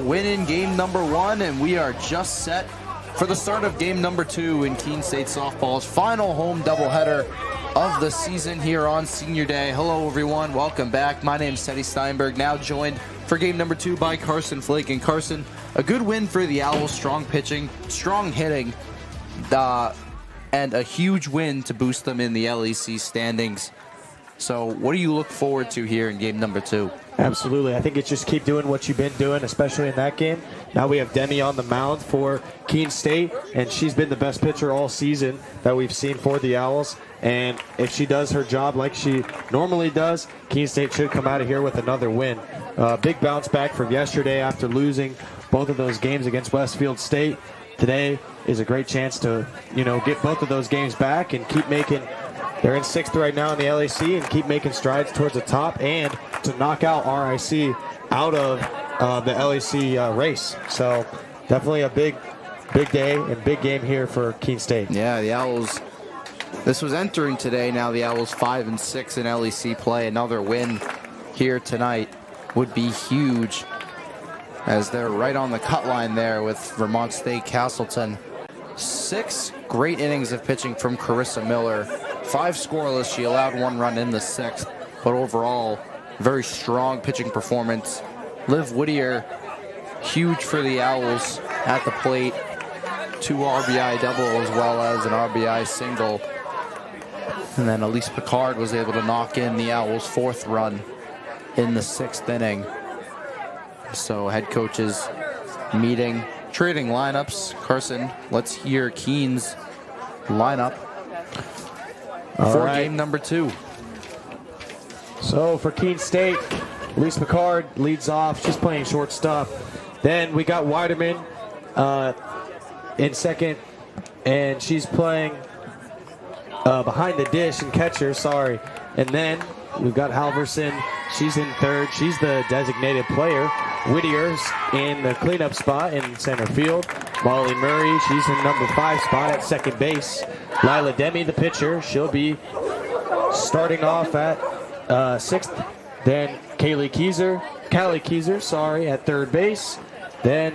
win in game number 1, and we are just set for the start of game number 2 in Keene State Softball's final home doubleheader of the season here on Senior Day. Hello everyone, welcome back. My name is Teddy Steinberg, now joined for game number 2 by Carson Flake. And Carson, a good win for the Owls, strong pitching, strong hitting, and a huge win to boost them in the LEC standings. So what do you look forward to here in game number 2? Absolutely. I think it's just keep doing what you've been doing, especially in that game. Now we have Demi on the mound for Keene State, and she's been the best pitcher all season that we've seen for the Owls. And if she does her job like she normally does, Keene State should come out of here with another win. Big bounce back from yesterday after losing both of those games against Westfield State. Today is a great chance to, get both of those games back and keep making. They're in 6th right now in the LAC and keep making strides towards the top and to knock out RIC out of the LAC race. So definitely a big day and big game here for Keene State. Yeah, the Owls, this was entering today. Now the Owls 5-6 in LEC play. Another win here tonight would be huge, as they're right on the cut line there with Vermont State Castleton. 6 great innings of pitching from Carissa Miller. 5 scoreless. She allowed 1 run in the 6th, but overall, very strong pitching performance. Liv Whittier, huge for the Owls at the plate. 2 RBI double as well as an RBI single. And then Elise Picard was able to knock in the Owls' 4th run in the 6th inning. So head coaches meeting, trading lineups. Carson, let's hear Keene's lineup for game number 2. So for Keene State, Elise Picard leads off. She's playing shortstop. Then we got Weiderman in second, and she's playing behind the dish and catcher, sorry. And then we've got Halverson. She's in third. She's the designated player. Whittier's in the cleanup spot in center field. Molly Murray, she's in number 5 spot at second base. Lila Demi, the pitcher, she'll be starting off at 6th. Then Callie Kieser, at third base. Then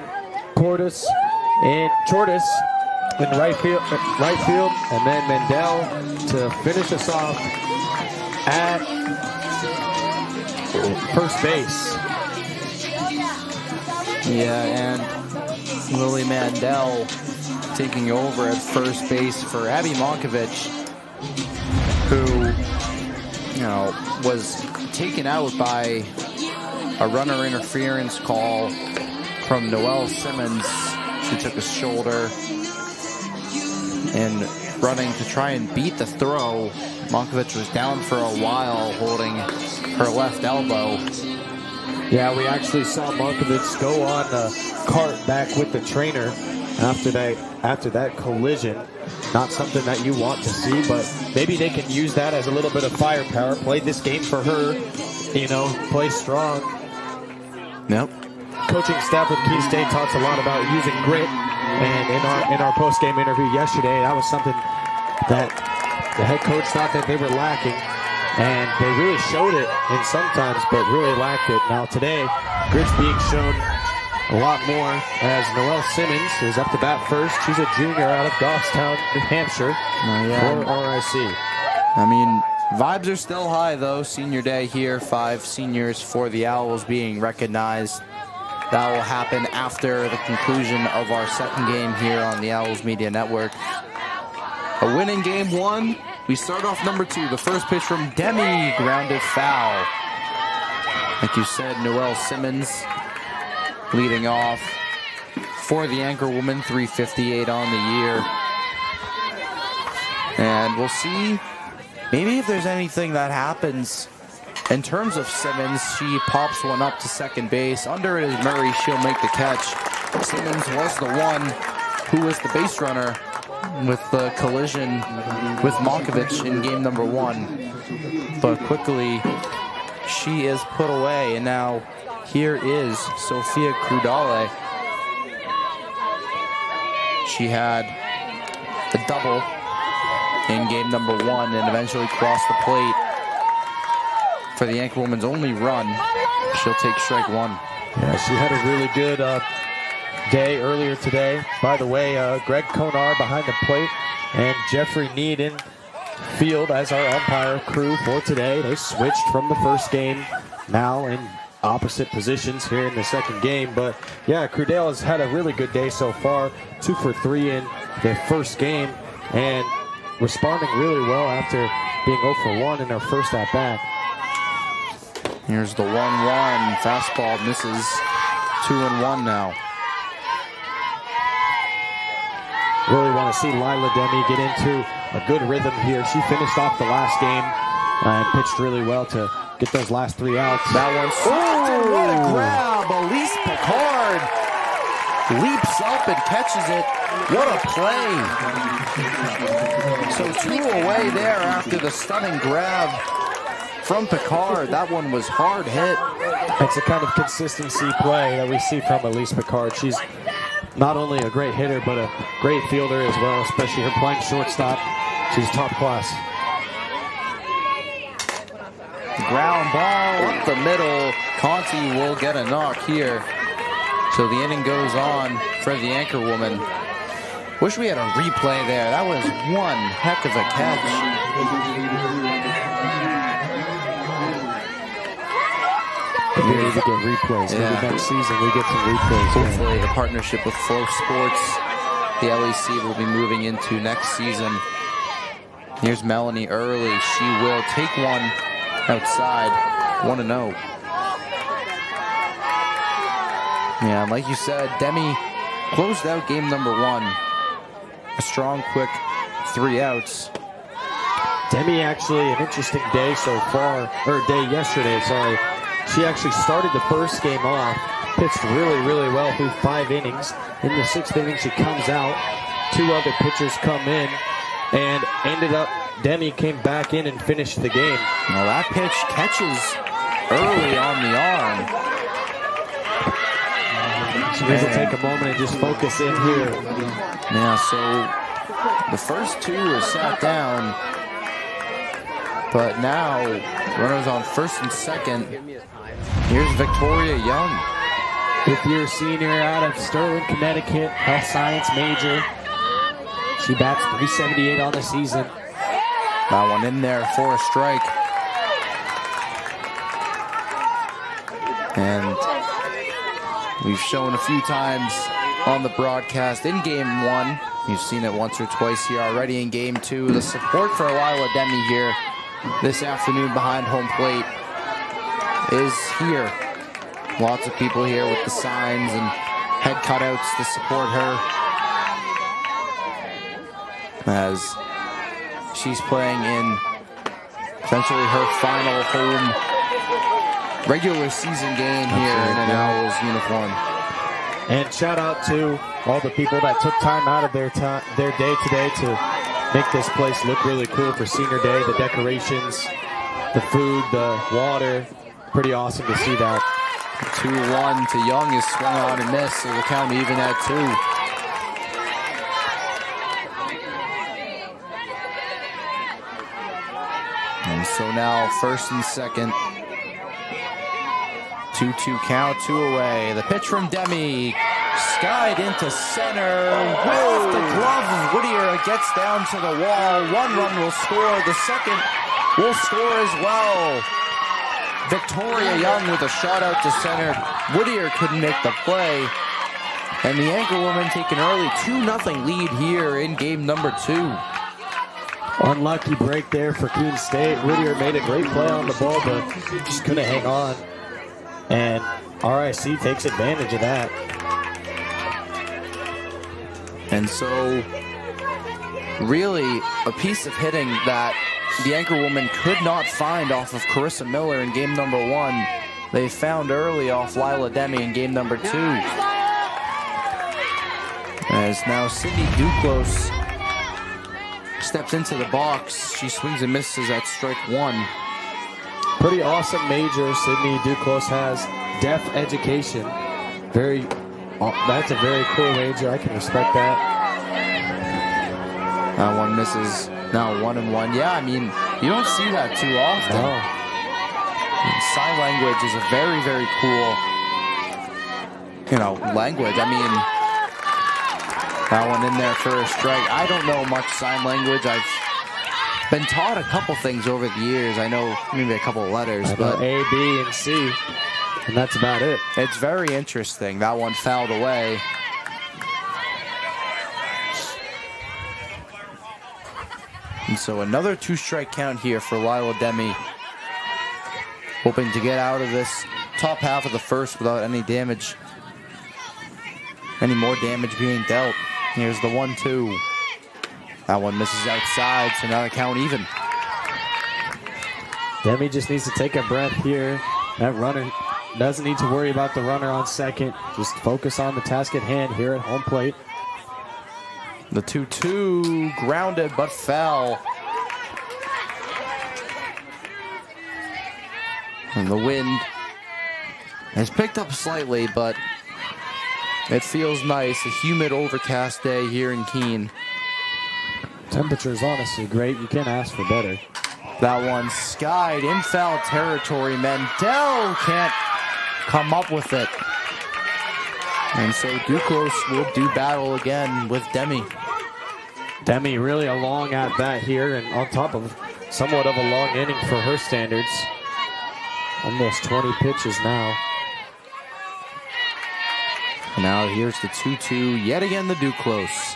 Chortis in right field, and then Mendel to finish us off at first base. Yeah, and Lily Mandel taking over at first base for Abby Monkovich, who, was taken out by a runner interference call from Noelle Simmons. She took a shoulder and running to try and beat the throw. Monkovich was down for a while holding her left elbow. Yeah, we actually saw Monkovich go on the cart back with the trainer after that collision. Not something that you want to see, but maybe they can use that as a little bit of firepower. Play this game for her, play strong. Yep. Coaching staff with Keene State talks a lot about using grit, and in our post-game interview yesterday, that was something that the head coach thought that they were lacking. And they really showed it in sometimes, but really lacked it. Now today, grit's being shown a lot more as Noelle Simmons is up to bat first. She's a junior out of Goffstown, New Hampshire for RIC. I mean, vibes are still high though. Senior Day here, 5 seniors for the Owls being recognized. That will happen after the conclusion of our second game here on the Owls Media Network. A win in game 1. We start off number 2. The first pitch from Demi, grounded foul. Like you said, Noelle Simmons leading off for the Anchorwomen, 358 on the year. And we'll see maybe if there's anything that happens in terms of Simmons. She pops one up to second base. Under it is Murray. She'll make the catch. Simmons was the one who was the base runner with the collision with Monkovich in game number 1. But quickly, she is put away. And now here is Sophia Crudale. She had a double in game number 1 and eventually crossed the plate for the Anchorwomen's only run. She'll take strike 1. Yeah, she had a really good day earlier today. By the way, Greg Konar behind the plate and Jeffrey Needon field as our umpire crew for today. They switched from the first game, now in opposite positions here in the second game. But yeah, Crudale has had a really good day so far. 2 for 3 in their first game and responding really well after being 0 for 1 in their first at bat. Here's the 1-1 fastball, misses. 2-1 now. Really want to see Lila Demi get into a good rhythm here. She finished off the last game and pitched really well to get those last 3 outs. That one's what a grab. Elise Picard leaps up and catches it. What a play. So 2 away there after the stunning grab from Picard. That one was hard hit. That's the kind of consistency play that we see from Elise Picard. She's not only a great hitter, but a great fielder as well, especially her playing shortstop. She's top class. Ground ball up the middle. Conti will get a knock here. So the inning goes on for the Anchorwoman. Wish we had a replay there. That was one heck of a catch. We need to get replays. Yeah. Maybe next season we get some replays. Hopefully the partnership with Flow Sports, the LEC, will be moving into next season. Here's Melanie early. She will take one outside. 1-0. Yeah, like you said, Demi closed out game number 1. A strong, quick 3 outs. Demi actually an interesting day so far, or day yesterday, sorry. She actually started the first game off, pitched really, really well through 5 innings. In the 6th inning, she comes out. 2 other pitchers come in, and ended up, Demi came back in and finished the game. Well, that pitch catches early on the arm. She needs to take a moment and just focus in here. Yeah, so the first 2 are sat down, but now runners on first and second. Here's Victoria Young. 5th-year senior out of Sterling, Connecticut, health science major. She bats .378 on the season. That one in there for a strike. And we've shown a few times on the broadcast in game 1. You've seen it once or twice here already in game 2. The support for Lila Demi here this afternoon behind home plate is here. Lots of people here with the signs and head cutouts to support her as she's playing in essentially her final home regular season game here in an Owls uniform. And shout out to all the people that took time out of their day today to make this place look really cool for senior day. The decorations, the food, the water. Pretty awesome to see that. 2-1 to Young is swung on and missed, so the count even at 2. And so now first and second. 2-2 count, 2 away. The pitch from Demi, skied into center. With the glove of Whittier, it gets down to the wall. 1 run will score. The second will score as well. Victoria Young with a shot out to center. Whittier couldn't make the play. And the Anchorwomen take an early 2-0 lead here in game number 2. Unlucky break there for Keene State. Whittier made a great play on the ball, but just couldn't hang on. And RIC takes advantage of that. And so, really, a piece of hitting that the Anchorwoman could not find off of Carissa Miller in game number 1. They found early off Lila Demi in game number 2. As now Sydney Duclos steps into the box. She swings and misses at strike 1. Pretty awesome major Sydney Duclos has. Deaf education. That's a very cool major. I can respect that. That one misses. Now 1-1. Yeah, I mean, you don't see that too often. No. Sign language is a very, very cool language. I mean, that one in there for a strike. I don't know much sign language. I've been taught a couple things over the years. I know maybe a couple of letters, but A, B, and C, and that's about it. It's very interesting. That one fouled away. And so another 2-strike count here for Lila Demi. Hoping to get out of this top half of the first without any damage. Any more damage being dealt. Here's the 1-2. That one misses outside, so now the count even. Demi just needs to take a breath here. That runner doesn't need to worry about the runner on second. Just focus on the task at hand here at home plate. The 2-2 grounded but fell. And the wind has picked up slightly, but it feels nice. A humid, overcast day here in Keene. Temperature is honestly great. You can't ask for better. That one skied in foul territory. Mendel can't come up with it. And so Duclos will do battle again with Demi. Demi really a long at bat here, and on top of somewhat of a long inning for her standards. Almost 20 pitches now. Now here's the 2-2, yet again the Duclos.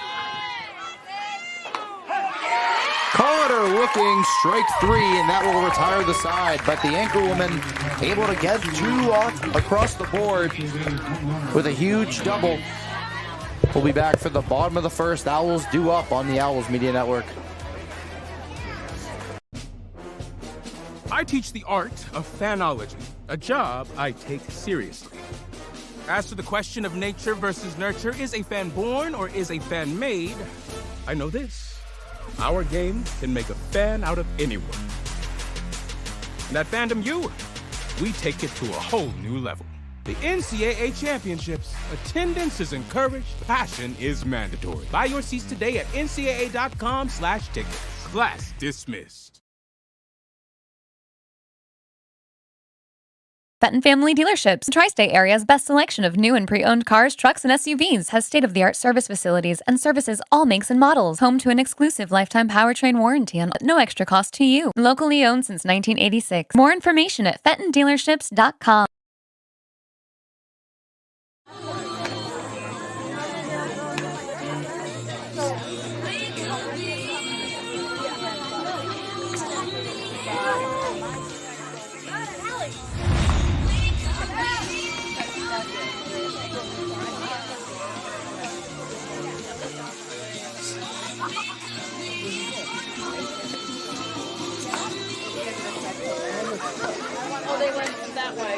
Carter looking, strike 3, and that will retire the side. But the Anchorwomen able to get 2 off across the board with a huge double. We'll be back for the bottom of the first. Owls due up on the Owls Media Network. I teach the art of fanology, a job I take seriously. As to the question of nature versus nurture, is a fan born or is a fan made? I know this. Our game can make a fan out of anyone. And at Fandom U, we take it to a whole new level. The NCAA Championships. Attendance is encouraged, passion is mandatory. Buy your seats today at ncaa.com/tickets. Class dismissed. Fenton Family Dealerships, Tri-State Area's best selection of new and pre-owned cars, trucks, and SUVs, has state-of-the-art service facilities and services all makes and models. Home to an exclusive lifetime powertrain warranty and no extra cost to you. Locally owned since 1986. More information at fentondealerships.com. Oh, they went that way.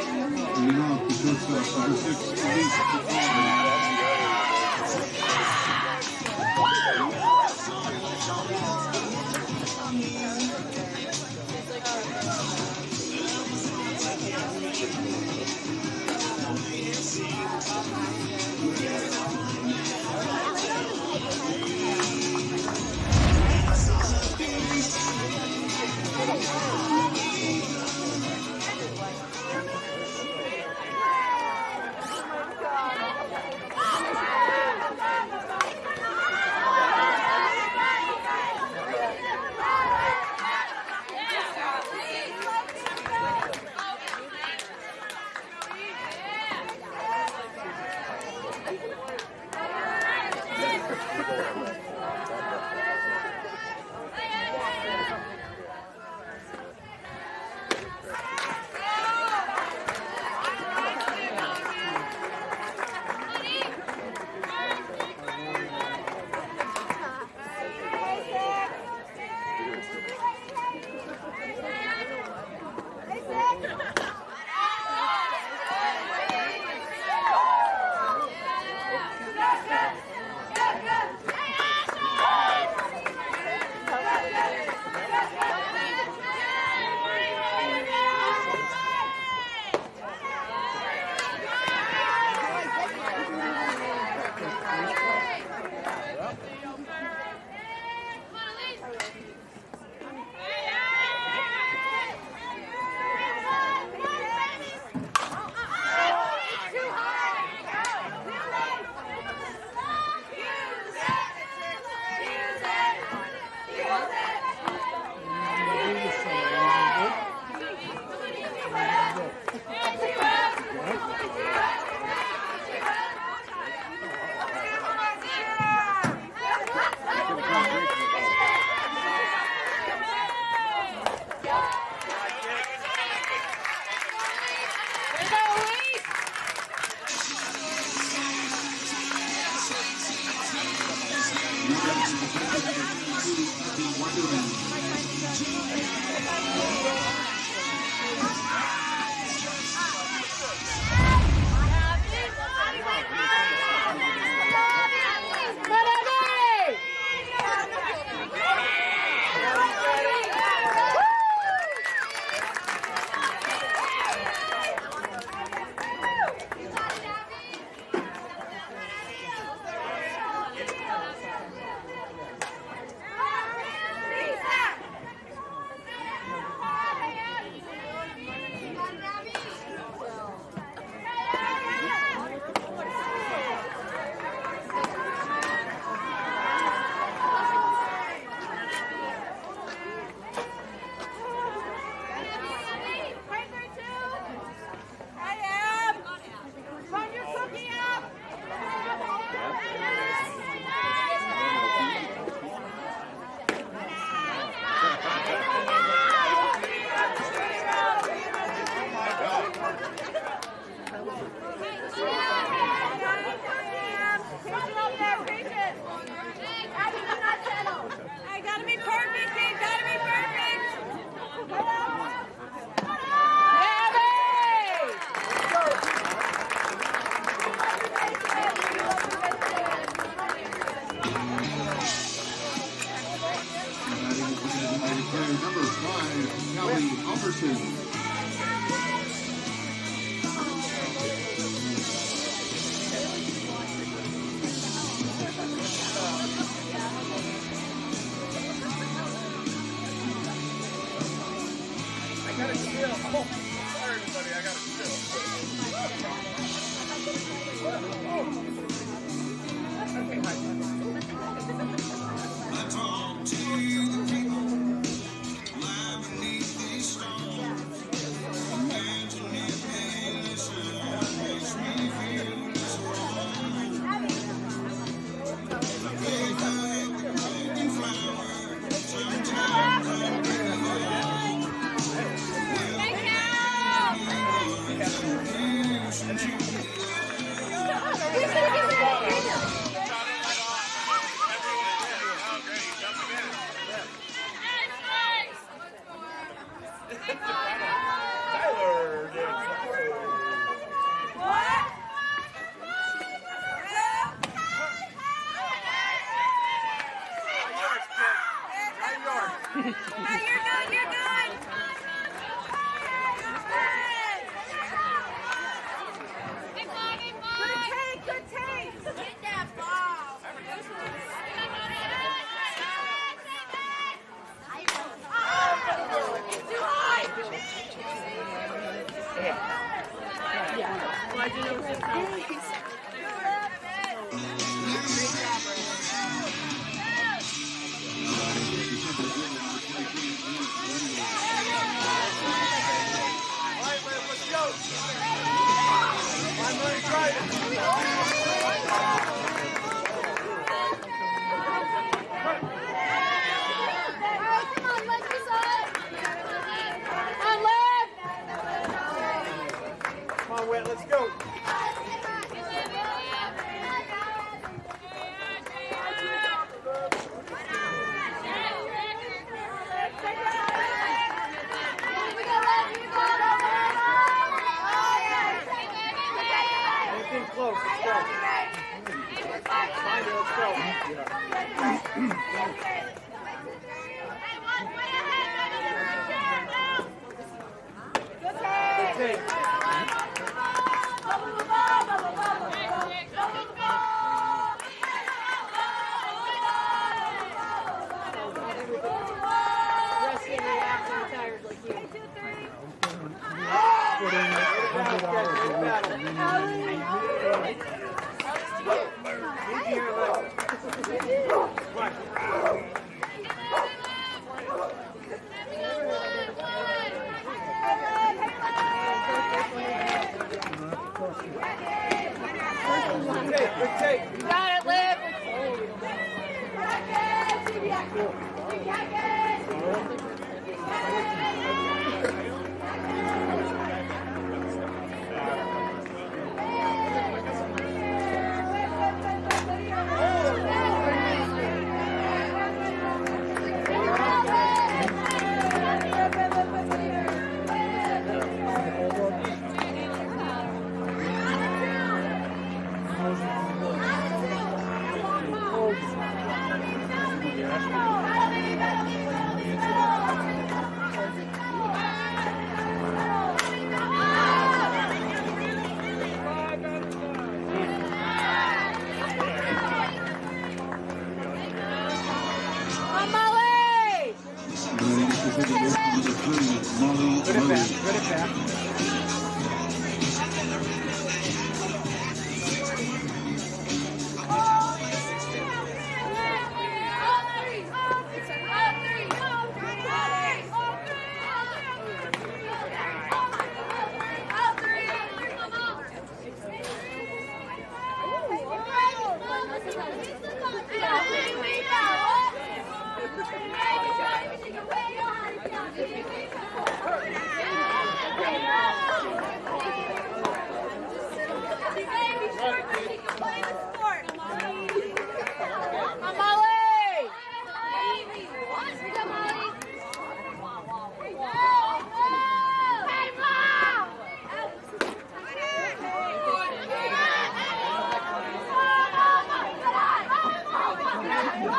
Come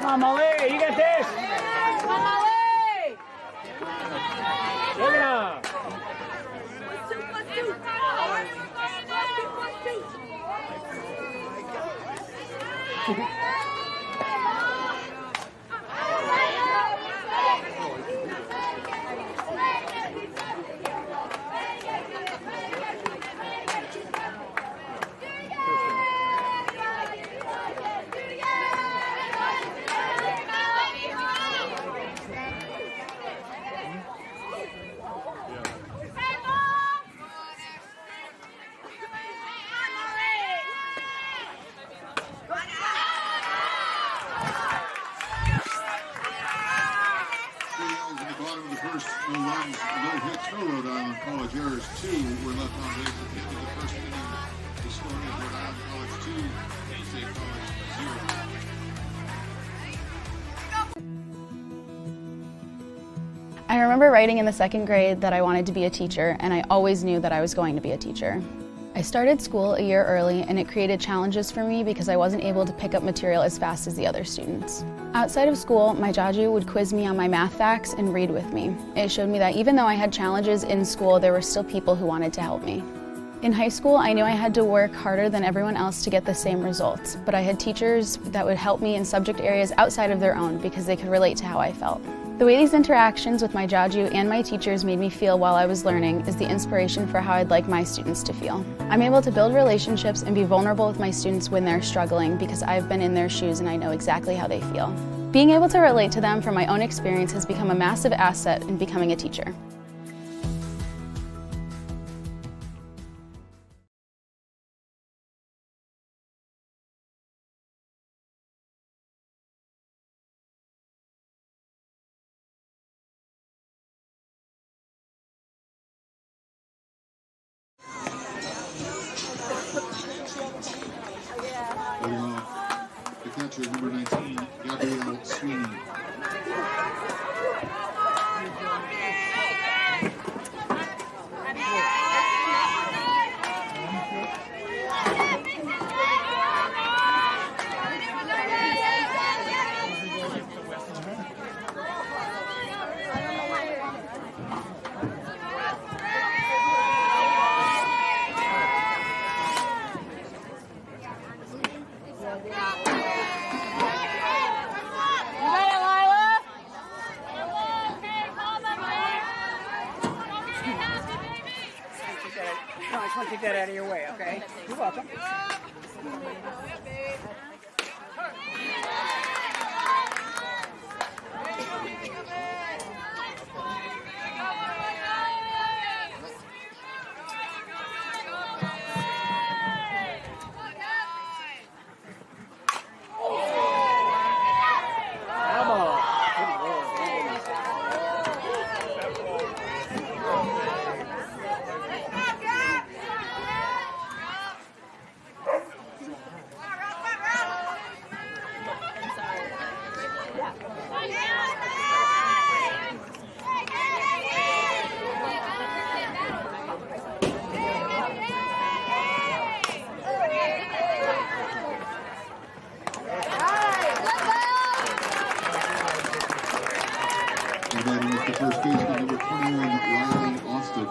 on, Molly, you got this. Come on, Molly! Look it up. No runs, no hits, no Rhode Island College errors. 2 were left on base at the end of the first inning. The score is Rhode Island College 2, Keene State College 0. I remember writing in the 2nd grade that I wanted to be a teacher, and I always knew that I was going to be a teacher. I started school a year early, and it created challenges for me because I wasn't able to pick up material as fast as the other students. Outside of school, my jaju would quiz me on my math facts and read with me. It showed me that even though I had challenges in school, there were still people who wanted to help me. In high school, I knew I had to work harder than everyone else to get the same results, but I had teachers that would help me in subject areas outside of their own because they could relate to how I felt. The way these interactions with my jaju and my teachers made me feel while I was learning is the inspiration for how I'd like my students to feel. I'm able to build relationships and be vulnerable with my students when they're struggling because I've been in their shoes and I know exactly how they feel. Being able to relate to them from my own experience has become a massive asset in becoming a teacher. Leading off, the catcher, number 19, Gabrielle Sweeney. No, I just want to take that out of your way, okay? You're welcome. Batting with the first baseman, number 21, Riley Austin.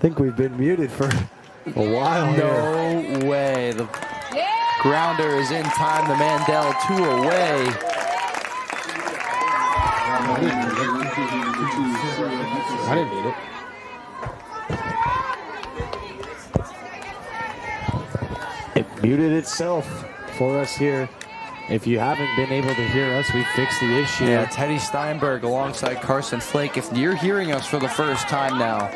think we've been muted for a while here. No way. The grounder is in time. The Mandel 2 away. I didn't mute it. It muted itself for us here. If you haven't been able to hear us, we fixed the issue. Yeah, Teddy Steinberg alongside Carson Flake. If you're hearing us for the first time now,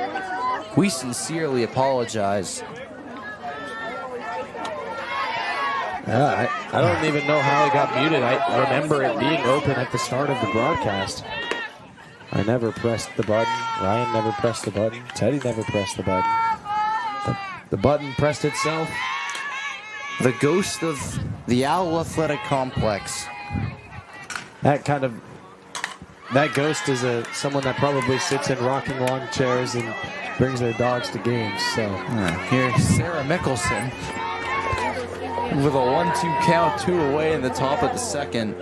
we sincerely apologize. Yeah, I don't even know how it got muted. I remember it being open at the start of the broadcast. I never pressed the button. Ryan never pressed the button. Teddy never pressed the button. The button pressed itself. The ghost of the Owl Athletic Complex. That ghost is someone that probably sits in rocking lawn chairs and brings their dogs to games. So here's Sarah Mickelson with a 1-2 count, 2 away in the top of the second.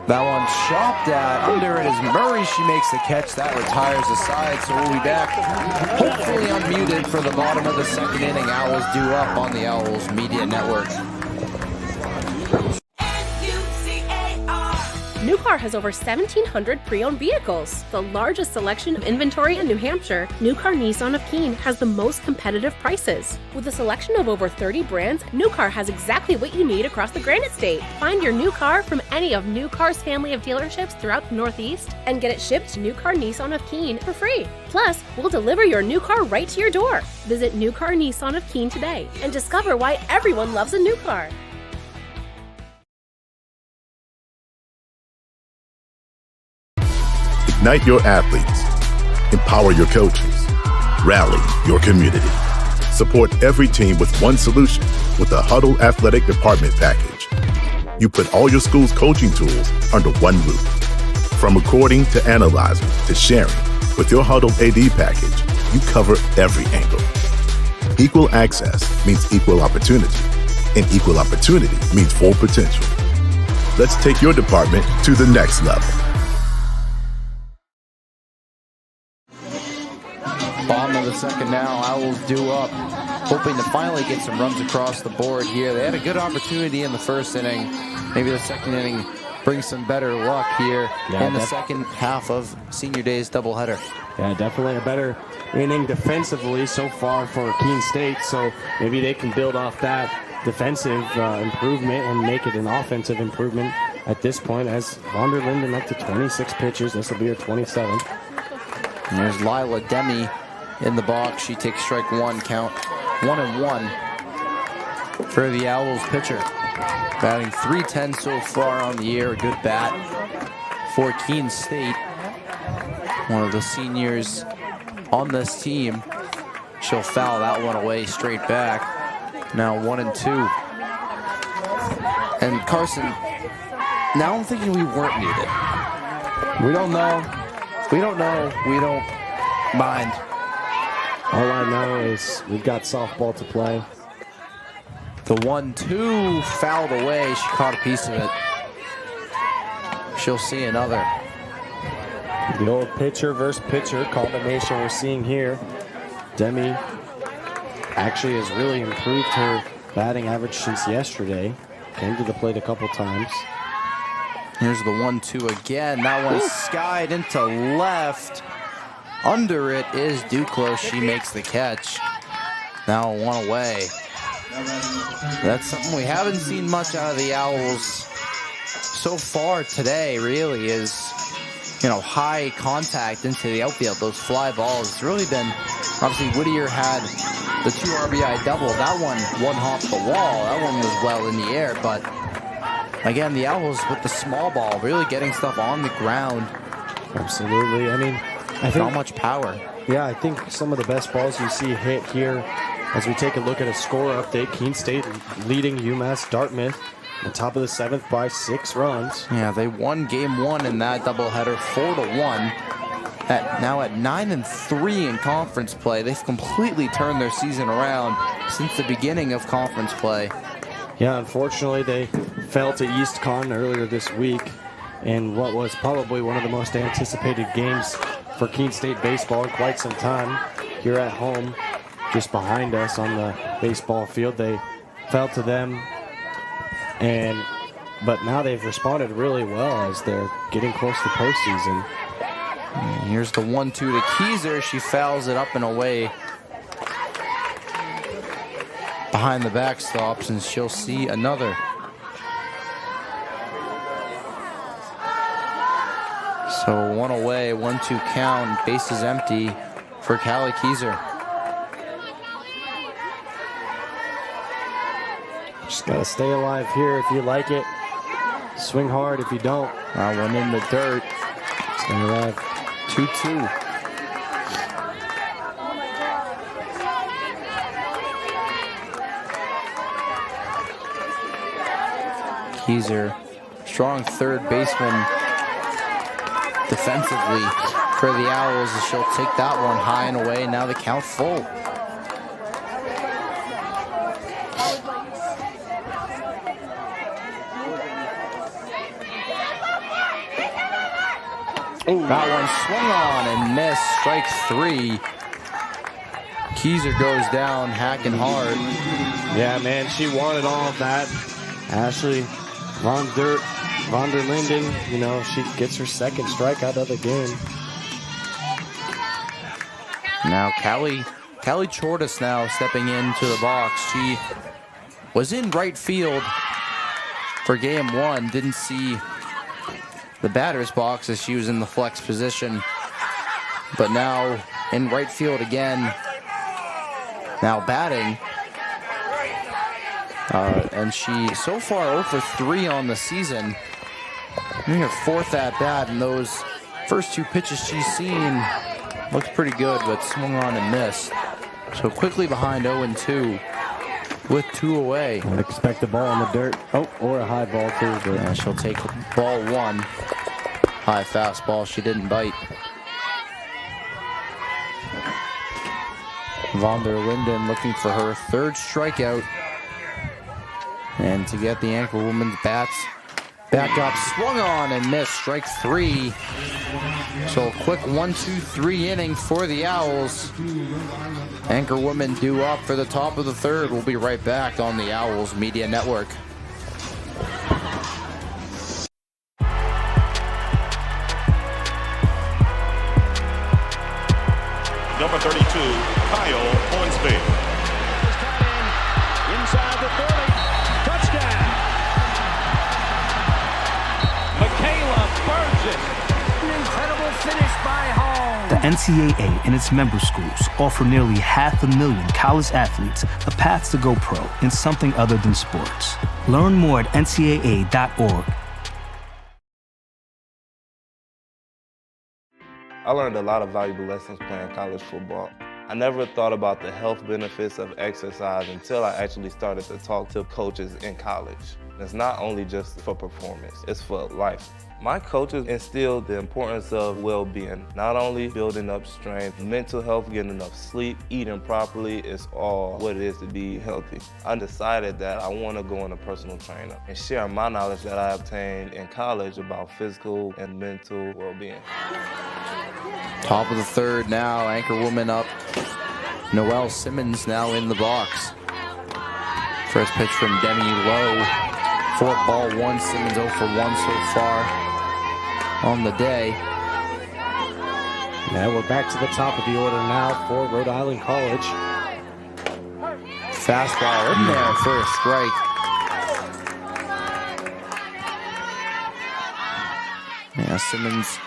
That one chopped at. Under it is Murray. She makes the catch. That retires the side. So we'll be back, hopefully unmuted, for the bottom of the second inning. Owls due up on the Owls Media Network. New Car has over 1,700 pre-owned vehicles, the largest selection of inventory in New Hampshire. New Car Nissan of Keene has the most competitive prices. With a selection of over 30 brands, New Car has exactly what you need across the Granite State. Find your new car from any of New Car's family of dealerships throughout the Northeast and get it shipped to New Car Nissan of Keene for free. Plus, we'll deliver your new car right to your door. Visit New Car Nissan of Keene today and discover why everyone loves a new car. Ignite your athletes. Empower your coaches. Rally your community. Support every team with one solution with the Huddle Athletic Department Package. You put all your school's coaching tools under one roof. From recording to analyzing to sharing, with your Huddle AD package, you cover every angle. Equal access means equal opportunity, and equal opportunity means full potential. Let's take your department to the next level. Bottom of the second now, Owls due up, hoping to finally get some runs across the board here. They had a good opportunity in the first inning. Maybe the second inning brings some better luck here in the second half of Senior Day's doubleheader. Yeah, definitely a better inning defensively so far for Keene State, so maybe they can build off that defensive improvement and make it an offensive improvement at this point, as Vonda Linden up to 26 pitches. This will be her 27th. And there's Lila Demi in the box. She takes strike one, count 1-1 for the Owls pitcher. Batting .310 so far on the year. A good bat for Keene State. One of the seniors on this team. She'll foul that one away straight back. Now 1-2. And Carson, now I'm thinking we weren't muted. We don't know. We don't know. We don't mind. All I know is we've got softball to play. The 1-2 fouled away. She caught a piece of it. She'll see another. The old pitcher versus pitcher combination we're seeing here. Demi actually has really improved her batting average since yesterday. Came to the plate a couple times. Here's the 1-2 again. That one skied into left. Under it is Duclos. She makes the catch. Now one away. That's something we haven't seen much out of the Owls so far today, really, is, high contact into the outfield. Those fly balls. It's really been, obviously, Whittier had the 2 RBI double. That one off the wall. That one was well in the air, but again, the Owls with the small ball, really getting stuff on the ground. Absolutely. I mean, I think not much power. Yeah, I think some of the best balls you see hit here, as we take a look at a score update, Keene State leading UMass Dartmouth on top of the 7th by 6 runs. Yeah, they won game 1 in that doubleheader 4-1. Now at 9-3 in conference play. They've completely turned their season around since the beginning of conference play. Yeah, unfortunately, they fell to East Con earlier this week. in what was probably one of the most anticipated games for Keene State baseball in quite some time. Here at home, just behind us on the baseball field, they fell to them, but now they've responded really well as they're getting close to postseason. And here's the 1-2 to Keyser. She fouls it up and away behind the backstops, and she'll see another. So 1 away, 1-2 count, bases empty for Callie Keyser. Just gotta stay alive here if you like it. Swing hard if you don't. That one in the dirt. Stay alive. 2-2. Keyser, strong third baseman defensively for the Owls, as she'll take that one high and away. Now the count full. That one swung on and missed. Strike 3. Keyser goes down, hacking hard. Yeah, man, she wanted all of that. Ashley von der Linden, you know, she gets her second strikeout of the game. Now Callie Chortis now stepping into the box. She was in right field for game 1. Didn't see the batter's box as she was in the flex position, but now in right field again, now batting, and she so far 0 for 3 on the season. In her 4th at bat, and those first 2 pitches she's seen looked pretty good, but swung on and missed. So quickly behind 0-2 with 2 away. I expect the ball in the dirt. Oh, or a high ball too. But yeah, she'll take ball 1. High fastball, she didn't bite. Von der Linden looking for her 3rd strikeout. And to get the Anchorwomen's bats back up, swung on and missed. Strike 3. So a quick 1-2-3 inning for the Owls. Anchorwomen due up for the top of the 3rd. We'll be right back on the Owls Media Network. Number 32, Kyle Hornsby. Inside the 30. Touchdown. Michaela Burgess. An incredible finish by Hall. The NCAA and its member schools offer nearly 500,000 college athletes a path to go pro in something other than sports. Learn more at ncaa.org. I learned a lot of valuable lessons playing college football. I never thought about the health benefits of exercise until I actually started to talk to coaches in college. It's not only just for performance, it's for life. My coaches instilled the importance of well-being, not only building up strength, mental health, getting enough sleep, eating properly is all what it is to be healthy. I decided that I want to go on a personal trainer and share my knowledge that I obtained in college about physical and mental well-being. Top of the 3rd now, Anchorwomen up. Noelle Simmons now in the box. First pitch from Demi Lowe. 4-1. Simmons 0 for 1 so far on the day. Yeah, we're back to the top of the order now for Rhode Island College. Fastball in there for a strike. Yeah, Simmons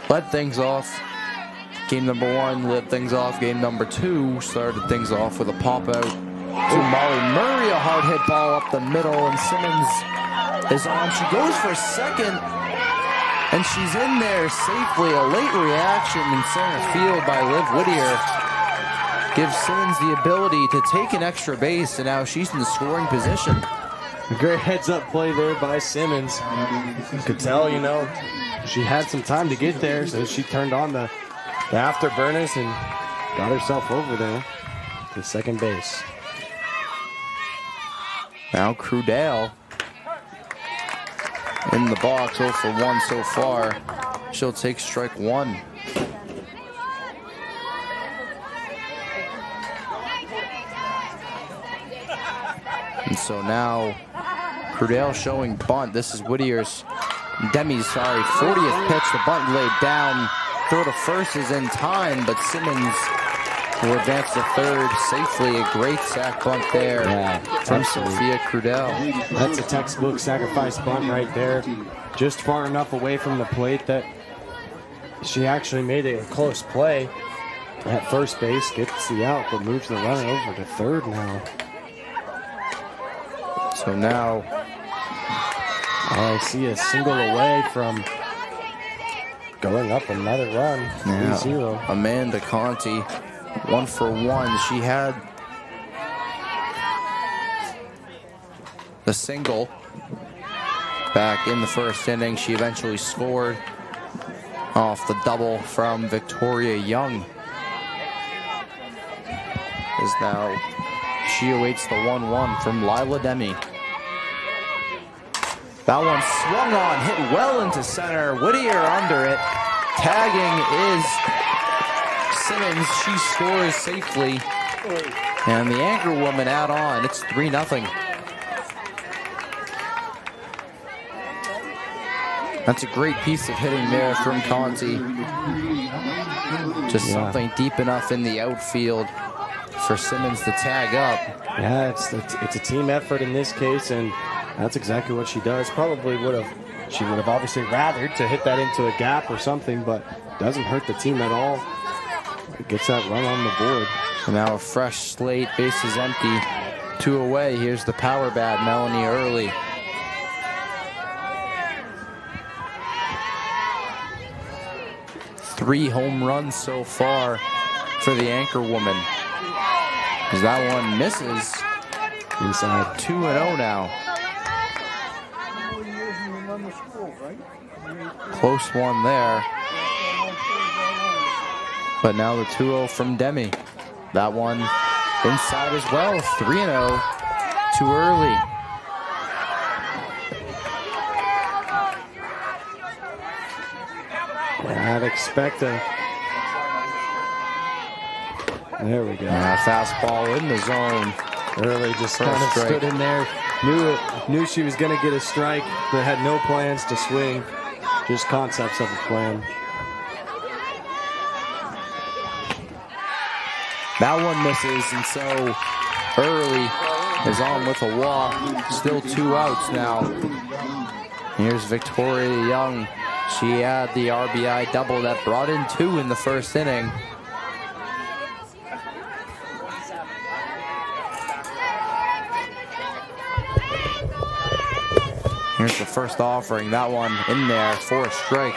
led things off. Game number 1 led things off. Game number 2 started things off with a pop out to Molly Murray. A hard hit ball up the middle, and Simmons is on. She goes for second, and she's in there safely. A late reaction in center field by Liv Whittier gives Simmons the ability to take an extra base, and now she's in the scoring position. A great heads-up play there by Simmons. You could tell, you know, she had some time to get there, so she turned on the afterburners and got herself over there to second base. Now Crudell in the box, 0 for 1 so far. She'll take strike one. And so now Crudell showing bunt. This is Whittier's, Demi's 40th pitch. The bunt laid down. Throw to first is in time, but Simmons will advance to third safely. A great sac bunt there from Sophia Crudell. That's a textbook sacrifice bunt right there. Just far enough away from the plate that she actually made a close play at first base, gets the out, but moves the runner over to third now. So now I see a single away from going up another run. 3-0. Amanda Conti, 1 for 1. She had the single back in the first inning. She eventually scored off the double from Victoria Young. As now she awaits the 1-1 from Lila Demi. That one swung on, hit well into center. Whittier under it. Tagging is Simmons. She scores safely. And the Anchorwomen out on. It's 3-0. That's a great piece of hitting there from Conti. Just something deep enough in the outfield for Simmons to tag up. Yeah, it's a team effort in this case, and that's exactly what she does. Probably she would have obviously rathered to hit that into a gap or something, but doesn't hurt the team at all. It gets that run on the board. And now a fresh slate, bases empty, 2 away. Here's the power bat, Melanie Early. Three home runs so far for the Anchorwoman. As that one misses. Inside. 2-0 now. Close one there. But now the 2-0 from Demi. That one inside as well. 3-0. Too early. I'd expect a... There we go. Fastball in the zone. Early just kind of stood in there. Knew she was going to get a strike, but had no plans to swing. Just concepts of a plan. That one misses, and so Early is on with a walk. Still 2 outs now. Here's Victoria Young. She had the RBI double that brought in 2 in the first inning. Here's the first offering. That one in there for a strike.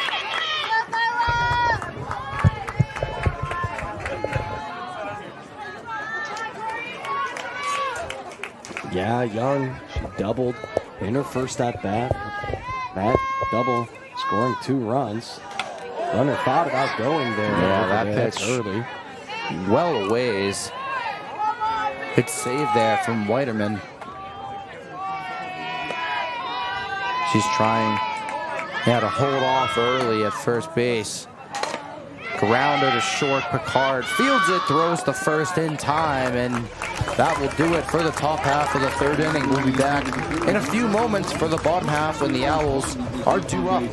Yeah, Young, she doubled in her first at bat. That double scoring 2 runs. Runner thought about going there. Yeah, that pitch early. Well a ways. Good save there from Whiterman. She's trying to hold off Early at first base. Grounder to short. Picard fields it, throws the first in time, and that will do it for the top half of the third inning. We'll be back in a few moments for the bottom half when the Owls are due up.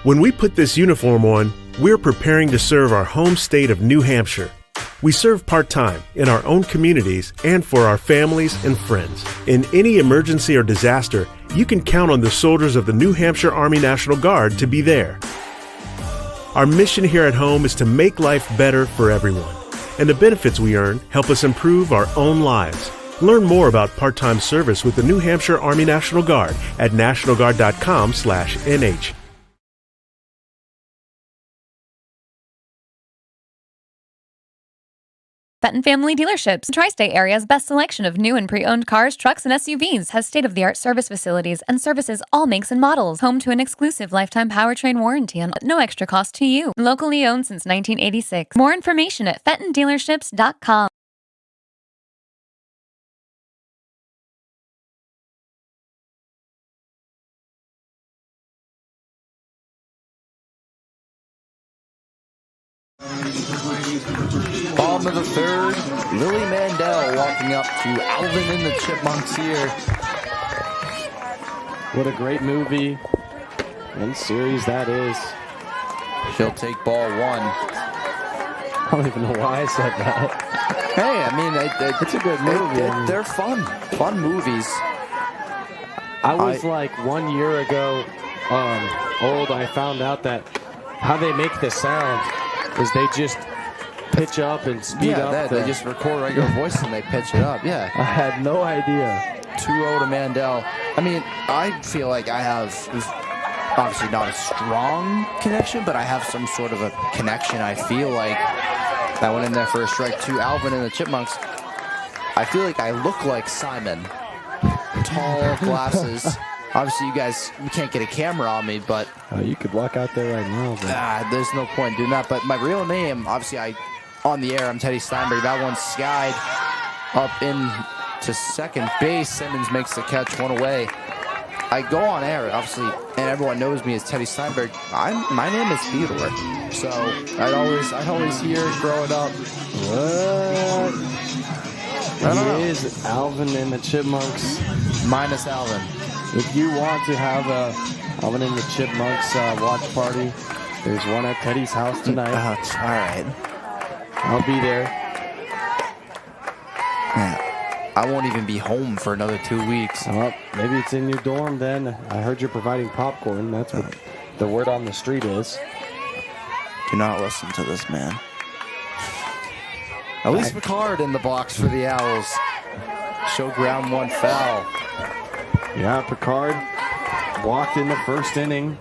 When we put this uniform on, we're preparing to serve our home state of New Hampshire. We serve part-time in our own communities and for our families and friends. In any emergency or disaster, you can count on the soldiers of the New Hampshire Army National Guard to be there. Our mission here at home is to make life better for everyone, and the benefits we earn help us improve our own lives. Learn more about part-time service with the New Hampshire Army National Guard at nationalguard.com/NH. Fenton Family Dealerships, Tri-State Area's best selection of new and pre-owned cars, trucks, and SUVs, has state-of-the-art service facilities and services all makes and models. Home to an exclusive lifetime powertrain warranty and no extra cost to you. Locally owned since 1986. More information at fentondealerships.com. Bottom of the third, Lily Mandel walking up to Alvin and the Chipmunks here. What a great movie and series that is. She'll take ball one. I don't even know why I said that. Hey, I mean, it's a good movie. They're fun movies. I was like 1 year ago old. I found out that how they make the sound is they just pitch up and speed up. They just record regular voice and they pitch it up. Yeah. I had no idea. 2-0 to Mandel. I mean, I feel like I have obviously not a strong connection, but I have some sort of a connection. I feel like that went in there for a strike to Alvin and the Chipmunks. I feel like I look like Simon. Tall, glasses. Obviously, you can't get a camera on me, but you could walk out there right now. There's no point in doing that. But my real name, obviously, on the air, I'm Teddy Steinberg. That one's skied up into second base. Simmons makes the catch, one away. I go on air, obviously, and everyone knows me as Teddy Steinberg. My name is Theodore, so I'd always hear growing up. What? He is Alvin and the Chipmunks. Minus Alvin. If you want to have a Alvin and the Chipmunks watch party, there's one at Teddy's house tonight. All right. I'll be there. Yeah. I won't even be home for another 2 weeks. Well, maybe it's in your dorm then. I heard you're providing popcorn. That's what the word on the street is. Do not listen to this man. Elise Picard in the box for the Owls. Show ground one foul. Yeah, Picard walked in the first inning.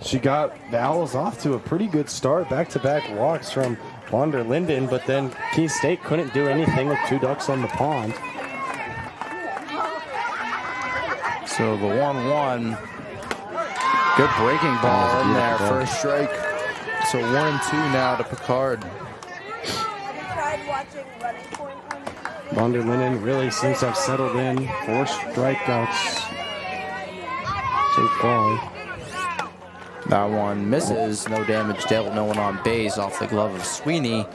She got the Owls off to a pretty good start. Back-to-back walks from Wander Linden, but then Keene State couldn't do anything with 2 ducks on the pond. So the 1-1. Good breaking ball in there for a strike. So 1-2 now to Picard. Wander Linden really seems to have settled in. 4 strikeouts so far. That one misses. No damage dealt. No one on base off the glove of Sweeney.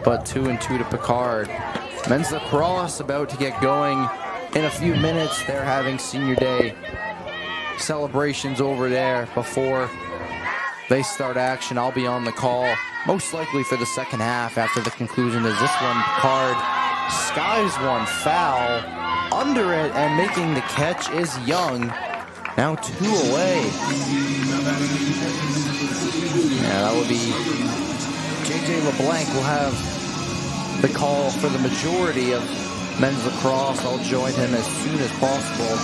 But 2-2 to Picard. Men's lacrosse about to get going in a few minutes. They're having senior day celebrations over there before they start action. I'll be on the call most likely for the second half after the conclusion of this one. Picard skies one foul under it, and making the catch is Young. Now 2 away. Yeah, that would be JJ LeBlanc will have the call for the majority of men's lacrosse. I'll join him as soon as possible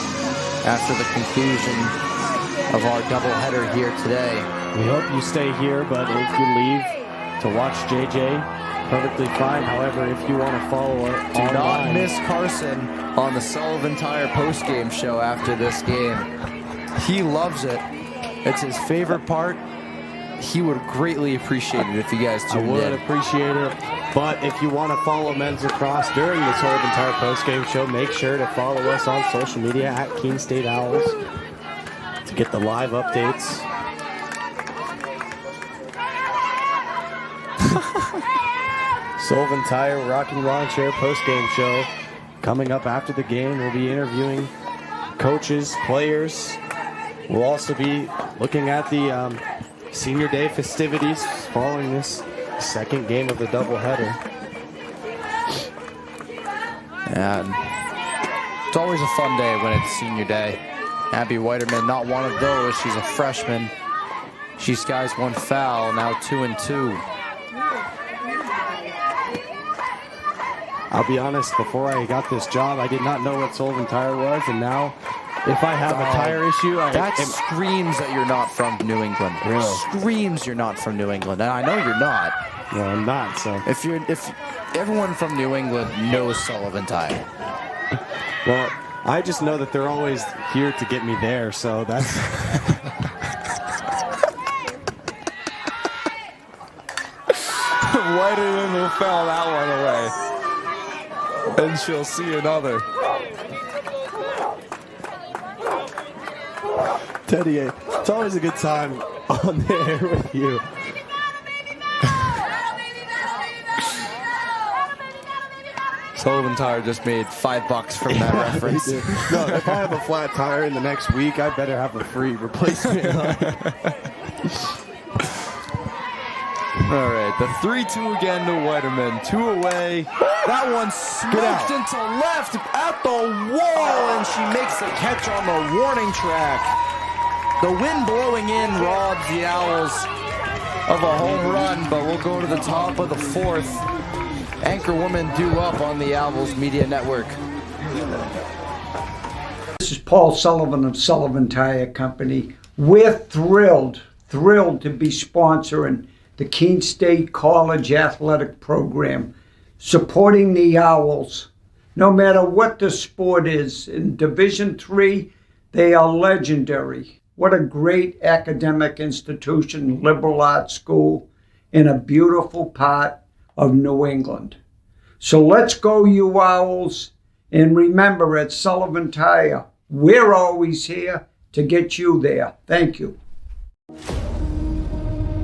after the conclusion of our doubleheader here today. We hope you stay here, but if you leave to watch JJ, perfectly fine. However, if you want to follow it do online, not miss Carson on the Sullivan Tire postgame show after this game. He loves it. It's his favorite part. He would greatly appreciate it if you guys tuned in. I would appreciate it. But if you want to follow men's lacrosse during this whole entire postgame show, make sure to follow us on social media at Keene State Owls to get the live updates. Sullivan Tire Rocking Lawn Chair postgame show coming up after the game. We'll be interviewing coaches, players. We'll also be looking at the senior day festivities following this second game of the doubleheader. And it's always a fun day when it's senior day. Abby Whiterman, not one of those. She's a freshman. She skies one foul, now 2-2. I'll be honest, before I got this job, I did not know what Sullivan Tire was, and now if I have a tire issue, that screams that you're not from New England. Really? Screams you're not from New England, and I know you're not. No, I'm not. So if everyone from New England knows Sullivan Tire. Well, I just know that they're always here to get me there, so that's. Whiterman will foul that one away. And she'll see another. Teddy, it's always a good time on the air with you. Sullivan Tire just made $5 from that reference. No, if I have a flat tire in the next week, I better have a free replacement. All right, the 3-2 again to Whiterman. 2 away. That one smoked into left at the wall, and she makes the catch on the warning track. The wind blowing in robs the Owls of a home run, but we'll go to the top of the 4th. Anchorwomen due up on the Owls Media Network. This is Paul Sullivan of Sullivan Tire Company. We're thrilled to be sponsoring the Keene State College Athletic Program, supporting the Owls. No matter what the sport is, in Division III, they are legendary. What a great academic institution, liberal arts school, in a beautiful part of New England. So let's go, you Owls. And remember, at Sullivan Tire, we're always here to get you there. Thank you.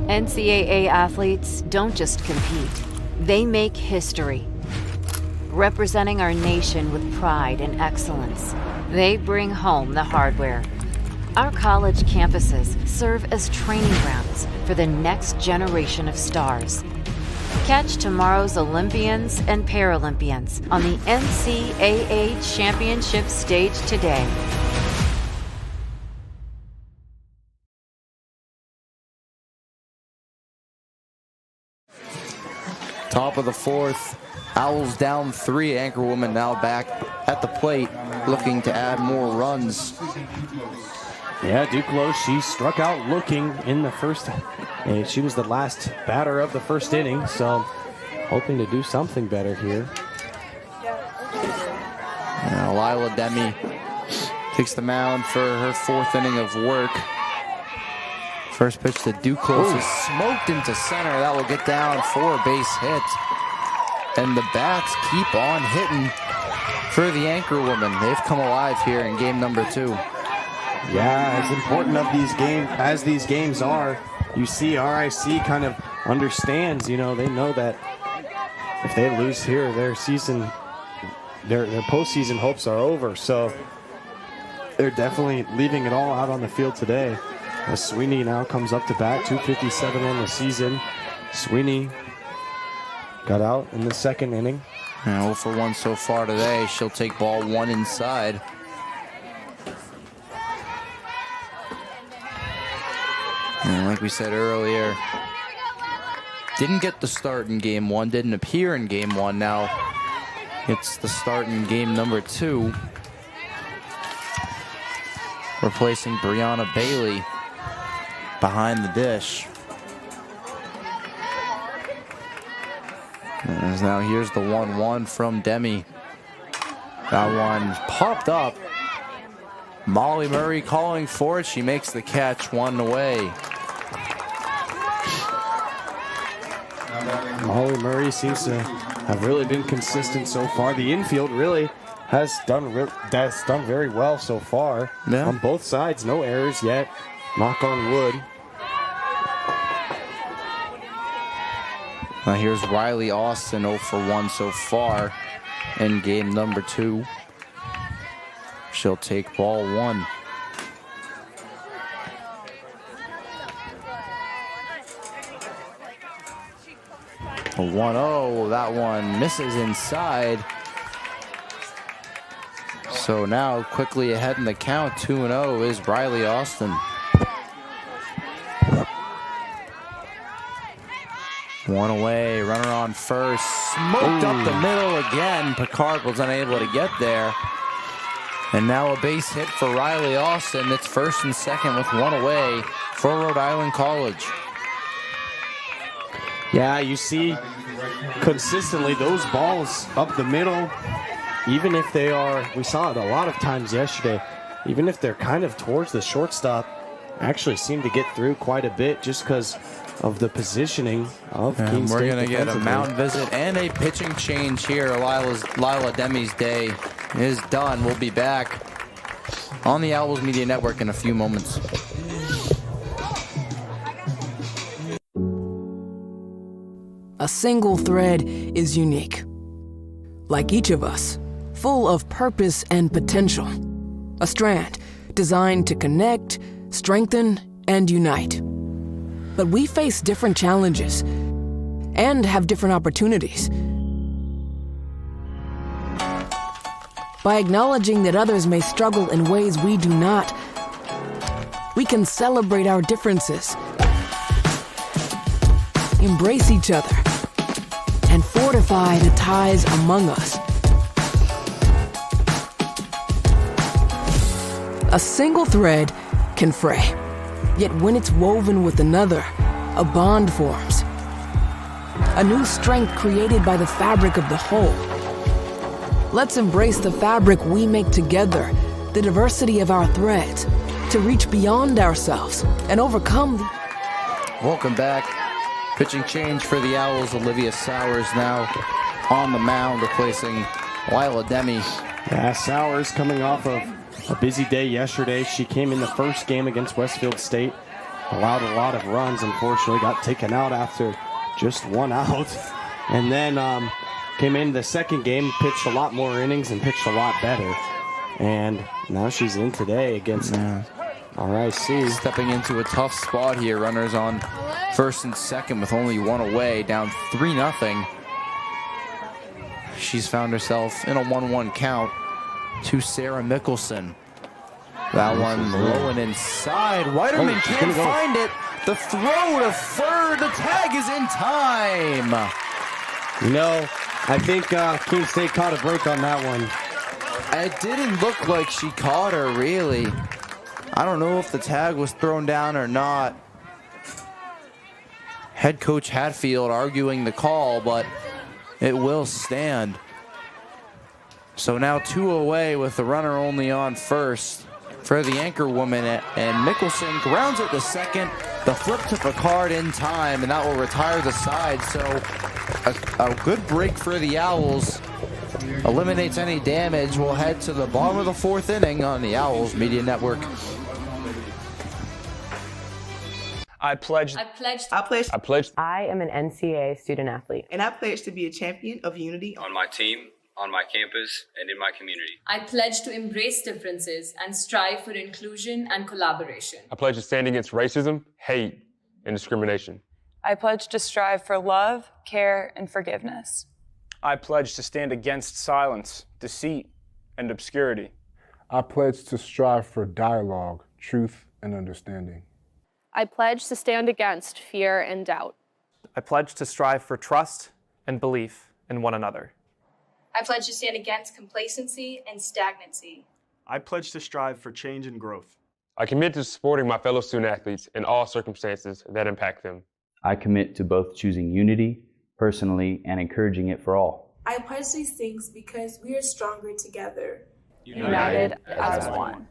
NCAA athletes don't just compete, they make history. Representing our nation with pride and excellence, they bring home the hardware. Our college campuses serve as training grounds for the next generation of stars. Catch tomorrow's Olympians and Paralympians on the NCAA Championship stage today. Top of the 4th, Owls down 3. Anchorwomen now back at the plate, looking to add more runs. Yeah, Duclos, she struck out looking in the first, and she was the last batter of the first inning, so hoping to do something better here. Now Lila Demi takes the mound for her 4th inning of work. First pitch to Duclos is smoked into center. That will get down for a base hit. And the bats keep on hitting for the Anchorwomen. They've come alive here in game number 2. Yeah, as important of these games as these games are, you see RIC kind of understands, they know that if they lose here, their season, their postseason hopes are over. So they're definitely leaving it all out on the field today. As Sweeney now comes up to bat, 257 on the season. Sweeney got out in the 2nd inning. And 0 for 1 so far today. She'll take ball 1 inside. And like we said earlier, didn't get the start in game 1, didn't appear in game 1. Now it's the start in game number 2. Replacing Brianna Bailey behind the dish. And now here's the 1-1 from Demi. That one popped up. Molly Murray calling for it. She makes the catch, 1 away. Molly Murray seems to have really been consistent so far. The infield really has done very well so far on both sides. No errors yet. Knock on wood. Now here's Riley Austin, 0 for 1 so far in game number 2. She'll take ball 1. A 1-0, that one misses inside. So now quickly ahead in the count, 2-0 is Riley Austin. 1 away, runner on first, smoked up the middle again. Picard was unable to get there. And now a base hit for Riley Austin. It's 1st and 2nd with 1 away for Rhode Island College. Yeah, you see consistently those balls up the middle, even if they are, we saw it a lot of times yesterday, even if they're kind of towards the shortstop, actually seem to get through quite a bit just because of the positioning of Keene State. We're going to get a mound visit and a pitching change here. Lila Demi's day is done. We'll be back on the Owls Media Network in a few moments. A single thread is unique. like each of us, full of purpose and potential. A strand designed to connect, strengthen, and unite. But we face different challenges and have different opportunities. By acknowledging that others may struggle in ways we do not, we can celebrate our differences, embrace each other, and fortify the ties among us. A single thread can fray, yet when it's woven with another, a bond forms. A new strength created by the fabric of the whole. Let's embrace the fabric we make together, the diversity of our threads, to reach beyond ourselves and overcome the... Welcome back. Pitching change for the Owls. Olivia Sowers now on the mound, replacing Lila Demi. Yeah, Sowers coming off of a busy day yesterday. She came in the first game against Westfield State, allowed a lot of runs, unfortunately got taken out after just one out. And then came in the second game, pitched a lot more innings and pitched a lot better. And now she's in today against RIC. Stepping into a tough spot here. Runners on first and second with only one away, down 3-0. She's found herself in a 1-1 count to Sarah Mickelson. That one low and inside. Weiderman can't find it. The throw to third. The tag is in time. You know, I think Keene State caught a break on that one. It didn't look like she caught her, really. I don't know if the tag was thrown down or not. Head coach Hatfield arguing the call, but it will stand. So now 2 away with the runner only on first for the Anchorwomen, and Mickelson grounds it to second. The flip to Picard in time, and that will retire the side. So a good break for the Owls. Eliminates any damage. We'll head to the bottom of the 4th inning on the Owls Media Network. I pledge. I am an NCAA student athlete. And I pledge to be a champion of unity on my team, on my campus, and in my community. I pledge to embrace differences and strive for inclusion and collaboration. I pledge to stand against racism, hate, and discrimination. I pledge to strive for love, care, and forgiveness. I pledge to stand against silence, deceit, and obscurity. I pledge to strive for dialogue, truth, and understanding. I pledge to stand against fear and doubt. I pledge to strive for trust and belief in one another. I pledge to stand against complacency and stagnancy. I pledge to strive for change and growth. I commit to supporting my fellow student athletes in all circumstances that impact them. I commit to both choosing unity personally and encouraging it for all. I pledge these things because we are stronger together. United as one.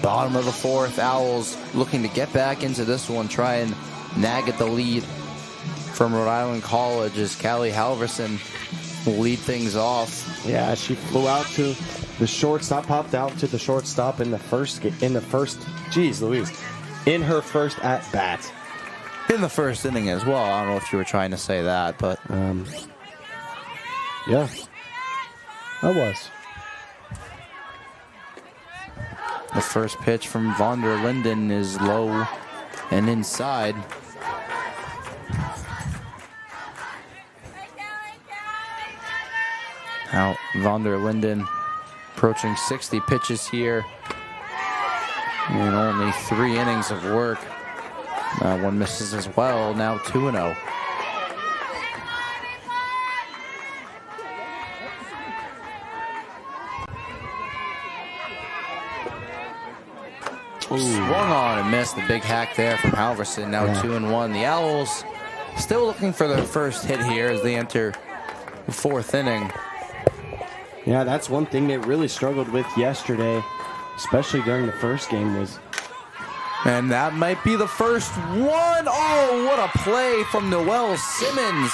Bottom of the 4th, Owls looking to get back into this one, try and nag at the lead from Rhode Island College as Callie Halverson will lead things off. Yeah, she flew out to the shortstop, popped out to the shortstop in her first at-bat. In the first inning as well. I don't know if you were trying to say that, but yeah, I was. The first pitch from von der Linden is low and inside. Now von der Linden approaching 60 pitches here in only 3 innings of work. One misses as well, now 2-0. Swung on and missed. The big hack there from Halverson. Now 2-1. The Owls still looking for their first hit here as they enter the 4th inning. Yeah, that's one thing they really struggled with yesterday, especially during the first game. And that might be the first one. Oh, what a play from Noelle Simmons.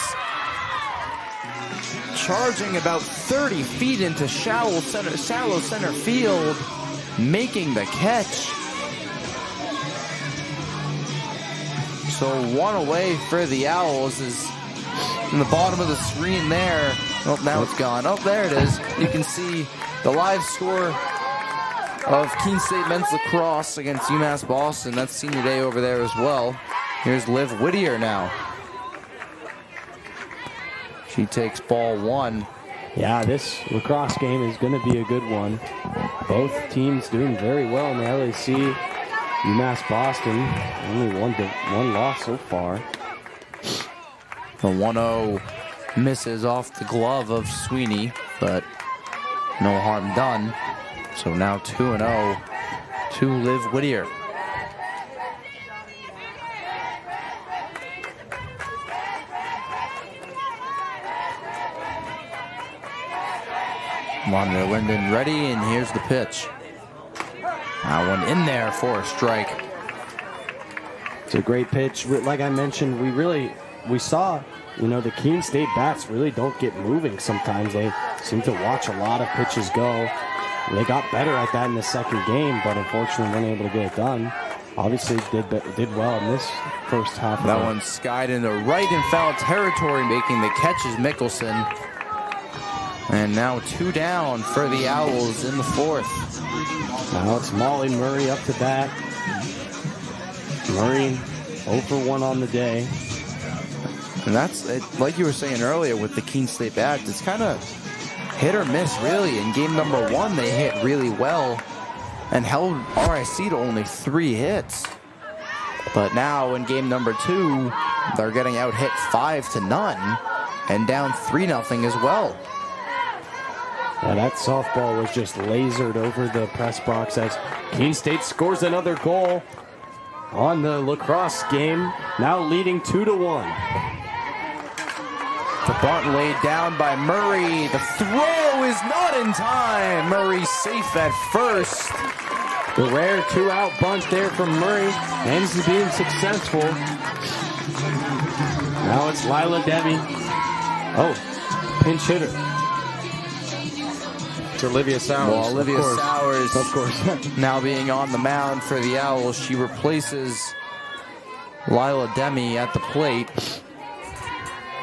Charging about 30 feet into shallow center field, making the catch. So one away for the Owls is in the bottom of the screen there. Oh, now it's gone. Oh, there it is. You can see the live score of Keene State men's lacrosse against UMass Boston. That's senior day over there as well. Here's Liv Whittier now. She takes ball 1. Yeah, this lacrosse game is going to be a good one. Both teams doing very well in the LAC. UMass Boston only one loss so far. The 1-0 misses off the glove of Sweeney, but no harm done. So now 2-0 to Liv Whittier. Monitor Linden ready, and here's the pitch. That one in there for a strike. It's a great pitch. Like I mentioned, we saw, the Keene State bats really don't get moving sometimes. They seem to watch a lot of pitches go. They got better at that in the second game, but unfortunately weren't able to get it done. Obviously did well in this first half. That one skied into right in foul territory, making the catch is Mickelson. And now 2 down for the Owls in the 4th. Now it's Molly Murray up to bat. Murray 0 for 1 on the day. And that's, like you were saying earlier with the Keene State bats, it's kind of hit or miss, really. In game number 1, they hit really well and held RIC to only 3 hits. But now in game number 2, they're getting out hit 5-0 and down 3-0 as well. Yeah, that softball was just lasered over the press box as Keene State scores another goal on the lacrosse game, now leading 2-1. The bunt laid down by Murray. The throw is not in time. Murray safe at first. The rare 2-out bunt there from Murray ends up being successful. Now it's Lila Debbie. Oh, pinch hitter. It's Olivia Sowers. Well, Olivia Sowers, of course, now being on the mound for the Owls. She replaces Lila Demi at the plate.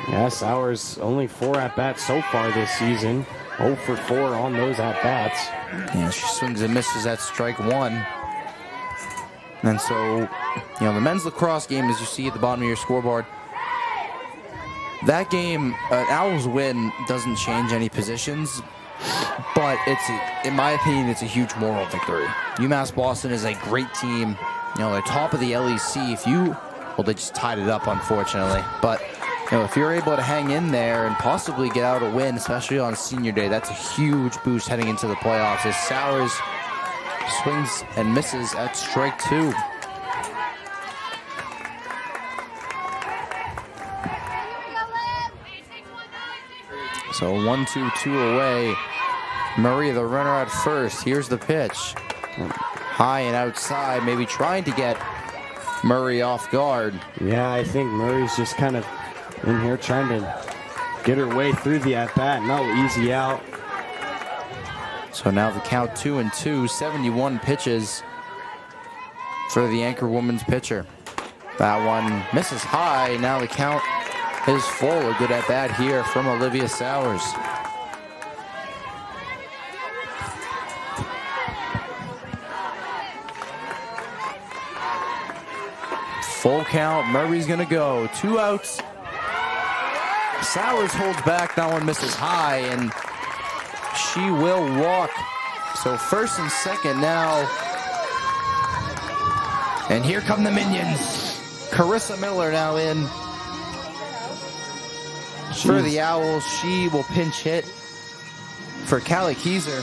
Yeah, Sowers only 4 at-bats so far this season. 0 for 4 on those at-bats. Yeah, she swings and misses at strike 1. And so, the men's lacrosse game, as you see at the bottom of your scoreboard, that game, an Owls win doesn't change any positions, but in my opinion, it's a huge moral victory. UMass Boston is a great team. They're top of the LEC. They just tied it up, unfortunately. But if you're able to hang in there and possibly get out a win, especially on senior day, that's a huge boost heading into the playoffs. As Sowers swings and misses at strike 2. So 1-2 away. Murray, the runner at first. Here's the pitch. High and outside, maybe trying to get Murray off guard. Yeah, I think Murray's just kind of in here trying to get her way through the at-bat. No easy out. So now the count 2-2, 71 pitches for the Anchorwomen's pitcher. That one misses high. Now the count is full. A good at-bat here from Olivia Sowers. Full count. Murray's going to go. 2 outs. Sowers holds back. That one misses high, and she will walk. So first and second now. And here come the minions. Carissa Miller now in for the Owls. She will pinch hit for Callie Keyser.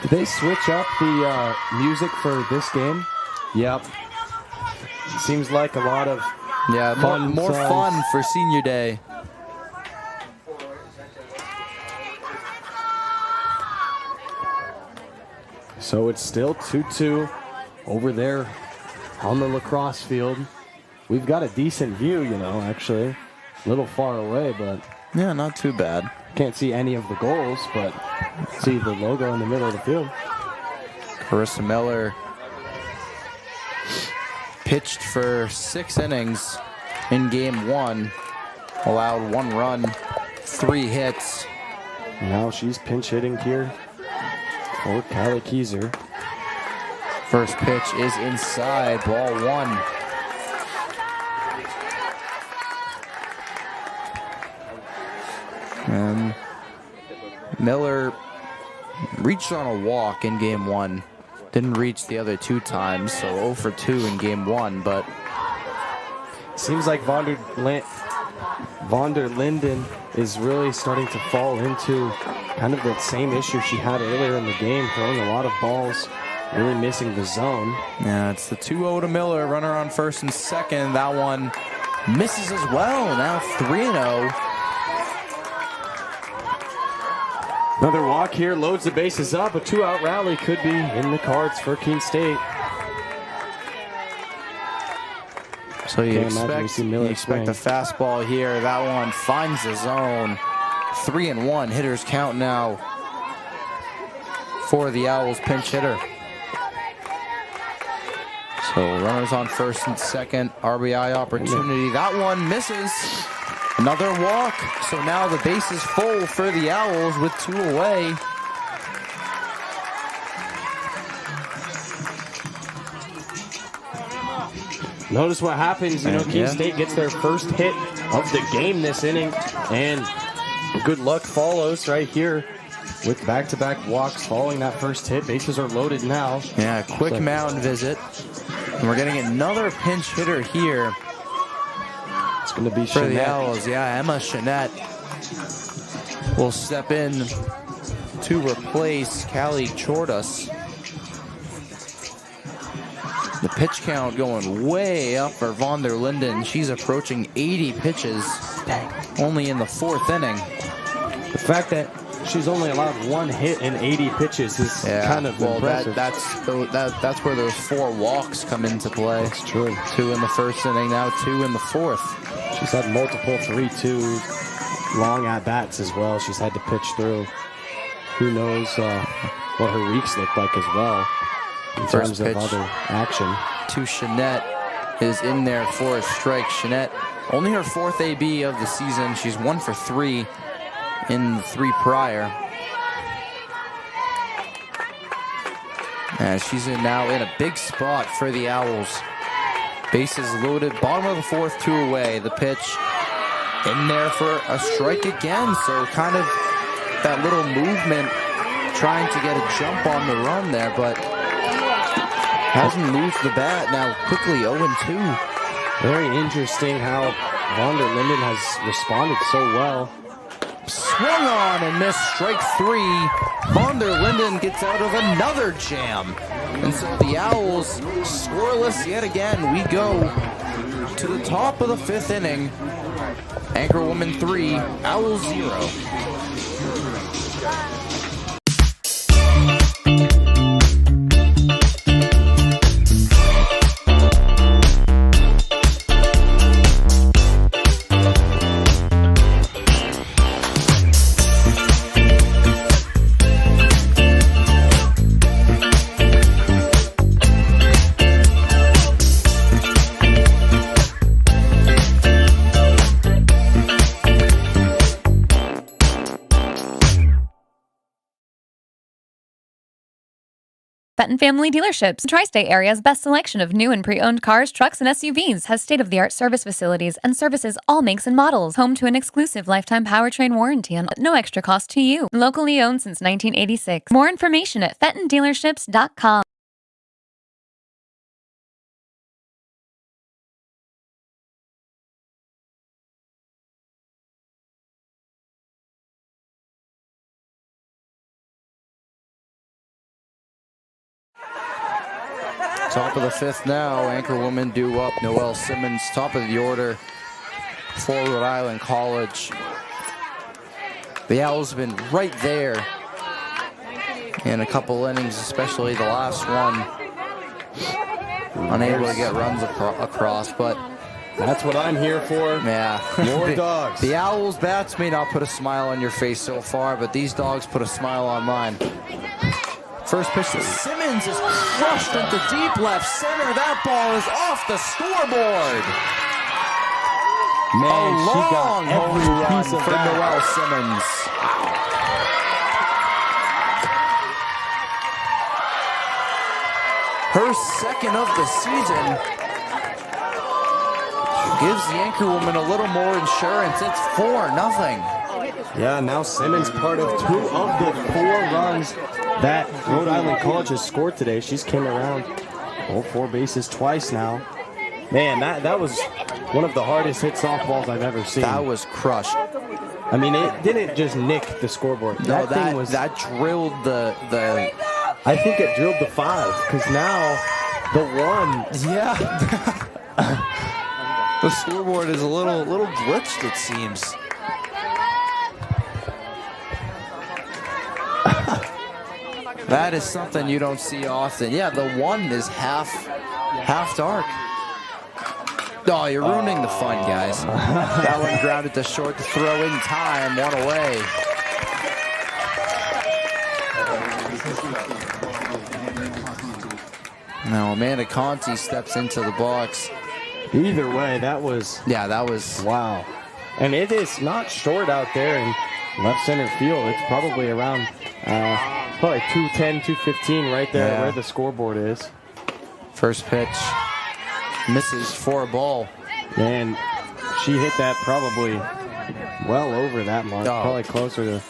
Did they switch up the music for this game? Yep. It seems like a lot of more fun for senior day. So it's still 2-2 over there on the lacrosse field. We've got a decent view, actually. A little far away, but... Yeah, not too bad. Can't see any of the goals, but see the logo in the middle of the field. Carissa Miller pitched for 6 innings in game 1, allowed 1 run, 3 hits. Now she's pinch hitting here for Callie Keyser. First pitch is inside, ball 1. And Miller reached on a walk in game 1. Didn't reach the other 2 times, so 0 for 2 in game 1, but seems like von der Linden is really starting to fall into kind of that same issue she had earlier in the game, throwing a lot of balls, really missing the zone. Yeah, it's the 2-0 to Miller, runner on first and second. That one misses as well, now 3-0. Another walk here, loads the bases up. A 2-out rally could be in the cards for Keene State. So you expect the fastball here. That one finds the zone. 3-1. Hitters count now for the Owls pinch hitter. So runners on first and second. RBI opportunity. That one misses. Another walk. So now the base is full for the Owls with 2 away. Notice what happens, Keene State gets their first hit of the game this inning, and good luck follows right here with back-to-back walks following that first hit. Bases are loaded now. Yeah, quick mound visit. And we're getting another pinch hitter here. It's going to be for Shanette. The Owls. Yeah, Emma Shanette will step in to replace Callie Chordas. The pitch count going way up for von der Linden. She's approaching 80 pitches only in the 4th inning. The fact that she's only allowed 1 hit in 80 pitches is kind of impressive. That's where those 4 walks come into play. That's true. 2 in the 1st inning, now 2 in the 4th. She's had multiple 3-2 long at-bats as well. She's had to pitch through. Who knows what her weeks look like as well. In First terms of other action. To Shanette is in there for a strike. Shanette, only her 4th AB of the season. She's 1 for 3 in the 3 prior. And she's now in a big spot for the Owls. Bases loaded, bottom of the 4th, 2 away. The pitch in there for a strike again. So kind of that little movement, trying to get a jump on the run there, but hasn't moved the bat. Now quickly 0-2. Very interesting how von der Linden has responded so well. Swung on and missed, strike 3. Von der Linden gets out of another jam. And so the Owls scoreless yet again. We go to the top of the 5th inning. Anchorwomen 3, Owls 0. Fenton Family Dealerships, Tri-State area's best selection of new and pre-owned cars, trucks, and SUVs, has state-of-the-art service facilities and services all makes and models. Home to an exclusive lifetime powertrain warranty and no extra cost to you. Locally owned since 1986. More information at fentondealerships.com. Top of the 5th now. Anchorwomen due up. Noelle Simmons, top of the order for Rhode Island College. The Owls have been right there in a couple innings, especially the last one. Unable to get runs across, but That's what I'm here for. Yeah. More dogs. The Owls bats may not put a smile on your face so far, but these dogs put a smile on mine. First pitch to Simmons is crushed into deep left center. That ball is off the scoreboard. Man, a she got long home every run piece of for that. Noelle Simmons. Her second of the season. Gives the Anchorwomen a little more insurance. It's 4-0. Yeah, now Simmons part of 2 of the 4 runs that Rhode Island College has scored today. She's came around all 4 bases twice now. Man, that was one of the hardest hit softballs I've ever seen. That was crushed. I mean, it didn't just nick the scoreboard. No, thing was that drilled the. I think it drilled the 5 because now the 1. Yeah. The scoreboard is a little glitched, it seems. That is something you don't see often. Yeah, the 1 is half dark. Oh, you're ruining the fun, guys. That one grounded to short to throw in time. 1 away. Now Amanda Conti steps into the box. Either way, that was... Yeah, that was... Wow. And it is not short out there in left center field. It's probably around probably 210, 215 right there where the scoreboard is. First pitch misses for a ball. And she hit that probably well over that mark. Oh. Probably closer to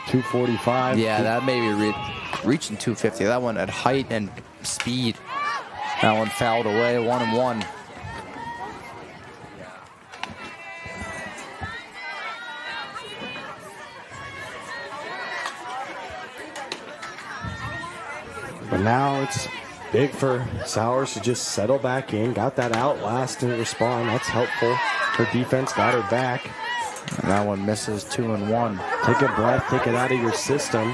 245. Yeah, that may be reaching 250. That one at height and speed. That one fouled away, 1-1. But now it's big for Sowers to just settle back in. Got that out last and respond. That's helpful. Her defense got her back. And that one misses 2-1. Take a breath, take it out of your system.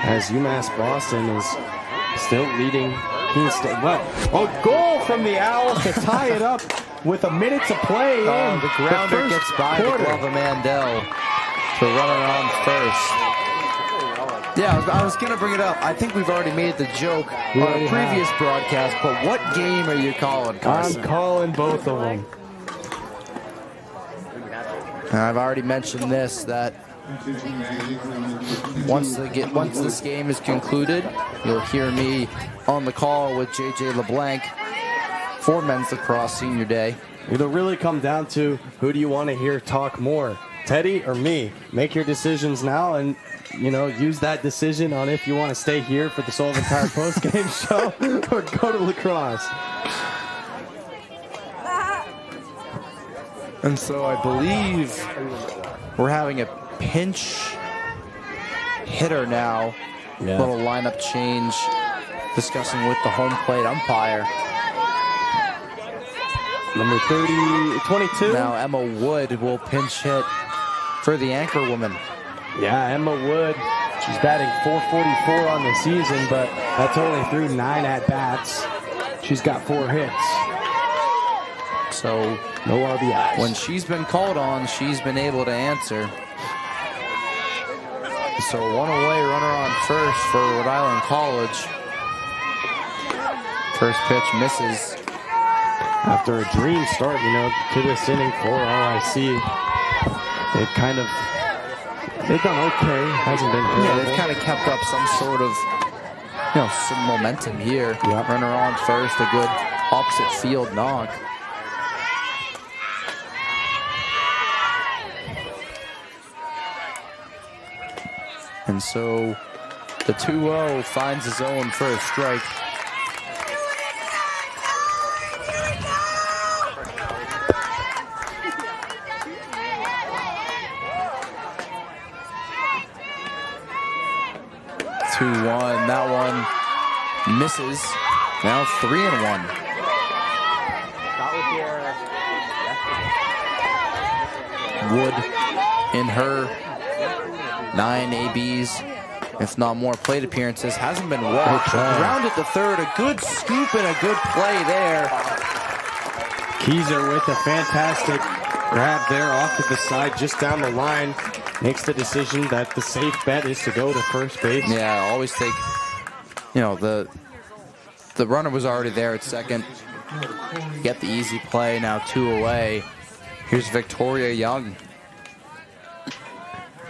As UMass Boston is still leading Keene State. What? A goal from the Owls to tie it up with a minute to play. The grounder gets by the glove of Mandel to run it on first. Yeah, I was going to bring it up. I think we've already made the joke on a previous broadcast, but what game are you calling, Carson? I'm calling both of them. And I've already mentioned this, that once this game is concluded, you'll hear me on the call with JJ LeBlanc for men's lacrosse senior day. It'll really come down to who do you want to hear talk more, Teddy or me? Make your decisions now and, you know, use that decision on if you want to stay here for the Sullivan Tire post-game show or go to lacrosse. And so I believe we're having a pinch hitter now. Yeah. Little lineup change, discussing with the home plate umpire. Number 22. Now Emma Wood will pinch hit for the Anchorwomen. Yeah, Emma Wood. She's batting .444 on the season, but that's only through 9 at-bats. She's got 4 hits. So no RBIs. When she's been called on, she's been able to answer. So 1 away, runner on first for Rhode Island College. First pitch misses. After a dream start, you know, to this inning for RIC, they've done okay. Hasn't been terrible. Yeah, they've kind of kept up some sort of, some momentum here. Yep. Runner on first, a good opposite field knock. And so the 2-0 finds his own for a strike. That one misses. Now 3-1. Wood in her 9 ABs, if not more, plate appearances, hasn't been walked. Grounded to third, a good scoop and a good play there. Keezer with a fantastic grab there off to the side, just down the line. Makes the decision that the safe bet is to go to first base. Yeah, always take, the runner was already there at second. Get the easy play, now 2 away. Here's Victoria Young.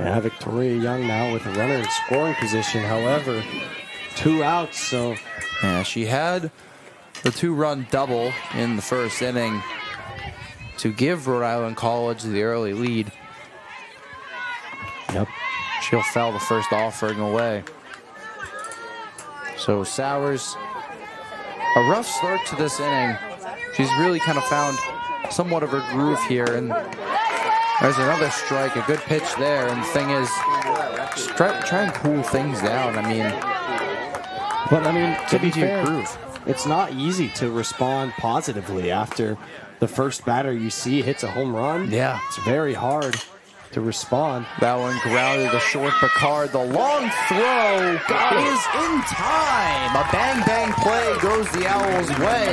Yeah, Victoria Young now with a runner in scoring position. However, 2 outs, so. Yeah, she had the 2-run double in the first inning to give Rhode Island College the early lead. Yep. She'll foul the first offering away. So Sowers, a rough start to this inning. She's really kind of found somewhat of her groove here, and there's another strike, a good pitch there, and the thing is, just try and cool things down. To be fair, it's not easy to respond positively after the first batter you see hits a home run. Yeah. It's very hard to respond. That one grounded to short. Picard, the long throw is in time. A bang play goes the Owls' way.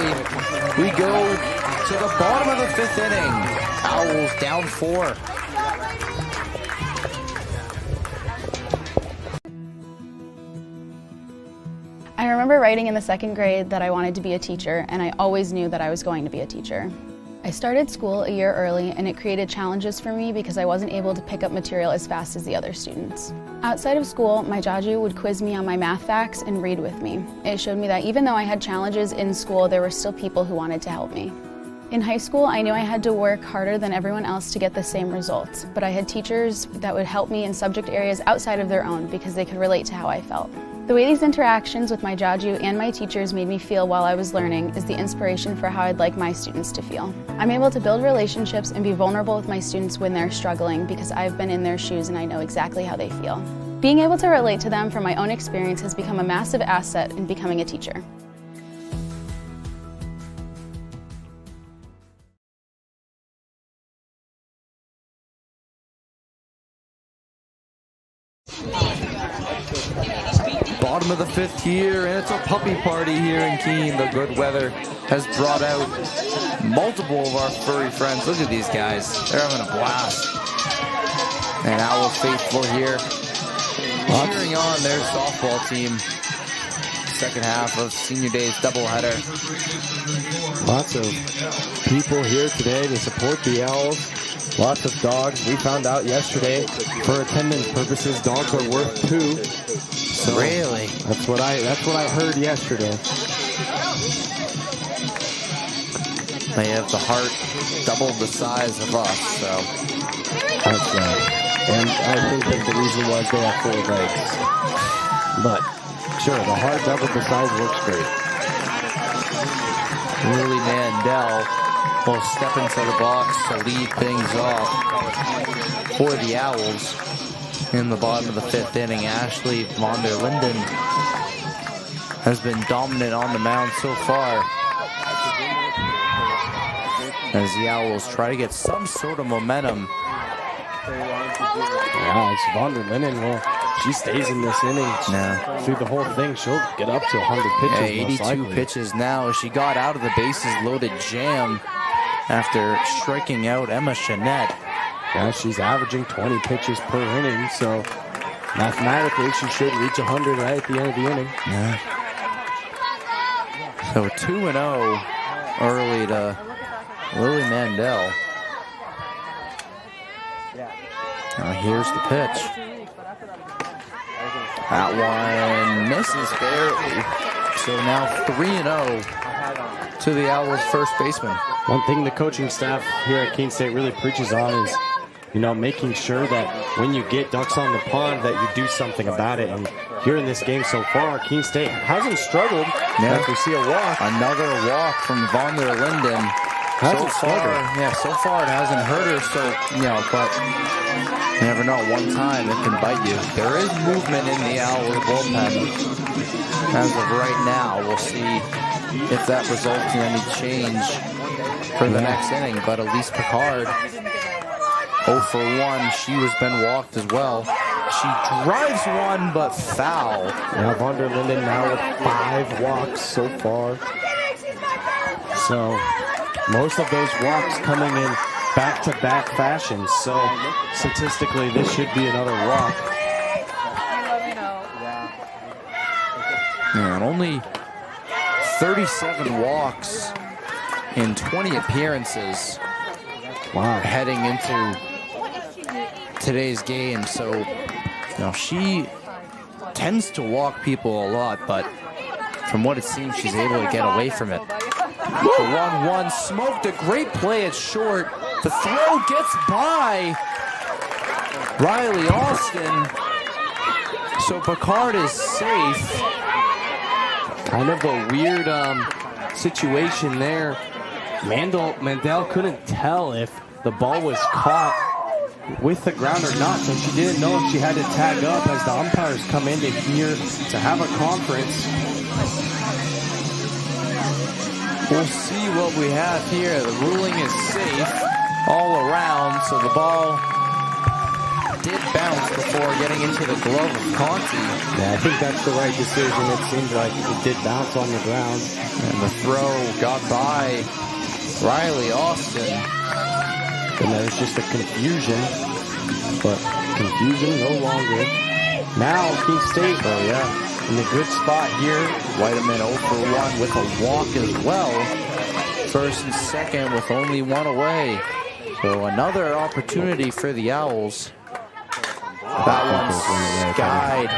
We go to the bottom of the 5th inning. Owls down 4. I remember writing in the 2nd grade that I wanted to be a teacher, and I always knew that I was going to be a teacher. I started school a year early, and it created challenges for me because I wasn't able to pick up material as fast as the other students. Outside of school, my Jaju would quiz me on my math facts and read with me. It showed me that even though I had challenges in school, there were still people who wanted to help me. In high school, I knew I had to work harder than everyone else to get the same results, but I had teachers that would help me in subject areas outside of their own because they could relate to how I felt. The way these interactions with my Jaju and my teachers made me feel while I was learning is the inspiration for how I'd like my students to feel. I'm able to build relationships and be vulnerable with my students when they're struggling because I've been in their shoes and I know exactly how they feel. Being able to relate to them from my own experience has become a massive asset in becoming a teacher. Bottom of the 5th here, and it's a puppy party here in Keene. The good weather has brought out multiple of our furry friends. Look at these guys. They're having a blast. And Owl faithful here cheering on their softball team. Second half of Senior Day's doubleheader. Lots of people here today to support the Owls. Lots of dogs. We found out yesterday, for attendance purposes, dogs are worth 2. So really? That's what I heard yesterday. They have the heart double the size of us, so. That's right. And I think that the reason was they have 4 legs. But sure, the heart double the size works great. Lily Mandel will step into the box to lead things off for the Owls. In the bottom of the 5th inning, Ashley von der Linden has been dominant on the mound so far as the Owls try to get some sort of momentum. Yeah, it's von der Linden. Well, she stays in this inning through the whole thing. She'll get up to 100 pitches. Yeah, 82 pitches now. She got out of the bases loaded jam after striking out Emma Chanette. Yeah, she's averaging 20 pitches per inning, so mathematically she should reach 100 right at the end of the inning. Yeah. So 2-0 early to Lily Mandel. Now here's the pitch. That one misses barely. So now 3-0 to the Owls' first baseman. One thing the coaching staff here at Keene State really preaches on is, making sure that when you get ducks on the pond that you do something about it. And here in this game so far, Keene State hasn't struggled. Yeah. As we see a walk. Another walk from von der Linden. So far it hasn't hurt her, but you never know. One time it can bite you. There is movement in the Owls bullpen. As of right now, we'll see if that results in any change for the next inning. But Elise Picard, 0 for 1. She has been walked as well. She drives one, but foul. Now von der Linden now with 5 walks so far. So most of those walks coming in back-to-back fashion. So statistically, this should be another walk. Yeah, and only 37 walks in 20 appearances. Wow. Heading into today's game. So, she tends to walk people a lot, but from what it seems, she's able to get away from it. The 1-1 smoked a great play at short. The throw gets by Riley Austin. So Picard is safe. Kind of a weird situation there. Mandel couldn't tell if the ball was caught with the ground or not, so she didn't know if she had to tag up as the umpires come in to have a conference. We'll see what we have here. The ruling is safe all around, so the ball did bounce before getting into the glove of Conti. Yeah, I think that's the right decision. It seemed like it did bounce on the ground. And the throw got by Riley Austin. And there was just a confusion, but confusion no longer. Now Keene State, in a good spot here. Whiteman 0 for 1 with a walk as well. First and second with only one away. So another opportunity for the Owls. That one's skied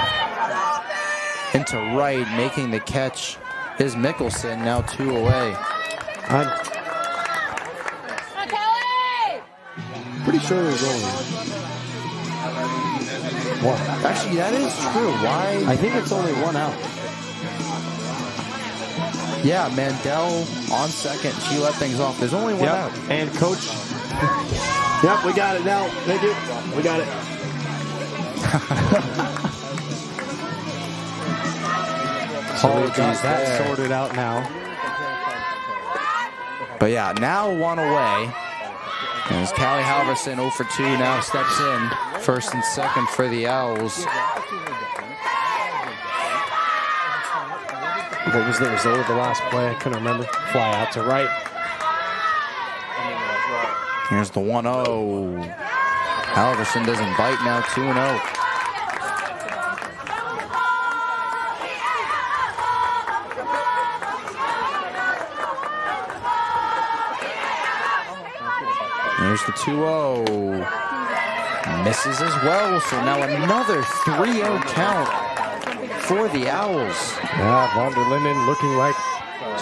into right, making the catch is Mickelson, now 2 away. I'm pretty sure they're going. Well, actually, that is true. Why? I think it's only 1 out. Yeah, Mandel on second. She let things off. There's only 1 out. And coach. Yep, we got it now. Thank you. We got it. So we got that sorted out now. But yeah, now 1 away. As Callie Halverson 0 for 2 now steps in. First and second for the Owls. What was the result of the last play? I couldn't remember. Fly out to right. Here's the 1-0. Halverson doesn't bite now, 2-0. There's the 2-0. Misses as well, so now another 3-0 count for the Owls. Yeah, von der Linden looking like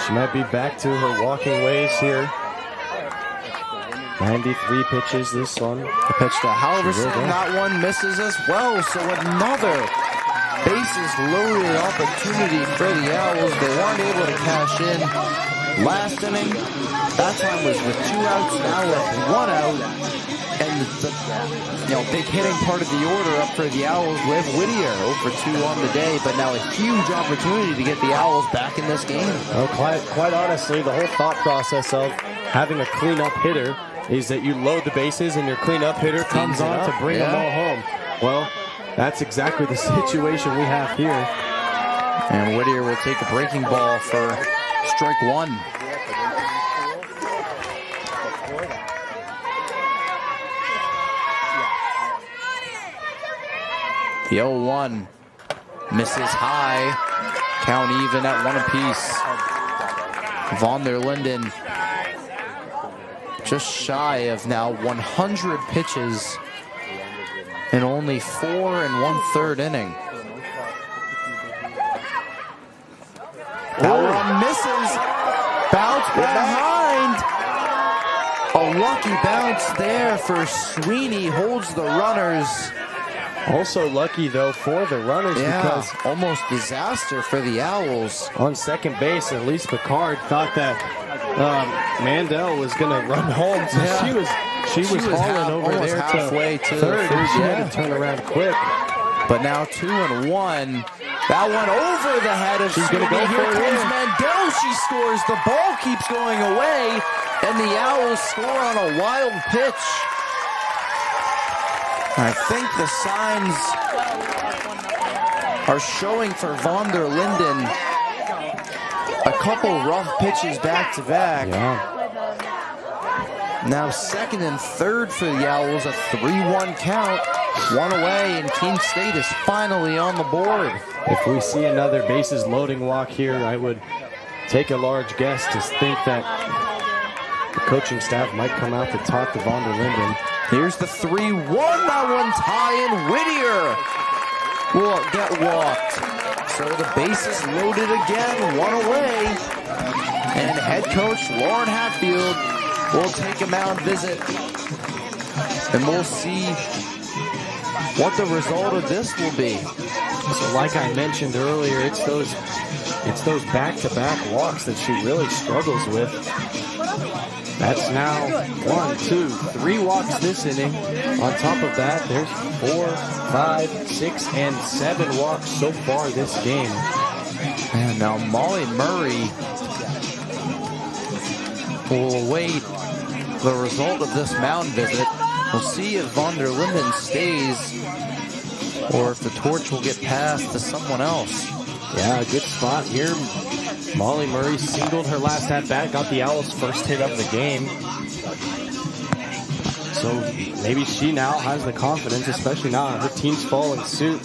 she might be back to her walking ways here. 93 pitches this one. The pitch to Halverson, that one misses as well, so another bases loaded opportunity for the Owls. They weren't able to cash in last inning. That time was with 2 outs, now with 1 out. And the big hitting part of the order up for the Owls with Whittier 0 for 2 on the day, but now a huge opportunity to get the Owls back in this game. Oh, quite honestly, the whole thought process of having a cleanup hitter is that you load the bases and your cleanup hitter comes on to bring them all home. Well, that's exactly the situation we have here. And Whittier will take a breaking ball for strike 1. The 0-1 misses high. Count even at 1 apiece. Von der Linden just shy of now 100 pitches in only 4 1/3 inning. That one misses. Bounce behind. A lucky bounce there for Sweeney. Holds the runners. Also lucky, though, for the runners because almost disaster for the Owls. On second base, at least Picard thought that Mandel was going to run home. So she was hauling over there halfway to third, and she had to turn around quick. But now 2-1. That one over the head of She's going to go Here for comes it. Mandel. She scores. The ball keeps going away, and the Owls score on a wild pitch. I think the signs are showing for Von der Linden a couple rough pitches back to back. Now second and third for the Owls, a 3-1 count. One away, and Keene State is finally on the board. If we see another bases loading walk here, I would take a large guess to think that the coaching staff might come out to talk to von der Linden. Here's the 3-1. That one's high, and Whittier will get walked. So the bases loaded again, one away. And head coach Lauren Hatfield will take a mound visit. And we'll see what the result of this will be. So like I mentioned earlier, it's those back-to-back walks that she really struggles with. That's now 1, 2, 3 walks this inning. On top of that, there's 4, 5, 6, and 7 walks so far this game. And now Molly Murray will await the result of this mound visit. We'll see if von der Linden stays or if the torch will get passed to someone else. Yeah, a good spot here. Molly Murray singled her last at-bat, got the Owls' first hit of the game. So maybe she now has the confidence, especially now her team's following suit.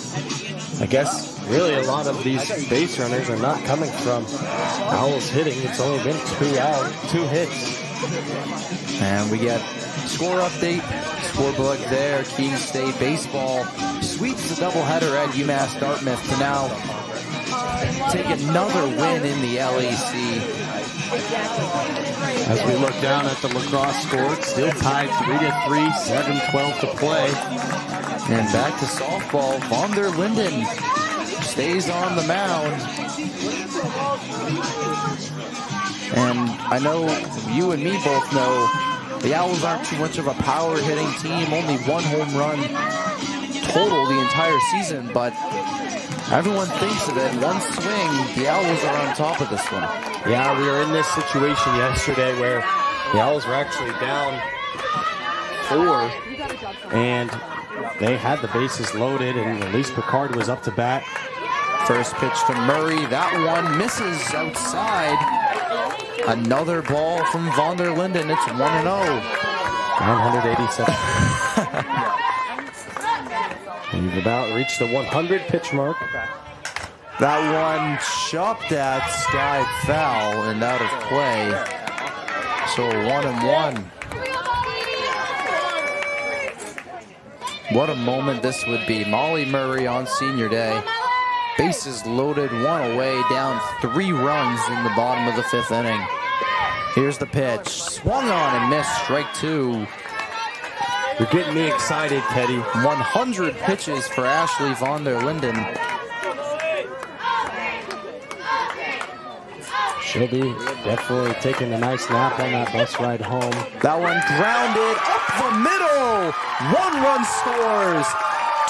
I guess really a lot of these base runners are not coming from Owls hitting. It's only been 2 hits. And we get score update, scoreboard there. Keene State baseball sweeps the doubleheader at UMass Dartmouth to now take another win in the LAC. As we look down at the lacrosse score, it's still tied 3-3, 7:12 to play. And back to softball, von der Linden stays on the mound. And I know you and me both know the Owls aren't too much of a power hitting team, only 1 home run total the entire season, but everyone thinks of it. One swing, the Owls are on top of this one. Yeah, we were in this situation yesterday where the Owls were actually down 4, and they had the bases loaded, and Elise Picard was up to bat. First pitch to Murray. That one misses outside. Another ball from von der Linden. It's 1-0. 987. We've about reached the 100 pitch mark. That one chopped at, sky foul, and out of play. So 1-1. What a moment this would be. Molly Murray on senior day. Bases loaded, 1 away, down 3 runs in the bottom of the 5th inning. Here's the pitch. Swung on and missed, strike 2. You're getting me excited, Teddy. 100 pitches for Ashley von der Linden. She'll be definitely taking a nice nap on that bus ride home. That one grounded up the middle. 1 run scores.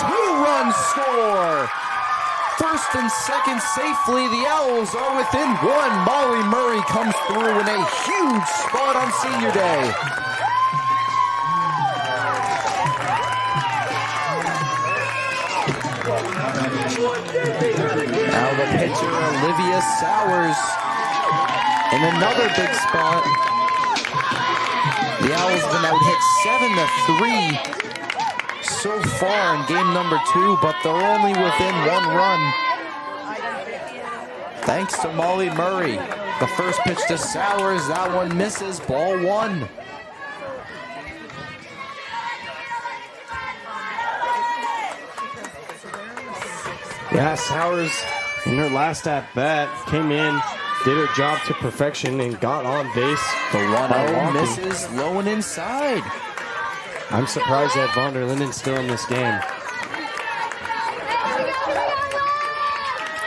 2 runs score. First and second safely. The Owls are within 1. Molly Murray comes through in a huge spot on senior day. Now the pitcher, Olivia Sowers, in another big spot. The Owls have been out hit 7-3 so far in game number 2, but they're only within 1 run. Thanks to Molly Murray. The first pitch to Sowers, that one misses, ball 1. Yeah, Sowers in her last at-bat came in, did her job to perfection, and got on base. The 1-0 misses, low and inside. I'm surprised that von der Linden's still in this game.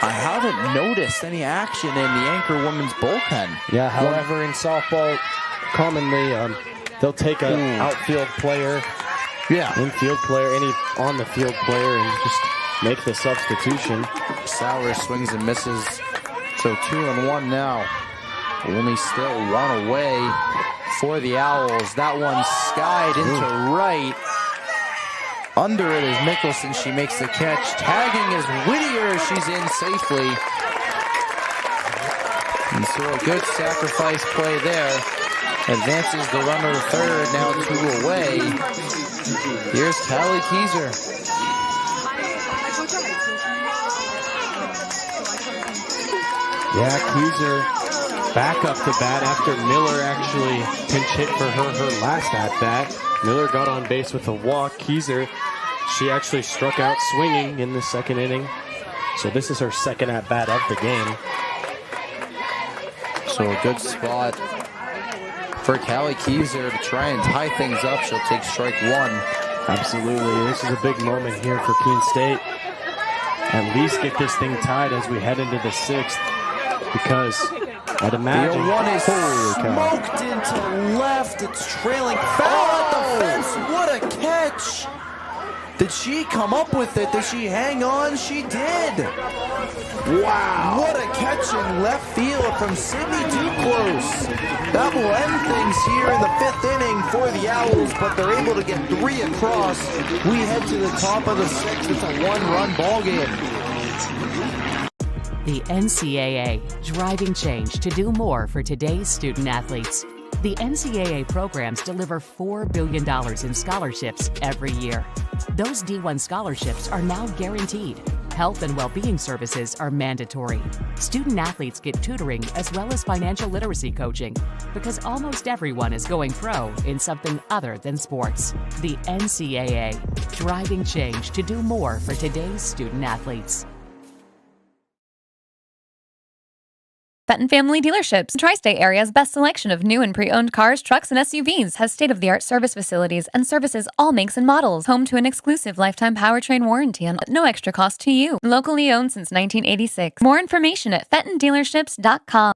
I haven't noticed any action in the Anchorwomen's bullpen. Yeah, however, in softball, commonly they'll take an outfield player, infield player, any on-the-field player, and just make the substitution. Sowers swings and misses. So 2-1 now. Only still 1 away for the Owls. That one skied into right. Under it is Mickelson. She makes the catch. Tagging is Whittier. She's in safely. And so a good sacrifice play there. advances the runner to third, now 2 away. Here's Callie Keyser. Yeah, Keyser back up to bat after Miller actually pinch hit for her last at-bat. Miller got on base with a walk. Keyser, she actually struck out swinging in the second inning. So this is her second at-bat of the game. So a good spot for Callie Keyser to try and tie things up. She'll take strike 1. Absolutely. This is a big moment here for Keene State. At least get this thing tied as we head into the 6th. Because I'd imagine... The 1 is smoked into left. It's trailing foul at the fence. What a catch. Did she come up with it? Did she hang on? She did. Wow. What a catch in left field from Sydney Duclos. That will end things here in the 5th inning for the Owls, but they're able to get 3 across. We head to the top of the 6th. It's a 1-run ball game. The NCAA, driving change to do more for today's student athletes. The NCAA programs deliver $4 billion in scholarships every year. Those D1 scholarships are now guaranteed. Health and well-being services are mandatory. Student athletes get tutoring as well as financial literacy coaching because almost everyone is going pro in something other than sports. The NCAA, driving change to do more for today's student athletes. Fenton Family Dealerships, Tri-State area's best selection of new and pre-owned cars, trucks, and SUVs, has state-of-the-art service facilities and services all makes and models. Home to an exclusive lifetime powertrain warranty and no extra cost to you. Locally owned since 1986. More information at fentondealerships.com.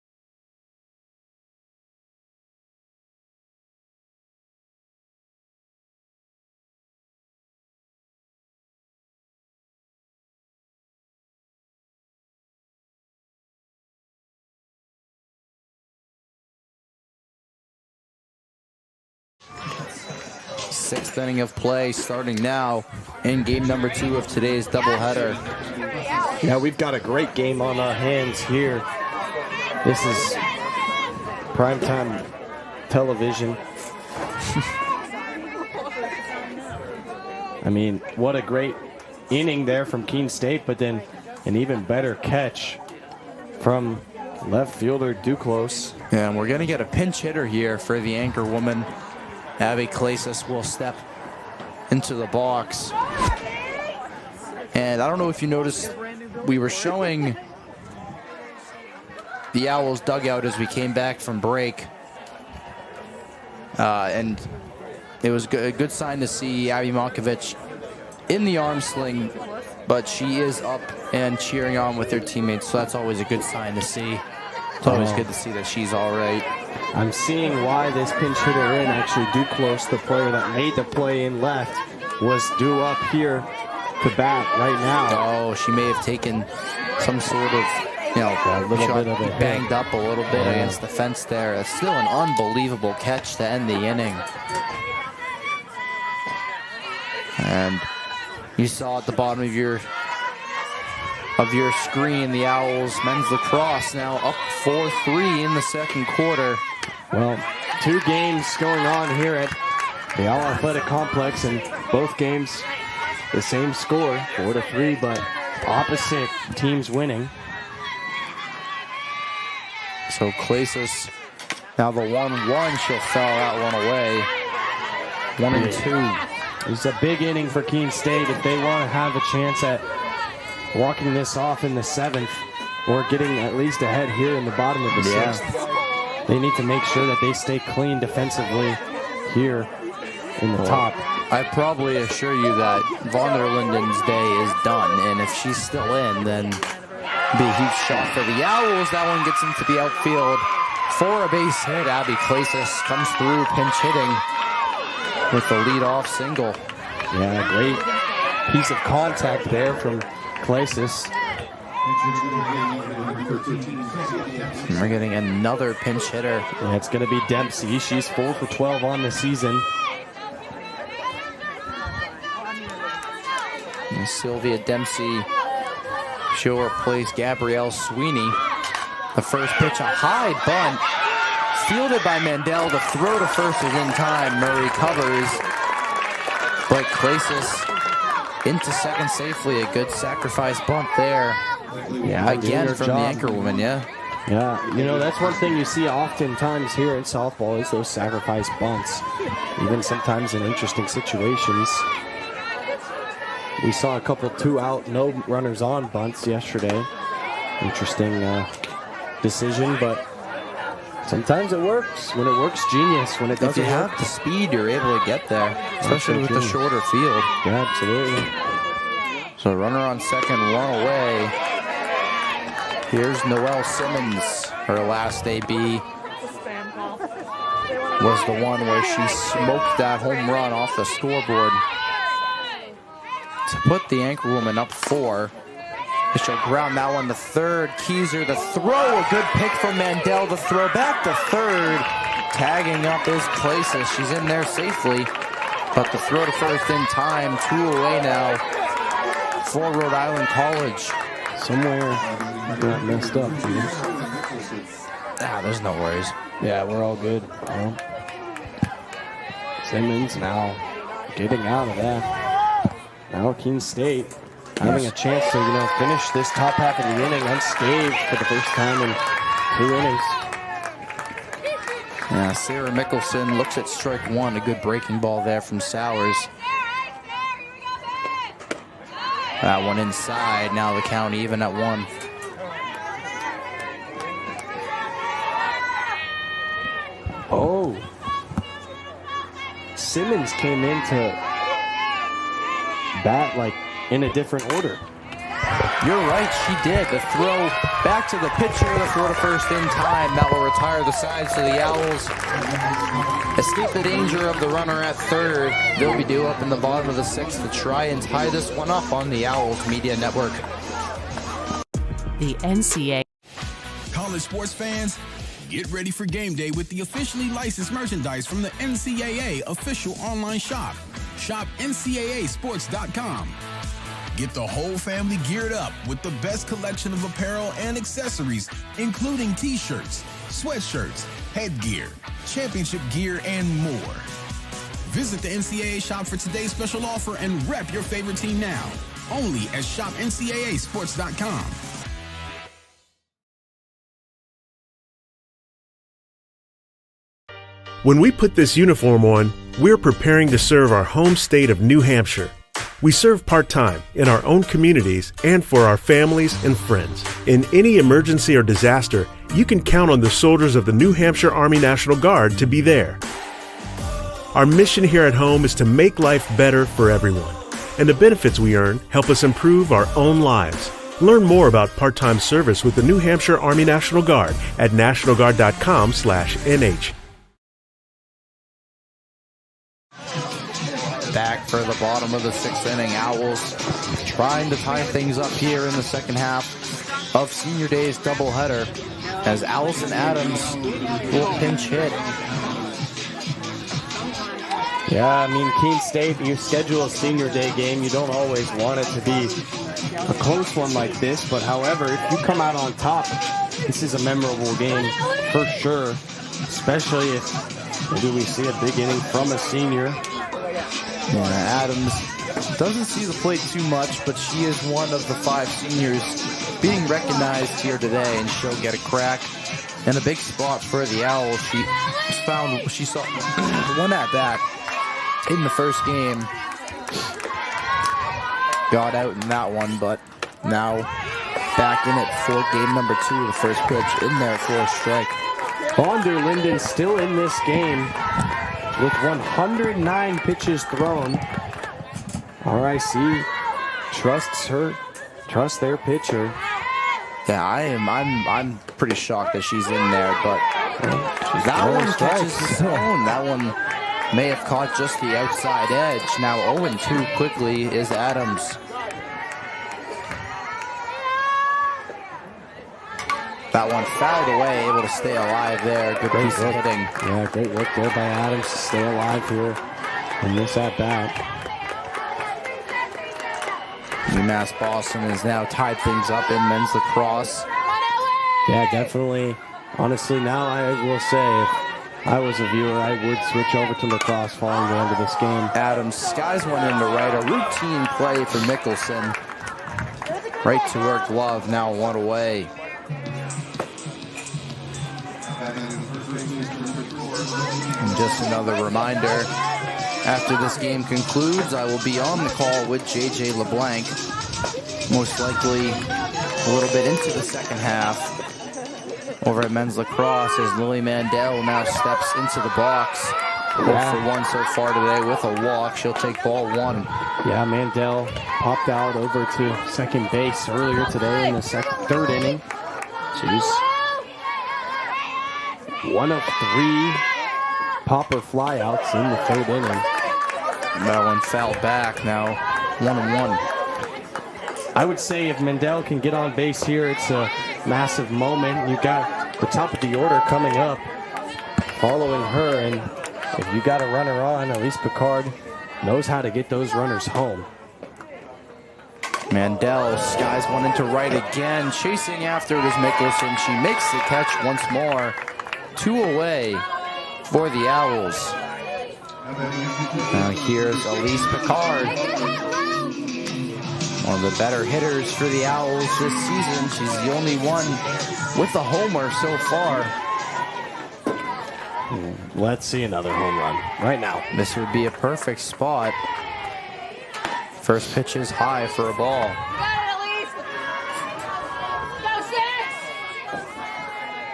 Sixth inning of play starting now in game number 2 of today's doubleheader. Yeah, we've got a great game on our hands here. This is primetime television. I mean, what a great inning there from Keene State, but then an even better catch from left fielder Duclos. Yeah, and we're going to get a pinch hitter here for the Anchorwoman. Abby Clasis will step into the box. And I don't know if you noticed, we were showing the Owls dugout as we came back from break. And it was a good sign to see Abby Malkovich in the arm sling, but she is up and cheering on with her teammates, so that's always a good sign to see. It's always good to see that she's all right. I'm seeing why this pinch hitter in, actually Duclos, the player that made the play in left, was due up here to bat right now. Oh, she may have taken some sort of, a little bit of it banged up a little bit against the fence there. It's still an unbelievable catch to end the inning. And you saw at the bottom of your screen, the Owls men's lacrosse now up 4-3 in the second quarter. Well, 2 games going on here at the Owl Athletic Complex, and both games the same score, 4-3, but opposite teams winning. So Clasis, now the 1-1, she'll foul that one away. 1-2. It's a big inning for Keene State if they want to have a chance at walking this off in the 7th or getting at least ahead here in the bottom of the 6th. They need to make sure that they stay clean defensively here in the top. I probably assure you that Von der Linden's day is done, and if she's still in, then it'd be a huge shot for the Owls. That one gets into the outfield for a base hit. Abby Clasis comes through, pinch hitting with the leadoff single. Yeah, great piece of contact there from Clasis. And we're getting another pinch hitter. Yeah, it's going to be Dempsey. She's 4 for 12 on the season. And Sylvia Dempsey, she'll replace Gabrielle Sweeney. The first pitch, a high bunt Fielded by Mandel. The throw to first is in time. Murray covers. But Clasis into second safely. A good sacrifice bunt there. Yeah, again from the Anchorwomen, yeah. Yeah, you know, that's one thing you see oftentimes here in softball is those sacrifice bunts. Even sometimes in interesting situations. We saw a couple 2-out, no runners on bunts yesterday. Interesting decision, but sometimes it works. When it works, genius. When it doesn't If you work, have the speed, you're able to get there, especially with the shorter field. Yeah, absolutely. So runner on second, one away. Here's Noelle Simmons. Her last AB was the one where she smoked that home run off the scoreboard to put the Anchorwomen up 4. She'll ground that one to third. Keyser the throw. A good pick from Mandel. The throw back to third. Tagging up is Clasis. She's in there safely. But the throw to first in time. 2 away now for Rhode Island College. Somewhere got messed up. There's no worries. Yeah, we're all good. Well, Simmons now getting out of that. Now Keene State having a chance to, finish this top half of the inning unscathed for the first time in 2 innings. Yeah, Sarah Mickelson looks at strike one. A good breaking ball there from Sowers. That one inside. Now the count even at 1. Oh. Simmons came into bat like in a different order. You're right, she did. The throw back to the pitcher, the throw to first in time. That will retire the sides to the Owls. Escape the danger of the runner at third. They'll be due up in the bottom of the 6th to try and tie this one up on the Owls Media Network. The NCAA. College sports fans, get ready for game day with the officially licensed merchandise from the NCAA official online shop. Shop NCAAsports.com. Get the whole family geared up with the best collection of apparel and accessories, including t-shirts, sweatshirts, headgear, championship gear, and more. Visit the NCAA shop for today's special offer and rep your favorite team now. Only at shopncaasports.com. When we put this uniform on, we're preparing to serve our home state of New Hampshire. We serve part-time in our own communities and for our families and friends. In any emergency or disaster, you can count on the soldiers of the New Hampshire Army National Guard to be there. Our mission here at home is to make life better for everyone, and the benefits we earn help us improve our own lives. Learn more about part-time service with the New Hampshire Army National Guard at nationalguard.com/NH. Back for the bottom of the 6th inning. Owls trying to tie things up here in the second half of Senior Day's doubleheader as Allison Adams will pinch hit. Yeah, I mean, Keene State, you schedule a Senior Day game, you don't always want it to be a close one like this, but however, if you come out on top, this is a memorable game for sure, especially if maybe we see a big inning from a senior. Yeah, Adams doesn't see the plate too much, but she is one of the 5 seniors being recognized here today, and she'll get a crack and a big spot for the Owls. She saw one at bat in the first game. Got out in that one, but now back in it for game number 2. The first pitch in there for a strike. Bonder Linden still in this game with 109 pitches thrown. RIC trusts their pitcher. Yeah, I'm pretty shocked that she's in there, but that one catches the zone. That one may have caught just the outside edge. Now 0-2 quickly is Adams. That one fouled away, able to stay alive there. Good piece of hitting. Yeah, great work there by Adams to stay alive here in this at-bat. UMass Boston has now tied things up in men's lacrosse. Yeah, definitely Honestly, now I will say, if I was a viewer, I would switch over to lacrosse following the end of this game. Adams skies one into right. A routine play for Mickelson. Right to her glove, now one away. And just another reminder, after this game concludes, I will be on the call with JJ LeBlanc, most likely a little bit into the second half over at men's lacrosse, as Lily Mandel now steps into the box. 0 for 1 so far today with a walk. She'll take ball 1. Yeah, Mandel popped out over to second base earlier today in the third inning. She's 1 of 3 popper flyouts in the third inning. That one fouled back, now 1-1. I would say if Mandel can get on base here, it's a massive moment. You got the top of the order coming up, following her, and if you got a runner on, Elise Picard knows how to get those runners home. Mandel skies one into right again. Chasing after it is Mickelson. She makes the catch once more. 2 away for the Owls. Now here's Elise Picard. One of the better hitters for the Owls this season. She's the only one with a homer so far. Let's see another home run right now. This would be a perfect spot. First pitch is high for a ball.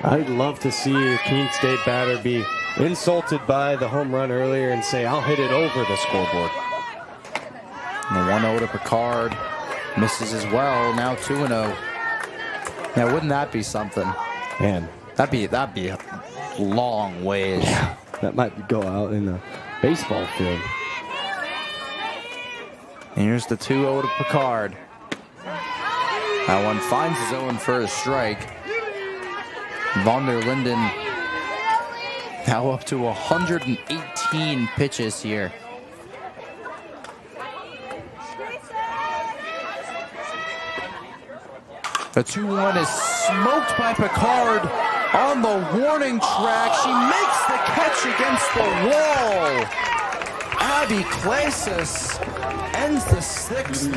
I'd love to see a Keene State batter be insulted by the home run earlier and say, I'll hit it over the scoreboard. And the 1-0 to Picard. Misses as well. Now 2-0. Now, wouldn't that be something? Man, that'd be a long ways. Yeah, that might go out in the baseball field. And here's the 2-0 to Picard. That one finds his own for a strike. Von der Linden now up to 118 pitches here. The 2-1 is smoked by Picard on the warning track. She makes the catch against the wall. Abby Clasis ends the 6th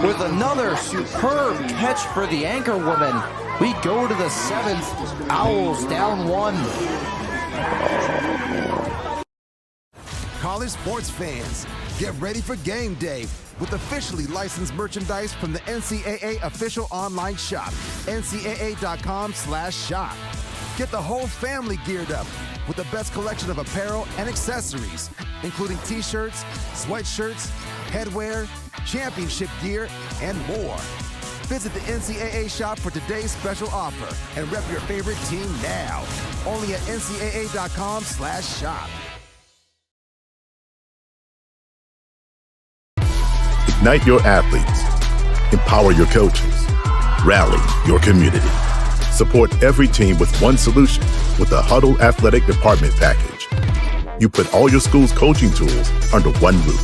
with another superb catch for the Anchorwomen. We go to the 7th. Owls down 1. College sports fans, get ready for game day with officially licensed merchandise from the NCAA official online shop, ncaa.com/shop. Get the whole family geared up with the best collection of apparel and accessories, including t-shirts, sweatshirts, headwear, championship gear, and more. Visit the NCAA shop for today's special offer and rep your favorite team now. Only at ncaa.com/shop. Ignite your athletes. Empower your coaches. Rally your community. Support every team with one solution with the Huddle Athletic Department package. You put all your school's coaching tools under one roof.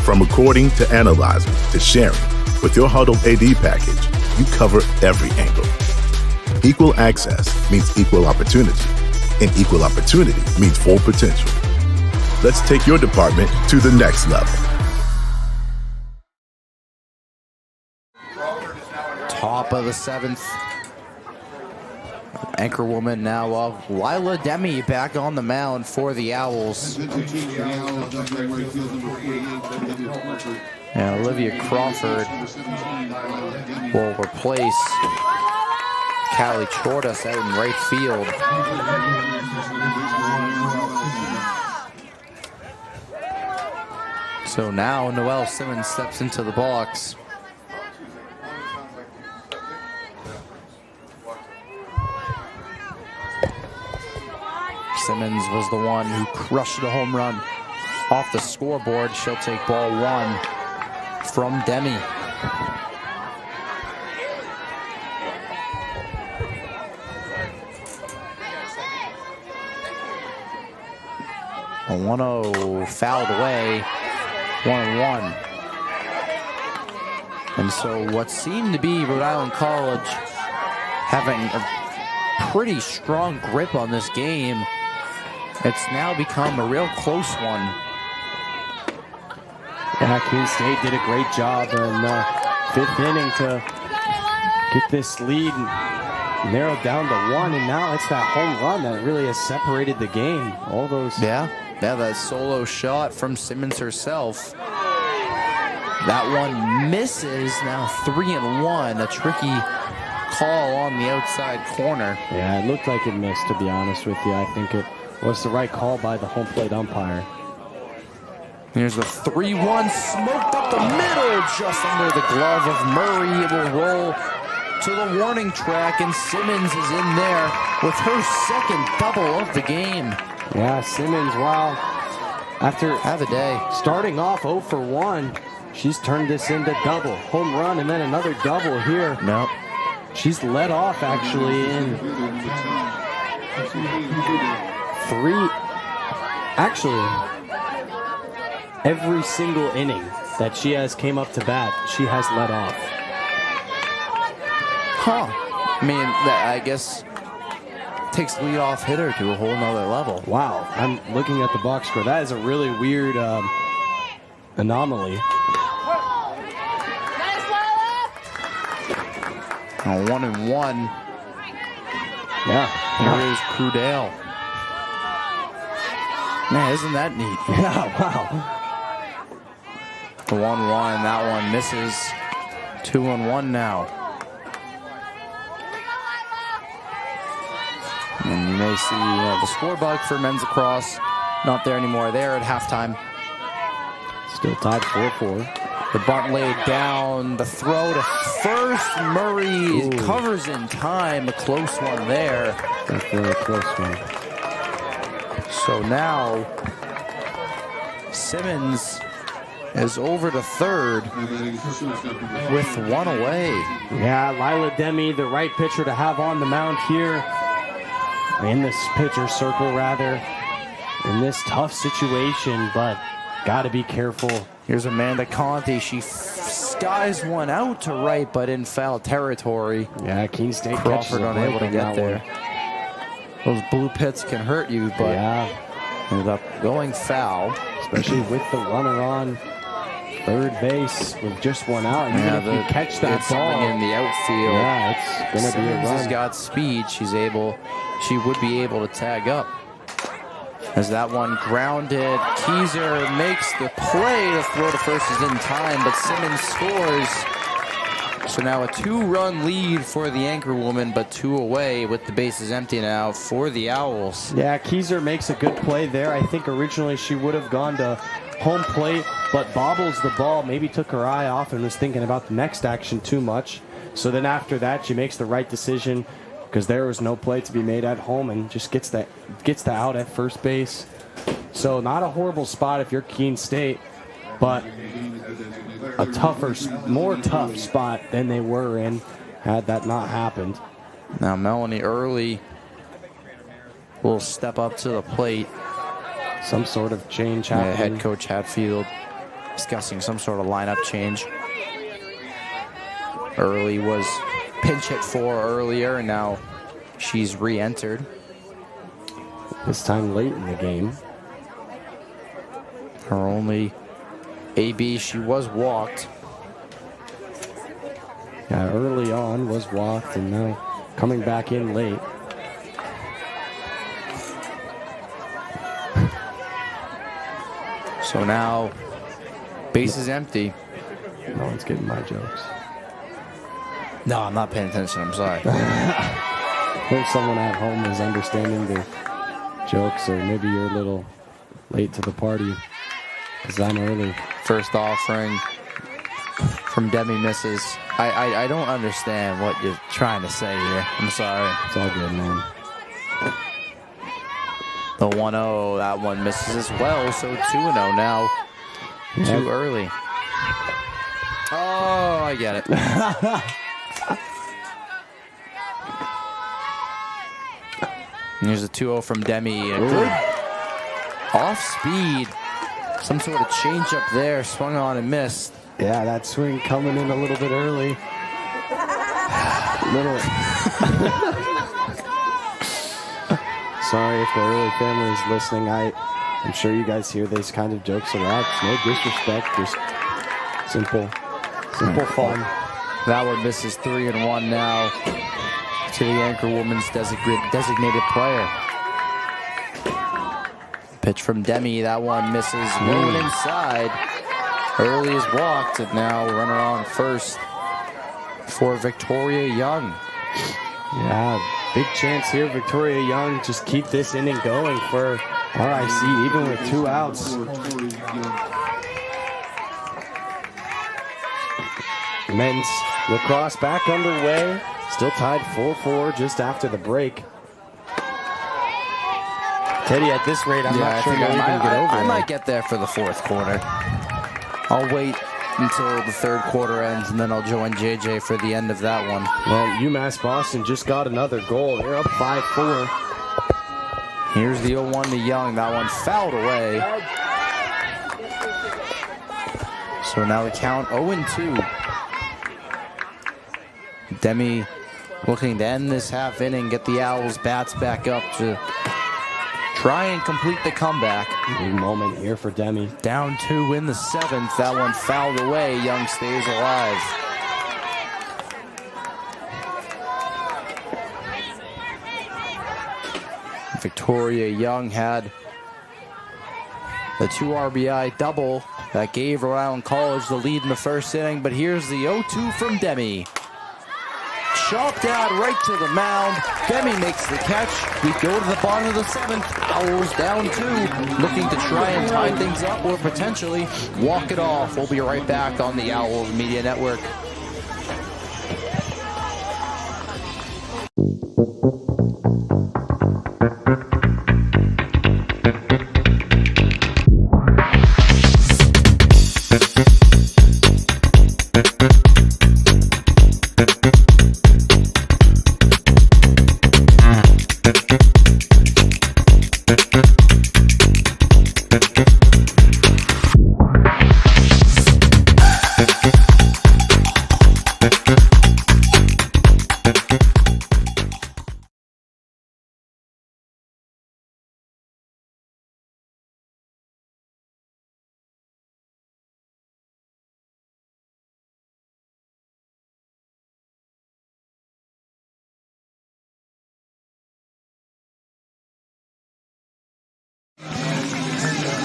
From recording to analyzing to sharing, with your Huddle AD package, you cover every angle. Equal access means equal opportunity, and equal opportunity means full potential. Let's take your department to the next level. Top of the 7th. Anchorwoman now of Lila Demi back on the mound for the Owls. And Olivia Crawford will replace Callie Chordas out in right field. So now Noelle Simmons steps into the box. Simmons was the one who crushed the home run off the scoreboard. She'll take ball 1 from Demi. A 1-0 fouled away, 1-1. And so what seemed to be Rhode Island College having a pretty strong grip on this game. It's now become a real close one. Yeah, Keene State did a great job in the 5th inning to get this lead narrowed down to 1, and now it's that home run that really has separated the game. All those. Yeah, that solo shot from Simmons herself. That one misses. Now 3-1. A tricky call on the outside corner. Yeah, it looked like it missed, to be honest with you. I think it was the right call by the home plate umpire. Here's the 3-1, smoked up the middle, just under the glove of Murray. It will roll to the warning track, and Simmons is in there with her second double of the game. Yeah, Simmons, wow. After have a day. Starting off 0 for 1, she's turned this into double. Home run and then another double here. Nope. She's led off actually in 3. Actually, every single inning that she has came up to bat, she has led off. Huh. I mean, that, I guess, takes leadoff hitter to a whole nother level. Wow. I'm looking at the box score. That is a really weird anomaly. A 1-1. Yeah. Here is Crudale. Man, isn't that neat? Yeah, wow. The 1-1, that one misses. 2-1 now. And you may see the score bug for men's lacrosse not there anymore. There at halftime. Still tied 4-4. The bunt laid down, the throw to first. Murray covers in time. A close one there. Definitely a close one. So now Simmons is over to third with 1 away. Yeah, Lila Demi, the right pitcher to have on the mound here. In this pitcher circle, rather. In this tough situation, but got to be careful. Here's Amanda Conte. She skies one out to right, but in foul territory. Yeah, Keene State Crawford unable to get there. Those blue pits can hurt you, but ended up going foul. Especially with the runner on third base with just one out. And even if you catch that ball in the outfield, yeah, it's going to be a run. Has got speed. She would be able to tag up. As that one grounded, Keyser makes the play. The throw to first is in time, but Simmons scores. So now a 2-run lead for the Anchorwomen, but 2 away with the bases empty now for the Owls. Yeah, Keyser makes a good play there. I think originally she would have gone to home plate, but bobbles the ball, maybe took her eye off and was thinking about the next action too much. So then after that, she makes the right decision because there was no play to be made at home and just gets the out at first base. So not a horrible spot if you're Keene State, but a more tough spot than they were in had that not happened. Now Melanie Early will step up to the plate. Some sort of change happening. Head coach Hatfield discussing some sort of lineup change. Early was pinch hit for earlier, and now she's re-entered. This time late in the game. Her only AB, she was walked. Yeah, early on was walked, and now coming back in late. So now, base is empty. No one's getting my jokes. No, I'm not paying attention. I'm sorry. I hope someone at home is understanding the jokes, or maybe you're a little late to the party because I'm early. First offering from Demi misses. I don't understand what you're trying to say here. I'm sorry. It's all good, man. The 1-0, that one misses as well. So 2-0 now. Too early. Oh, I get it. And here's a 2-0 from Demi. A good off speed. Some sort of change up there. Swung on and missed. Yeah, that swing coming in a little bit early. Sorry if the Early family is listening. I'm sure you guys hear these kind of jokes a lot. It's no disrespect, just simple fun. That one misses 3-1 now to the Anchorwomen's designated player. Pitch from Demi, that one misses low and inside. Early is walked, and now runner on first for Victoria Young. Yeah, big chance here. Victoria Young just keep this inning going for RIC, even with 2 outs. Men's lacrosse back underway. Still tied 4-4 just after the break. Teddy, at this rate, I'm not sure you'll even get over I it. might get there for the 4th quarter. I'll wait until the 3rd quarter ends, and then I'll join JJ for the end of that one. Well, UMass Boston just got another goal. They're up 5-4. Here's the 0-1 to Young. That one fouled away. So now the count 0-2. Demi looking to end this half inning, get the Owls bats back up to try and complete the comeback. Big moment here for Demi. Down 2 in the 7th. That one fouled away. Young stays alive. Victoria Young had the 2 RBI double that gave Rhode Island College the lead in the 1st inning, but here's the 0-2 from Demi. Chopped out right to the mound. Demi makes the catch. We go to the bottom of the 7th. Owls down 2, looking to try and tie things up or potentially walk it off. We'll be right back on the Owls Media Network.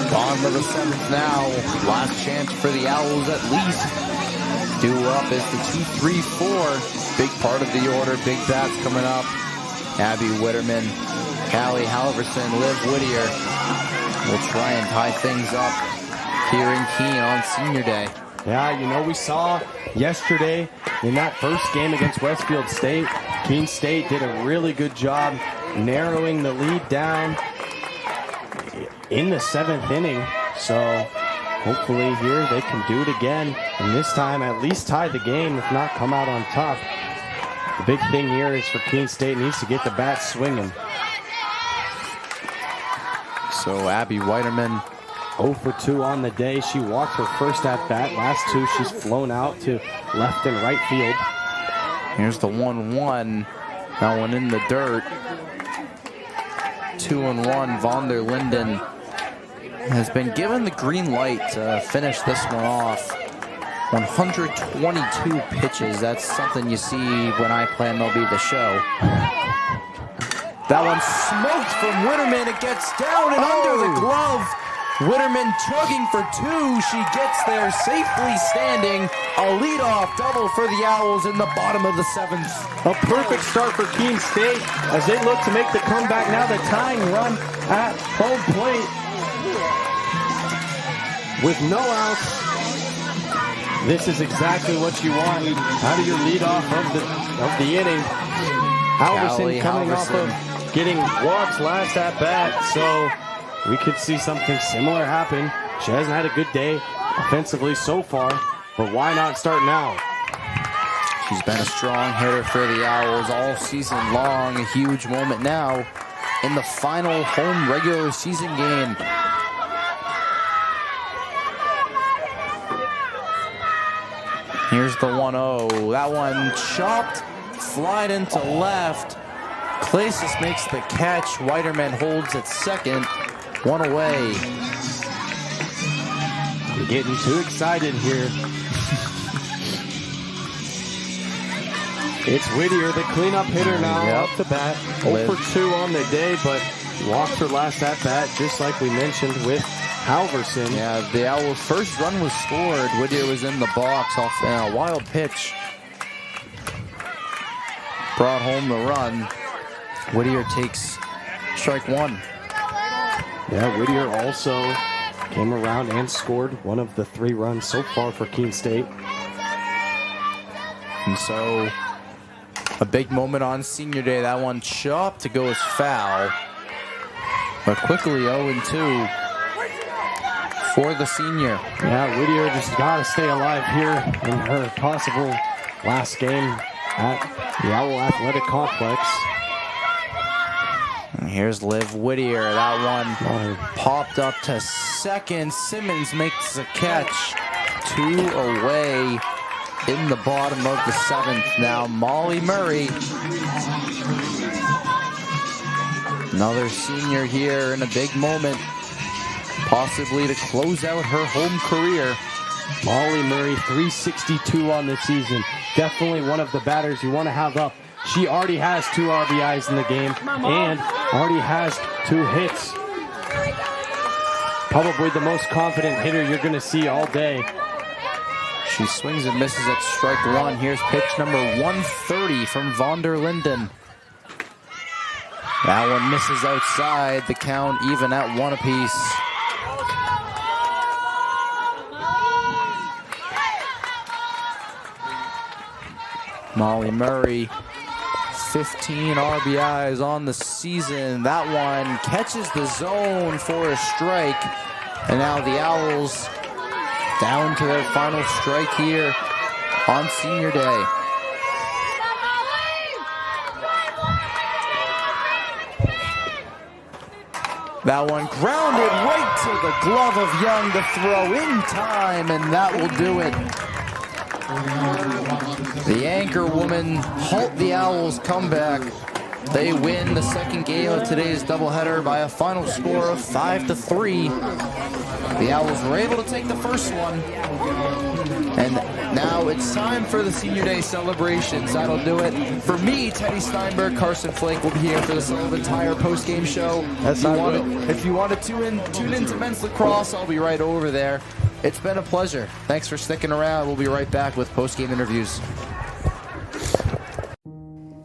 Bottom of the 7th now. Last chance for the Owls at least. Due up is the 2-3-4. Big part of the order. Big bats coming up. Abby Witterman, Callie Halverson, Liv Whittier will try and tie things up here in Keene on Senior Day. Yeah, you know, we saw yesterday in that first game against Westfield State, Keene State did a really good job narrowing the lead down in the 7th inning. So hopefully here they can do it again, and this time at least tie the game, if not come out on top. The big thing here is for Keene State needs to get the bat swinging. So Abby Whiterman 0 for 2 on the day. She walked her first at bat. Last 2 she's flown out to left and right field. Here's the 1-1. That one in the dirt. 2-1. Von der Linden has been given the green light to finish this one off. 122 pitches. That's something you see when I play MLB The Show. That one smoked from Witterman. It gets down and under the glove. Witterman chugging for 2. She gets there safely standing. A leadoff double for the Owls in the bottom of the 7th. A perfect start for Keene State as they look to make the comeback. Now the tying run at home plate with no outs. This is exactly what you want out of your leadoff of the inning. Halverson coming off of getting walks last at bat, so we could see something similar happen. She hasn't had a good day offensively so far, but why not start now? She's been a strong hitter for the Owls all season long. A huge moment now in the final home regular season game. Here's the 1-0. That one chopped, flied into left. Clasis makes the catch. Weiderman holds at second. One away. You're getting too excited here. It's Whittier, the cleanup hitter now, up the bat. 0 for 2 on the day, but walked her last at bat, just like we mentioned with Halverson. Yeah, the Owls' first run was scored. Whittier was in the box off a wild pitch. Brought home the run. Whittier takes strike one. Yeah, Whittier also came around and scored one of the 3 runs so far for Keene State. And so a big moment on senior day. That one chopped to go as foul. But quickly 0-2 for the senior. Yeah, Whittier just got to stay alive here in her possible last game at the Owl Athletic Complex. And here's Liv Whittier. That one popped up to second. Simmons makes a catch. 2 away in the bottom of the 7th. Now Molly Murray. Another senior here in a big moment. Possibly to close out her home career. Molly Murray, 362 on the season. Definitely one of the batters you want to have up. She already has 2 RBIs in the game and already has 2 hits. Probably the most confident hitter you're going to see all day. She swings and misses at strike one. Here's pitch number 130 from von der Linden. That one misses outside. The count even at 1 apiece. Molly Murray, 15 RBIs on the season. That one catches the zone for a strike. And now the Owls down to their final strike here on senior day. That one grounded right to the glove of Young to throw in time, and that will do it. The Anchorwomen halt the Owls' comeback. They win the second game of today's doubleheader by a final score of 5-3. The Owls were able to take the first one. And now it's time for the Senior Day celebrations. That'll do it. For me, Teddy Steinberg, Carson Flake will be here for the Sullivan Tire post-game show. If you want to tune into men's lacrosse, I'll be right over there. It's been a pleasure. Thanks for sticking around. We'll be right back with post-game interviews.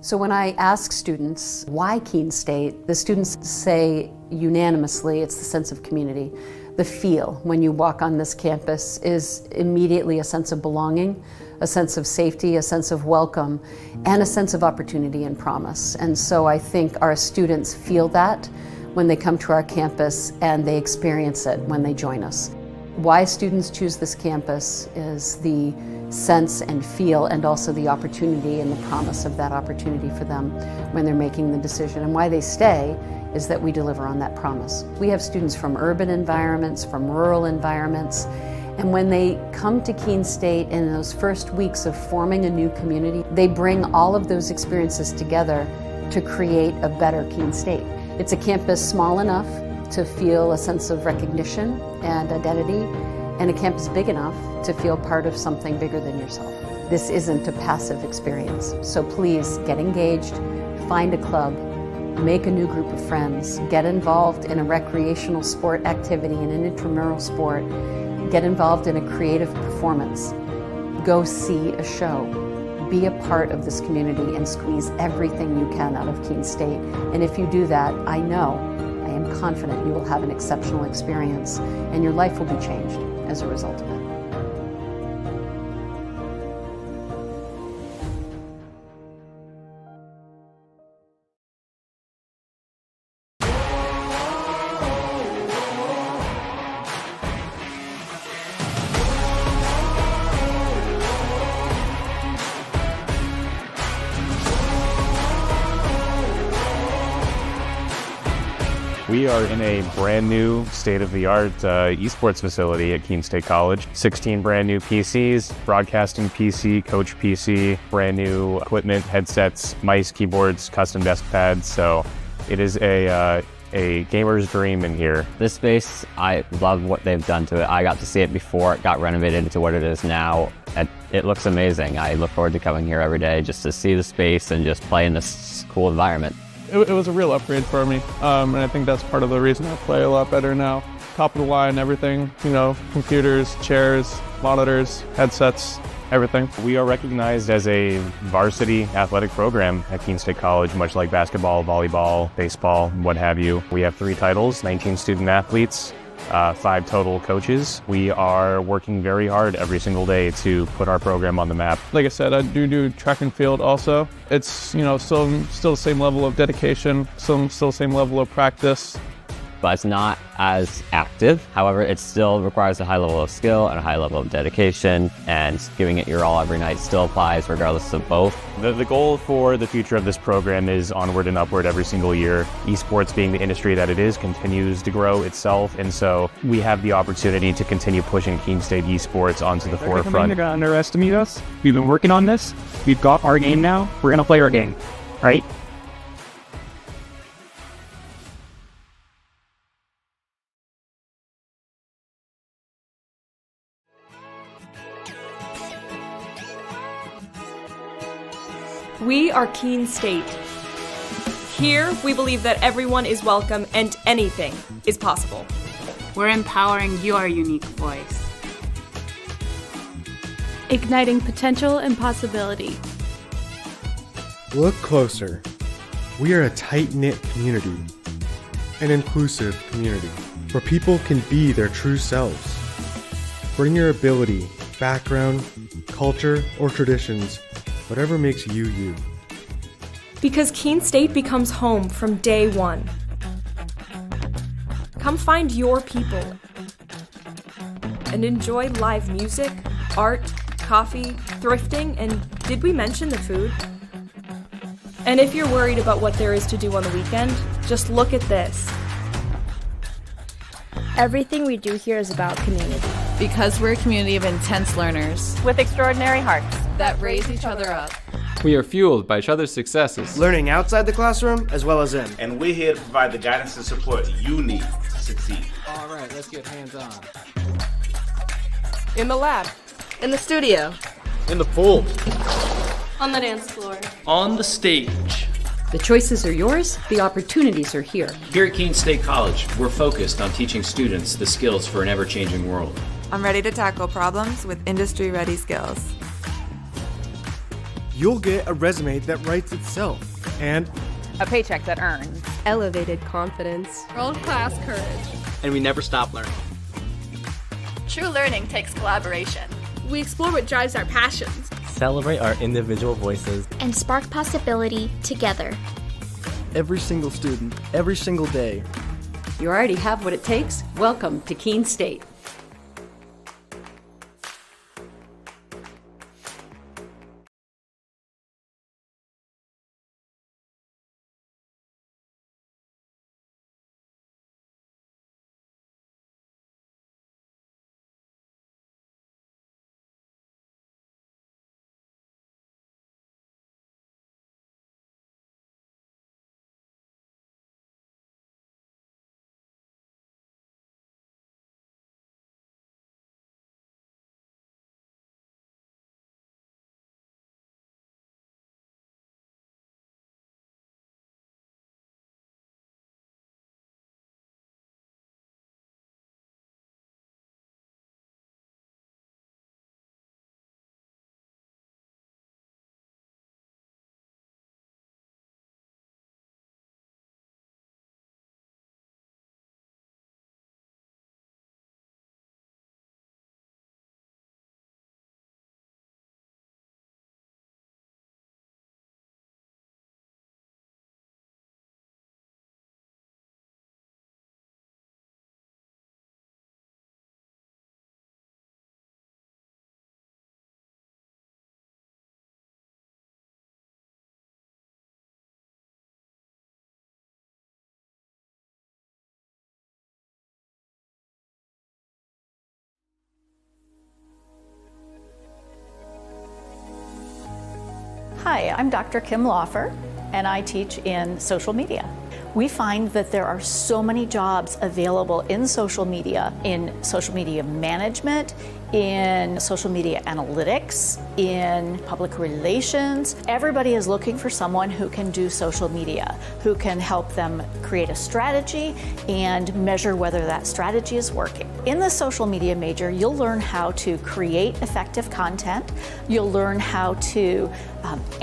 So when I ask students why Keene State, the students say unanimously it's the sense of community. The feel when you walk on this campus is immediately a sense of belonging, a sense of safety, a sense of welcome, and a sense of opportunity and promise. And so I think our students feel that when they come to our campus, and they experience it when they join us. Why students choose this campus is the sense and feel, and also the opportunity and the promise of that opportunity for them when they're making the decision. And why they stay is that we deliver on that promise. We have students from urban environments, from rural environments, and when they come to Keene State in those first weeks of forming a new community, they bring all of those experiences together to create a better Keene State. It's a campus small enough to feel a sense of recognition and identity, and a campus big enough to feel part of something bigger than yourself. This isn't a passive experience, so please get engaged, find a club, make a new group of friends, get involved in a recreational sport activity, in an intramural sport, get involved in a creative performance, go see a show, be a part of this community and squeeze everything you can out of Keene State. And if you do that, I am confident you will have an exceptional experience and your life will be changed as a result of it. We are in a brand new state-of-the-art esports facility at Keene State College. 16 brand new PCs, broadcasting PC, coach PC, brand new equipment, headsets, mice, keyboards, custom desk pads. So it is a gamer's dream in here. This space, I love what they've done to it. I got to see it before it got renovated into what it is now. And it looks amazing. I look forward to coming here every day just to see the space and just play in this cool environment. It was a real upgrade for me, and I think that's part of the reason I play a lot better now. Top of the line, everything, computers, chairs, monitors, headsets, everything. We are recognized as a varsity athletic program at Keene State College, much like basketball, volleyball, baseball, what have you. We have 3 titles, 19 student athletes, 5 total coaches. We are working very hard every single day to put our program on the map. Like I said, I do track and field also. It's, still the same level of dedication, still the same level of practice. But it's not as active. However, it still requires a high level of skill and a high level of dedication, and giving it your all every night still applies regardless of both. The goal for the future of this program is onward and upward every single year. Esports, being the industry that it is, continues to grow itself, and so we have the opportunity to continue pushing Keene State esports onto the forefront. They're going to underestimate us. We've been working on this. We've got our game now. We're going to play our game, right? We are Keene State. Here, we believe that everyone is welcome and anything is possible. We're empowering your unique voice. Igniting potential and possibility. Look closer. We are a tight-knit community, an inclusive community, where people can be their true selves. Bring your ability, background, culture, or traditions, whatever makes you you. Because Keene State becomes home from day one. Come find your people and enjoy live music, art, coffee, thrifting, and did we mention the food? And if you're worried about what there is to do on the weekend, just look at this. Everything we do here is about community. Because we're a community of intense learners with extraordinary hearts that raise each other up. We are fueled by each other's successes, learning outside the classroom as well as in. And we're here to provide the guidance and support you need to succeed. All right, let's get hands-on. In the lab. In the studio. In the pool. On the dance floor. On the stage. The choices are yours, the opportunities are here. Here at Keene State College, we're focused on teaching students the skills for an ever-changing world. I'm ready to tackle problems with industry-ready skills. You'll get a resume that writes itself, and a paycheck that earns. Elevated confidence. World-class courage. And we never stop learning. True learning takes collaboration. We explore what drives our passions. Celebrate our individual voices. And spark possibility together. Every single student, every single day. You already have what it takes. Welcome to Keene State. Hi, I'm Dr. Kim Lawfer, and I teach in social media. We find that there are so many jobs available in social media management, in social media analytics, in public relations. Everybody is looking for someone who can do social media, who can help them create a strategy and measure whether that strategy is working. In the social media major, you'll learn how to create effective content. You'll learn how to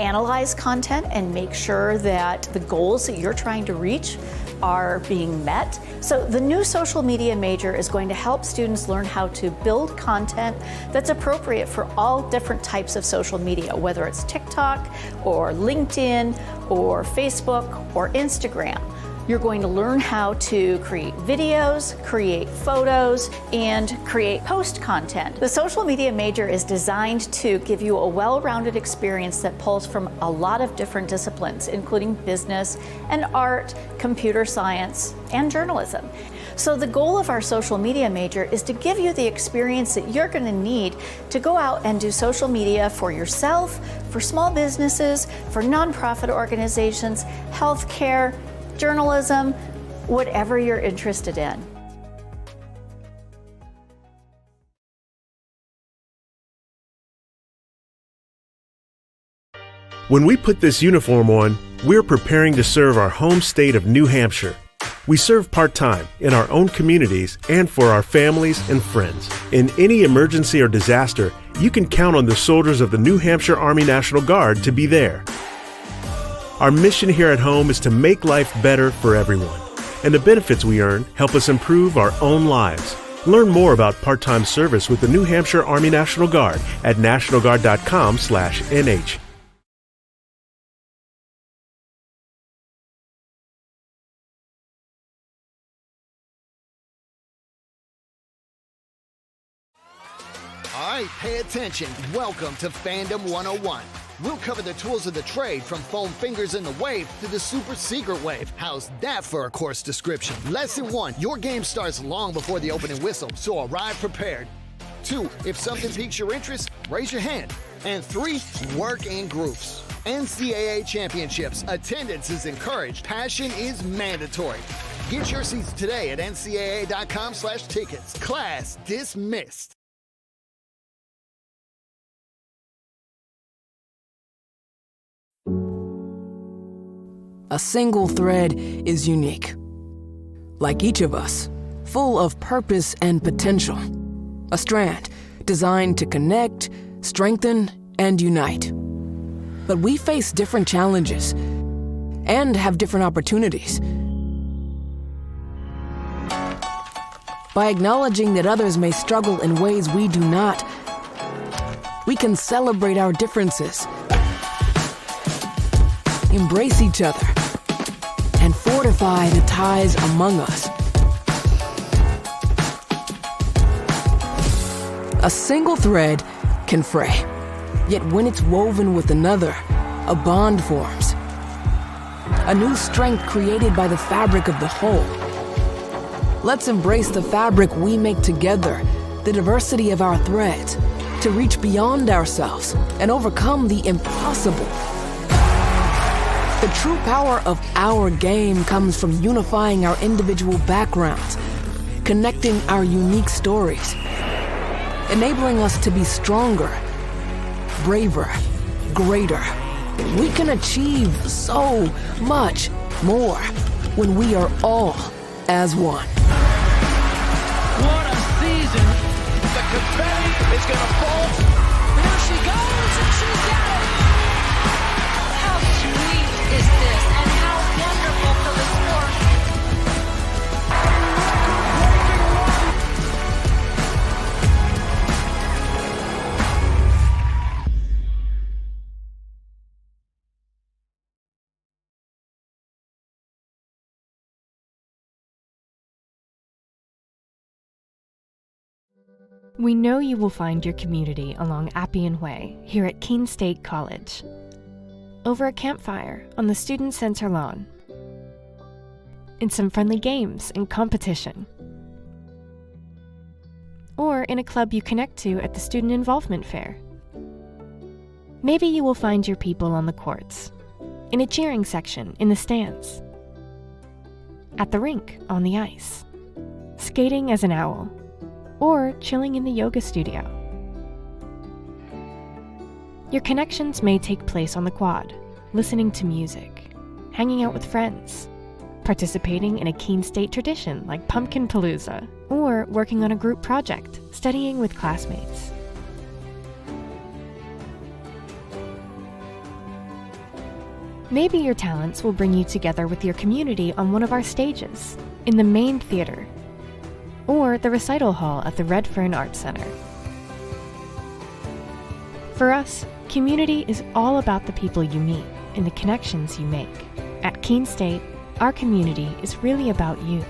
analyze content and make sure that the goals that you're trying to reach are being met. So the new social media major is going to help students learn how to build content that's appropriate for all different types of social media, whether it's TikTok or LinkedIn or Facebook or Instagram. You're going to learn how to create videos, create photos, and create post content. The social media major is designed to give you a well-rounded experience that pulls from a lot of different disciplines, including business and art, computer science, and journalism. So the goal of our social media major is to give you the experience that you're going to need to go out and do social media for yourself, for small businesses, for nonprofit organizations, healthcare, journalism, whatever you're interested in. When we put this uniform on, we're preparing to serve our home state of New Hampshire. We serve part-time in our own communities and for our families and friends. In any emergency or disaster, you can count on the soldiers of the New Hampshire Army National Guard to be there. Our mission here at home is to make life better for everyone, and the benefits we earn help us improve our own lives. Learn more about part-time service with the New Hampshire Army National Guard at nationalguard.com/NH. All right, pay attention. Welcome to Fandom 101. We'll cover the tools of the trade from foam fingers in the wave to the super secret wave. How's that for a course description? Lesson 1, your game starts long before the opening whistle, so arrive prepared. 2, if something piques your interest, raise your hand. And 3, work in groups. NCAA championships. Attendance is encouraged. Passion is mandatory. Get your seats today at ncaa.com/tickets. Class dismissed. A single thread is unique. Like each of us, full of purpose and potential. A strand designed to connect, strengthen, and unite. But we face different challenges and have different opportunities. By acknowledging that others may struggle in ways we do not, we can celebrate our differences, embrace each other, and fortify the ties among us. A single thread can fray, yet when it's woven with another, a bond forms. A new strength created by the fabric of the whole. Let's embrace the fabric we make together, the diversity of our threads, to reach beyond ourselves and overcome the impossible. The true power of our game comes from unifying our individual backgrounds, connecting our unique stories, enabling us to be stronger, braver, greater. We can achieve so much more when we are all as one. What a season! The confetti is going to fall. There she goes, and she's got it! How sweet is this, and how wonderful for the sport! We know you will find your community along Appian Way here at Keene State College. Over a campfire on the Student Center lawn. In some friendly games and competition. Or in a club you connect to at the Student Involvement Fair. Maybe you will find your people on the courts, in a cheering section in the stands, at the rink on the ice, skating as an owl, or chilling in the yoga studio. Your connections may take place on the quad, listening to music, hanging out with friends, participating in a Keene State tradition like Pumpkin Palooza, or working on a group project, studying with classmates. Maybe your talents will bring you together with your community on one of our stages, in the main theater, or the recital hall at the Redfern Arts Center. For us, community is all about the people you meet and the connections you make. At Keene State, our community is really about you.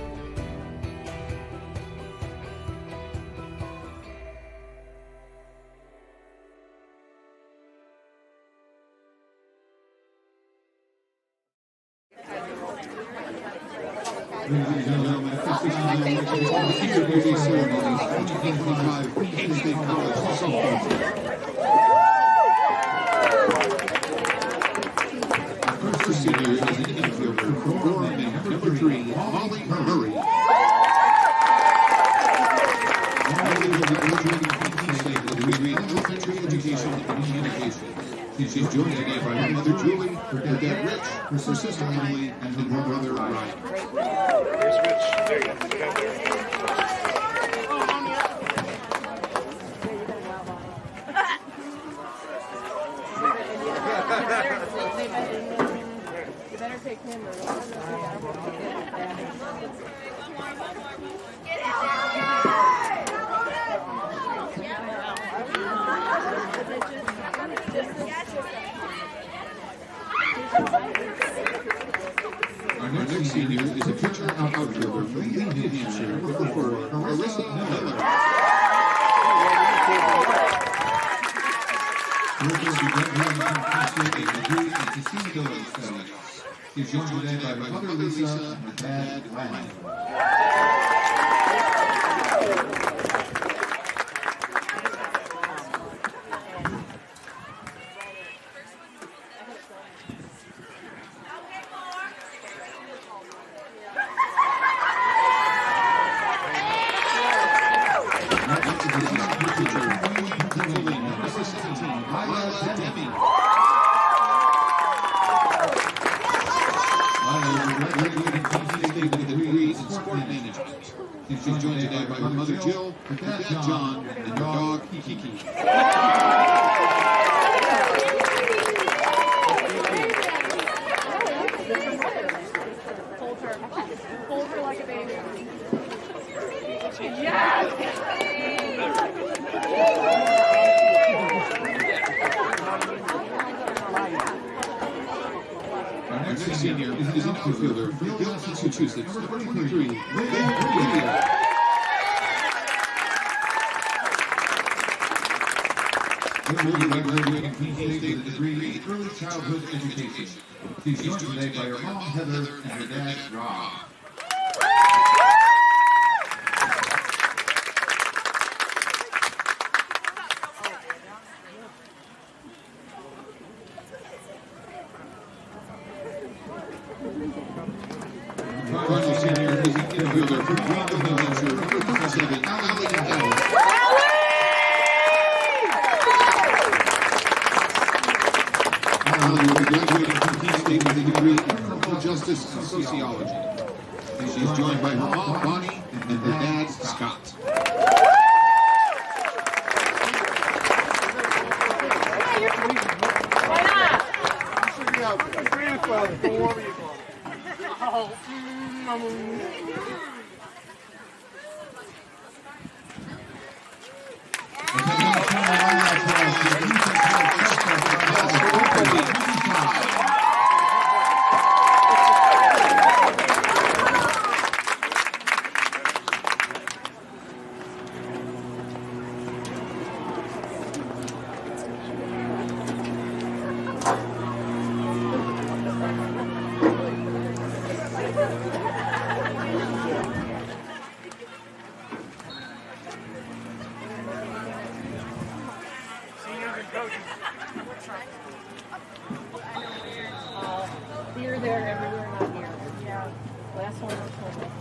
Ladies and gentlemen, at this time, the graduating ceremony of 2025 Keene State College softball team. Our first senior is an infielder from Rhode, number 3, Molly Murray. Molly will be graduating from Keene State with a degree in elementary education and communication. She's joined today by her mother Julie, her dad Rich, her sister Emily, and her brother Ryan. Here's Rich. There you go. You better take him or Our next senior is a pitcher and outfielder from Keene, New Hampshire, number 4, Marissa Miller. Marissa graduated from Keene State with a degree in sustainability studies. She's joined today by her mother Lisa and her dad Ryan. She's joined today by her mother Jill, her dad John, and her dog Kiki. hold her like a baby. Yes! Our next senior is an outfielder from Guild, Massachusetts, number 23, Lydia. Lydia graduated from Keene State with a degree in early childhood education. She's joined today by her mom Heather and her dad Rob. Final senior is an infielder from Rhode, New Hampshire, number 37, Allie Ellis. Allie will be graduating from Keene State with a degree in criminal justice and sociology. And she's joined by her mom, Bonnie, and her dad, Scott. there everywhere, not here. Yeah. Last one was home.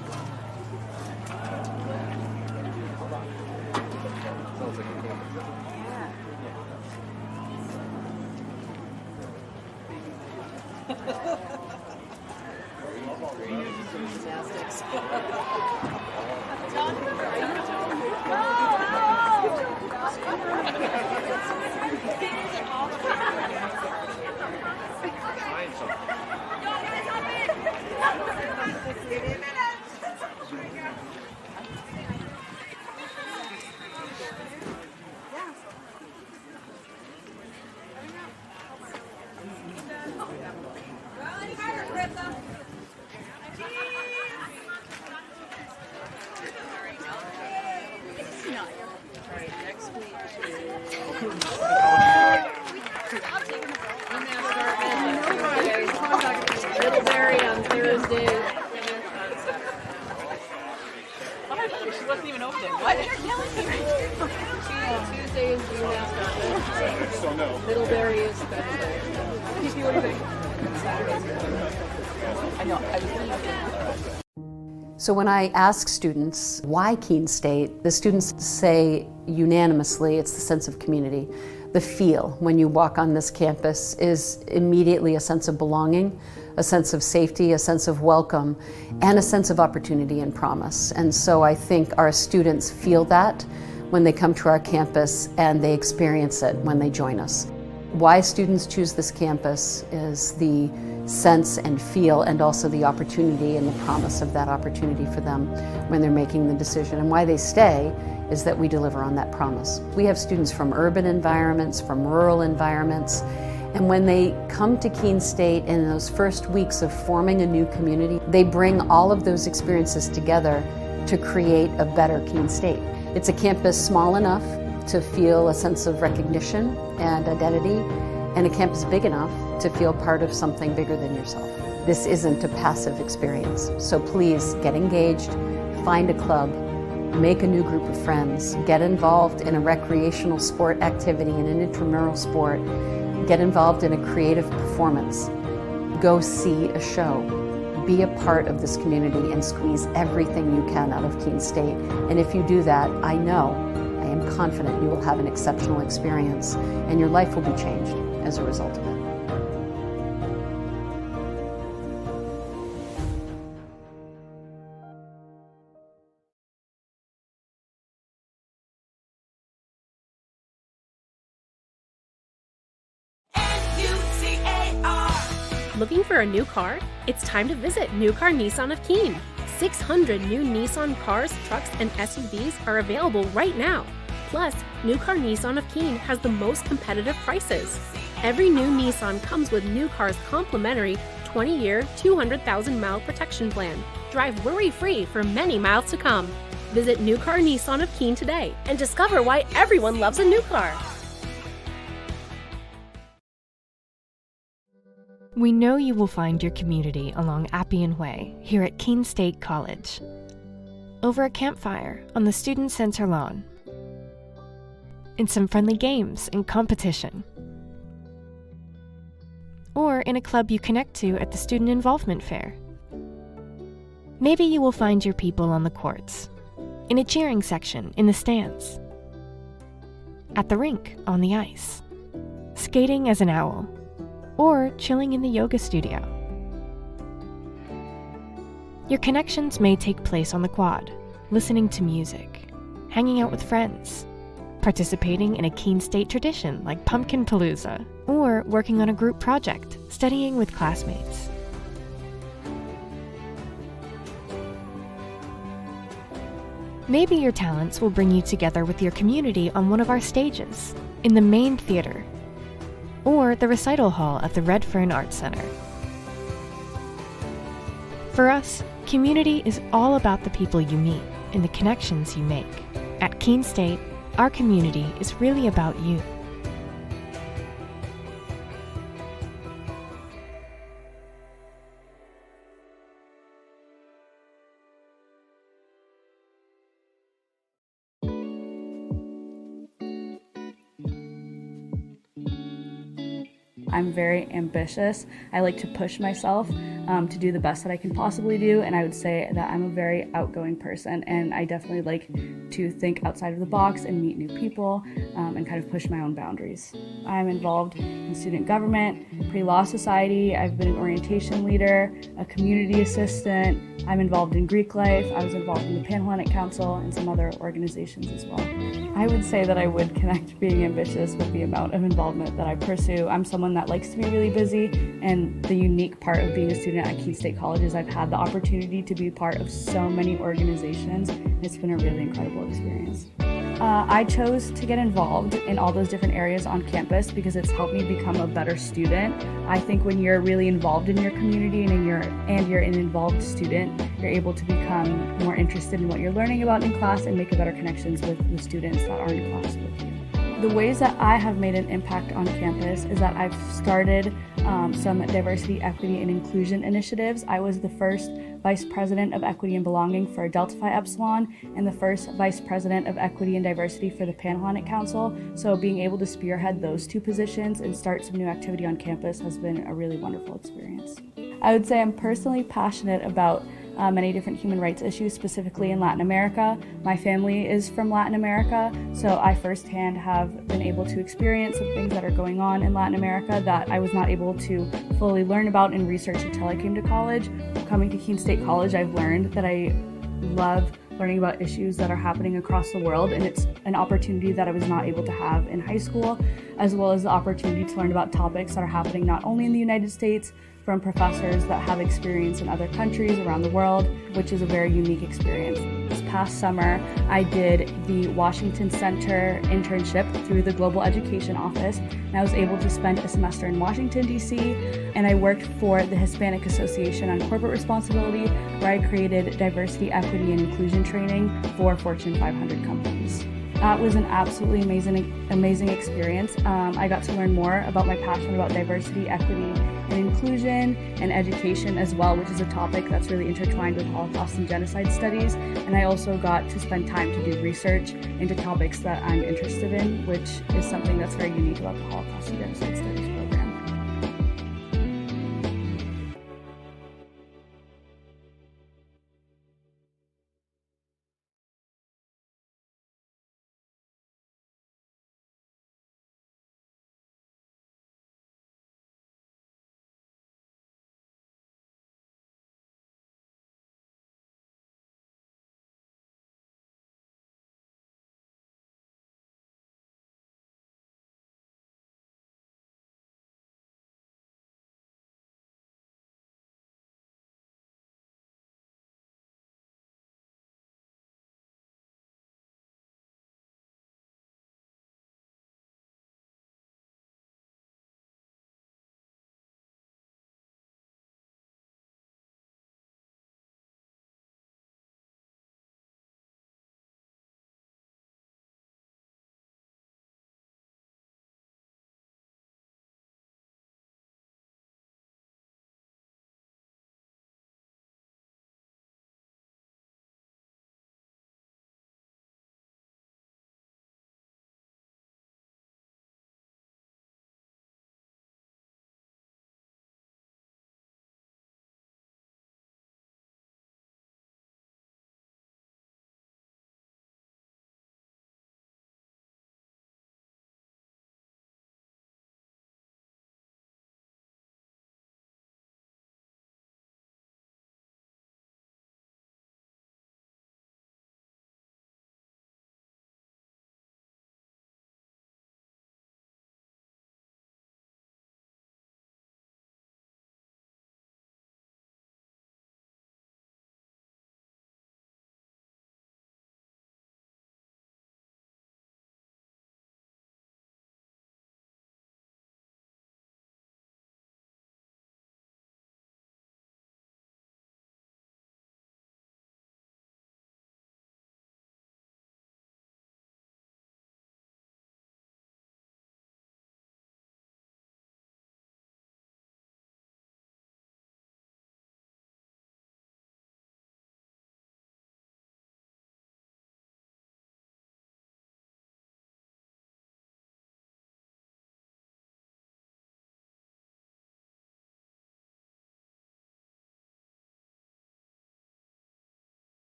Middlebury on Thursday. She wasn't even open. What? Tuesday is gymnastics. So no. Middlebury is Thursday. What do you think? I know. I was So when I ask students why Keene State, the students say unanimously it's the sense of community. The feel when you walk on this campus is immediately a sense of belonging, a sense of safety, a sense of welcome, and a sense of opportunity and promise. And so I think our students feel that when they come to our campus, and they experience it when they join us. Why students choose this campus is the sense and feel, and also the opportunity and the promise of that opportunity for them when they're making the decision. And why they stay is that we deliver on that promise. We have students from urban environments, from rural environments, and when they come to Keene State in those first weeks of forming a new community, they bring all of those experiences together to create a better Keene State. It's a campus small enough to feel a sense of recognition and identity, and a campus big enough to feel part of something bigger than yourself. This isn't a passive experience, so please get engaged, find a club, make a new group of friends, get involved in a recreational sport activity, in an intramural sport, get involved in a creative performance, go see a show, be a part of this community and squeeze everything you can out of Keene State. And if you do that, I am confident you will have an exceptional experience and your life will be changed as a result of it. Looking for a new car? It's time to visit New Car Nissan of Keene. 600 new Nissan cars, trucks, and SUVs are available right now. Plus, New Car Nissan of Keene has the most competitive prices. Every new Nissan comes with New Car's complimentary 20-year, 200,000-mile protection plan. Drive worry-free for many miles to come. Visit New Car Nissan of Keene today and discover why everyone loves a new car. We know you will find your community along Appian Way here at Keene State College. Over a campfire on the student center lawn. In some friendly games and competition. Or in a club you connect to at the Student Involvement Fair. Maybe you will find your people on the courts, in a cheering section in the stands, at the rink on the ice, skating as an owl, or chilling in the yoga studio. Your connections may take place on the quad, listening to music, hanging out with friends, participating in a Keene State tradition like Pumpkin Palooza, or working on a group project, studying with classmates. Maybe your talents will bring you together with your community on one of our stages, in the main theater, or the recital hall at the Red Fern Arts Center. For us, community is all about the people you meet and the connections you make. At Keene State, our community is really about you. I'm very ambitious. I like to push myself to do the best that I can possibly do, and I would say that I'm a very outgoing person, and I definitely like to think outside of the box and meet new people and kind of push my own boundaries. I'm involved in student government, pre-law society. I've been an orientation leader, a community assistant. I'm involved in Greek life. I was involved in the Panhellenic Council and some other organizations as well. I would say that I would connect being ambitious with the amount of involvement that I pursue. I'm someone that likes to be really busy, and the unique part of being a student at Keene State College is I've had the opportunity to be part of so many organizations. It's been a really incredible experience. I chose to get involved in all those different areas on campus because it's helped me become a better student. I think when you're really involved in your community and you're an involved student, you're able to become more interested in what you're learning about in class and make better connections with the students that are in class with you. The ways that I have made an impact on campus is that I've started some diversity, equity, and inclusion initiatives. I was the first Vice President of Equity and Belonging for Delta Phi Epsilon and the first Vice President of Equity and Diversity for the Panhellenic Council. So being able to spearhead those two positions and start some new activity on campus has been a really wonderful experience. I would say I'm personally passionate about many different human rights issues, specifically in Latin America. My family is from Latin America, so I firsthand have been able to experience some things that are going on in Latin America that I was not able to fully learn about and research until I came to college. Coming to Keene State College, I've learned that I love learning about issues that are happening across the world, and it's an opportunity that I was not able to have in high school, as well as the opportunity to learn about topics that are happening not only in the United States, from professors that have experience in other countries around the world, which is a very unique experience. This past summer, I did the Washington Center internship through the Global Education Office, and I was able to spend a semester in Washington, D.C., and I worked for the Hispanic Association on Corporate Responsibility, where I created diversity, equity, and inclusion training for Fortune 500 companies. That was an absolutely amazing experience. I got to learn more about my passion about diversity, equity, and inclusion, and education as well, which is a topic that's really intertwined with Holocaust and genocide studies. And I also got to spend time to do research into topics that I'm interested in, which is something that's very unique about the Holocaust and genocide studies program.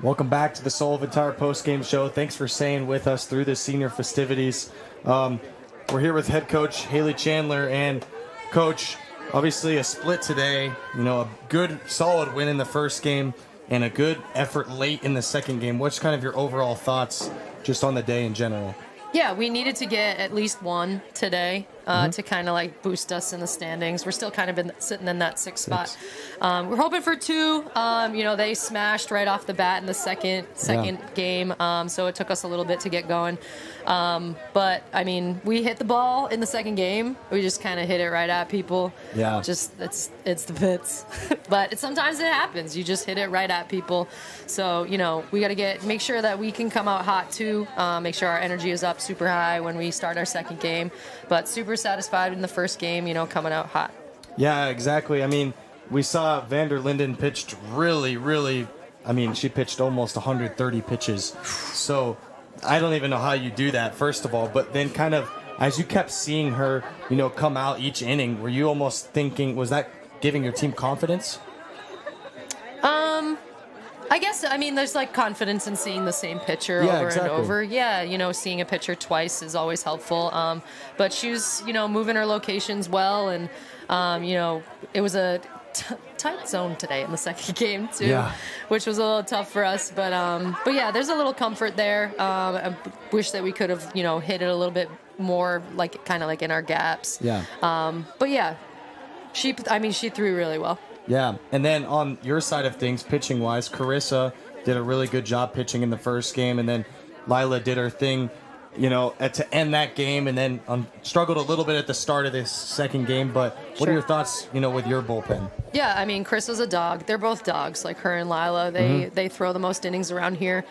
Welcome back to the Sullivan Tire postgame show. Thanks for staying with us through the senior festivities. We're here with head coach Haley Chandler, and coach, obviously a split today. You know, a good, solid win in the first game and a good effort late in the second game. What's kind of your overall thoughts just on the day in general? Yeah, we needed to get at least one today to kind of like boost us in the standings. We're still kind of sitting in that sixth spot. We're hoping for two. You know, they smashed right off the bat in the second game, so it took us a little bit to get going. But I mean, we hit the ball in the second game. We just kind of hit it right at people. Yeah. Just it's the Pits. But sometimes it happens. You just hit it right at people. So you know, we got to make sure that we can come out hot too. Make sure our energy is up super high when we start our second game. But super satisfied in the first game. You know, coming out hot. Yeah, exactly. I mean, we saw Vander Linden pitched really. I mean, she pitched almost 130 pitches. So I don't even know how you do that, first of all. But then kind of as you kept seeing her, you know, come out each inning, were you almost thinking, was that giving your team confidence? I guess, I mean, there's like confidence in seeing the same pitcher over and over. Yeah, you know, seeing a pitcher twice is always helpful. But she was, you know, moving her locations well. And, you know, it was a tight zone today in the second game too, which was a little tough for us. But yeah, there's a little comfort there. I wish that we could have, you know, hit it a little bit more, like kind of like in our gaps. Yeah. But yeah, she threw really well. Yeah, and then on your side of things, pitching-wise, Carissa did a really good job pitching in the first game, and then Lila did her thing, you know, to end that game, and then struggled a little bit at the start of this second game. But what are your thoughts, you know, with your bullpen? Yeah, I mean, Carissa's a dog. They're both dogs, like her and Lila. They throw the most innings around here.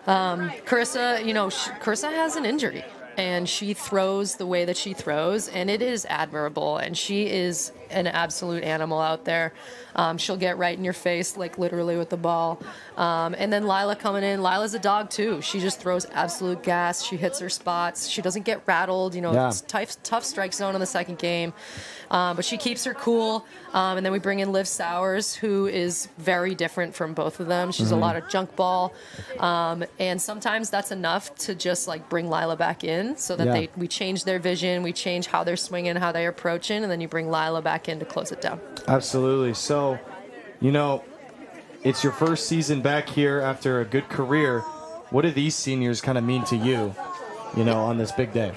Carissa, you know, Carissa has an injury. And she throws the way that she throws, and it is admirable. And she is an absolute animal out there. She'll get right in your face, like literally with the ball. And then Lila coming in. Lila's a dog too. She just throws absolute gas. She hits her spots. She doesn't get rattled. You know, it's tough strike zone in the second game. But she keeps her cool. And then we bring in Liv Sowers, who is very different from both of them. She's a lot of junk ball. And sometimes that's enough to just like bring Lila back in so that we change their vision. We change how they're swinging, how they're approaching. And then you bring Lila back in to close it down. Absolutely. So, you know, it's your first season back here after a good career. What do these seniors kind of mean to you, you know, on this big day?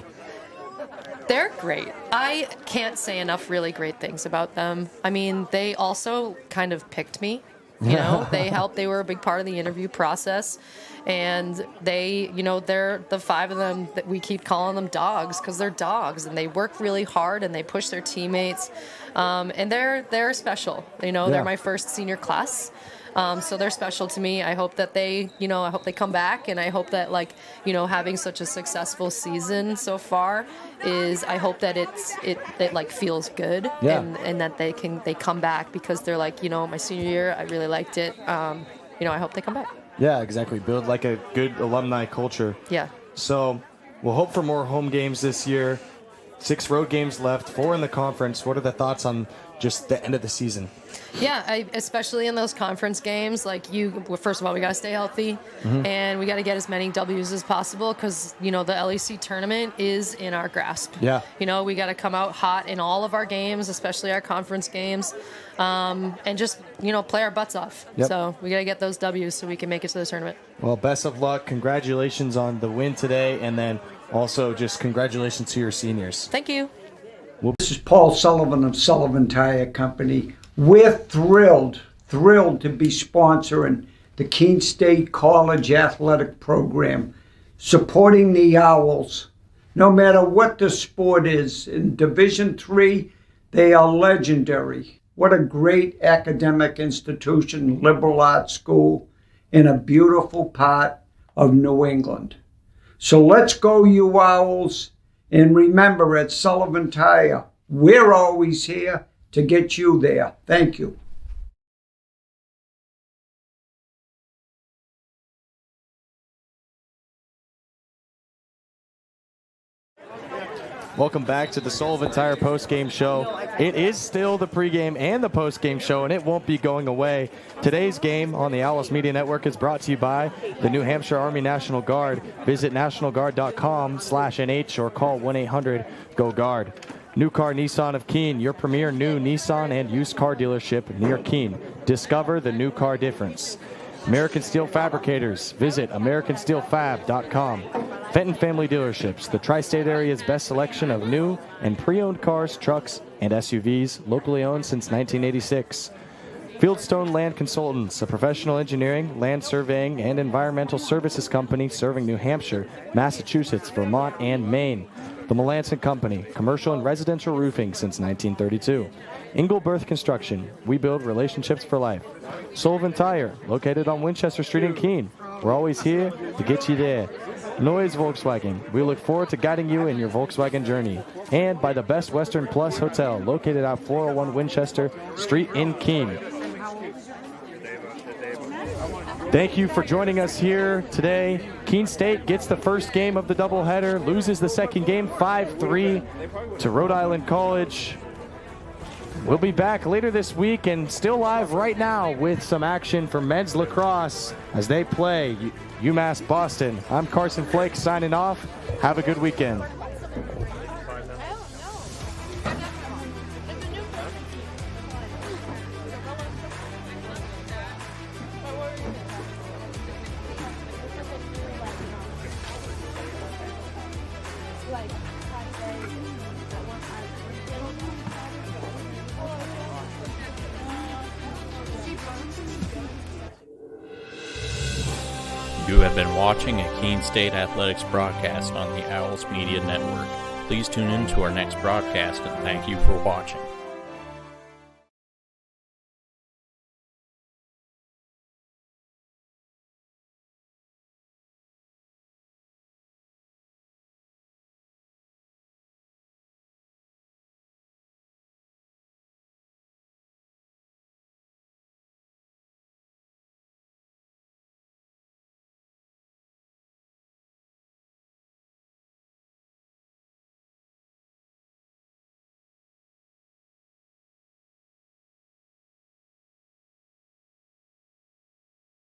They're great. I can't say enough really great things about them. I mean, they also kind of picked me. You know, they helped. They were a big part of the interview process. And they, you know, they're the five of them that we keep calling them dogs because they're dogs and they work really hard and they push their teammates. And they're special. You know, they're my first senior class. So they're special to me. I hope that I hope they come back, and I hope that, like, you know, having such a successful season so far I hope that it like feels good, and that they come back because they're like, you know, my senior year, I really liked it. You know, I hope they come back. Yeah, exactly. Build like a good alumni culture. Yeah. So we'll hope for more home games this year. 6 road games left, 4 in the conference. What are the thoughts on just the end of the season? Yeah, especially in those conference games, like first of all, we got to stay healthy, and we got to get as many W's as possible because, you know, the LEC tournament is in our grasp. Yeah. You know, we got to come out hot in all of our games, especially our conference games, and just, you know, play our butts off. Yep. So we got to get those W's so we can make it to the tournament. Well, best of luck. Congratulations on the win today, and then also just congratulations to your seniors. Thank you. This is Paul Sullivan of Sullivan Tire Company. We're thrilled to be sponsoring the Keene State College Athletic Program, supporting the Owls. No matter what the sport is, in Division III, they are legendary. What a great academic institution, liberal arts school, in a beautiful part of New England. So let's go, you Owls. And remember, at Sullivan Tire, we're always here to get you there. Thank you. Welcome back to the Sullivan Tire postgame show. It is still the pregame and the postgame show, and it won't be going away. Today's game on the Owls Media Network is brought to you by the New Hampshire Army National Guard. Visit nationalguard.com/NH or call 1-800-GO-GUARD. New Car Nissan of Keene, your premier new Nissan and used car dealership near Keene. Discover the new car difference. American Steel Fabricators. Visit AmericanSteelFab.com. Fenton Family Dealerships, the tri-state area's best selection of new and pre-owned cars, trucks, and SUVs, locally owned since 1986. Fieldstone Land Consultants, a professional engineering, land surveying, and environmental services company serving New Hampshire, Massachusetts, Vermont, and Maine. The Melanson Company, commercial and residential roofing since 1932. Engelberth Construction, we build relationships for life. Sullivan Tire, located on Winchester Street in Keene. We're always here to get you there. Noise Volkswagen, we look forward to guiding you in your Volkswagen journey. And by the Best Western Plus Hotel, located at 401 Winchester Street in Keene. Thank you for joining us here today. Keene State gets the first game of the doubleheader, loses the second game 5-3 to Rhode Island College. We'll be back later this week and still live right now with some action for men's lacrosse as they play UMass Boston. I'm Carson Flake signing off. Have a good weekend. You have been watching a Keene State Athletics broadcast on the Owls Media Network. Please tune in to our next broadcast and thank you for watching.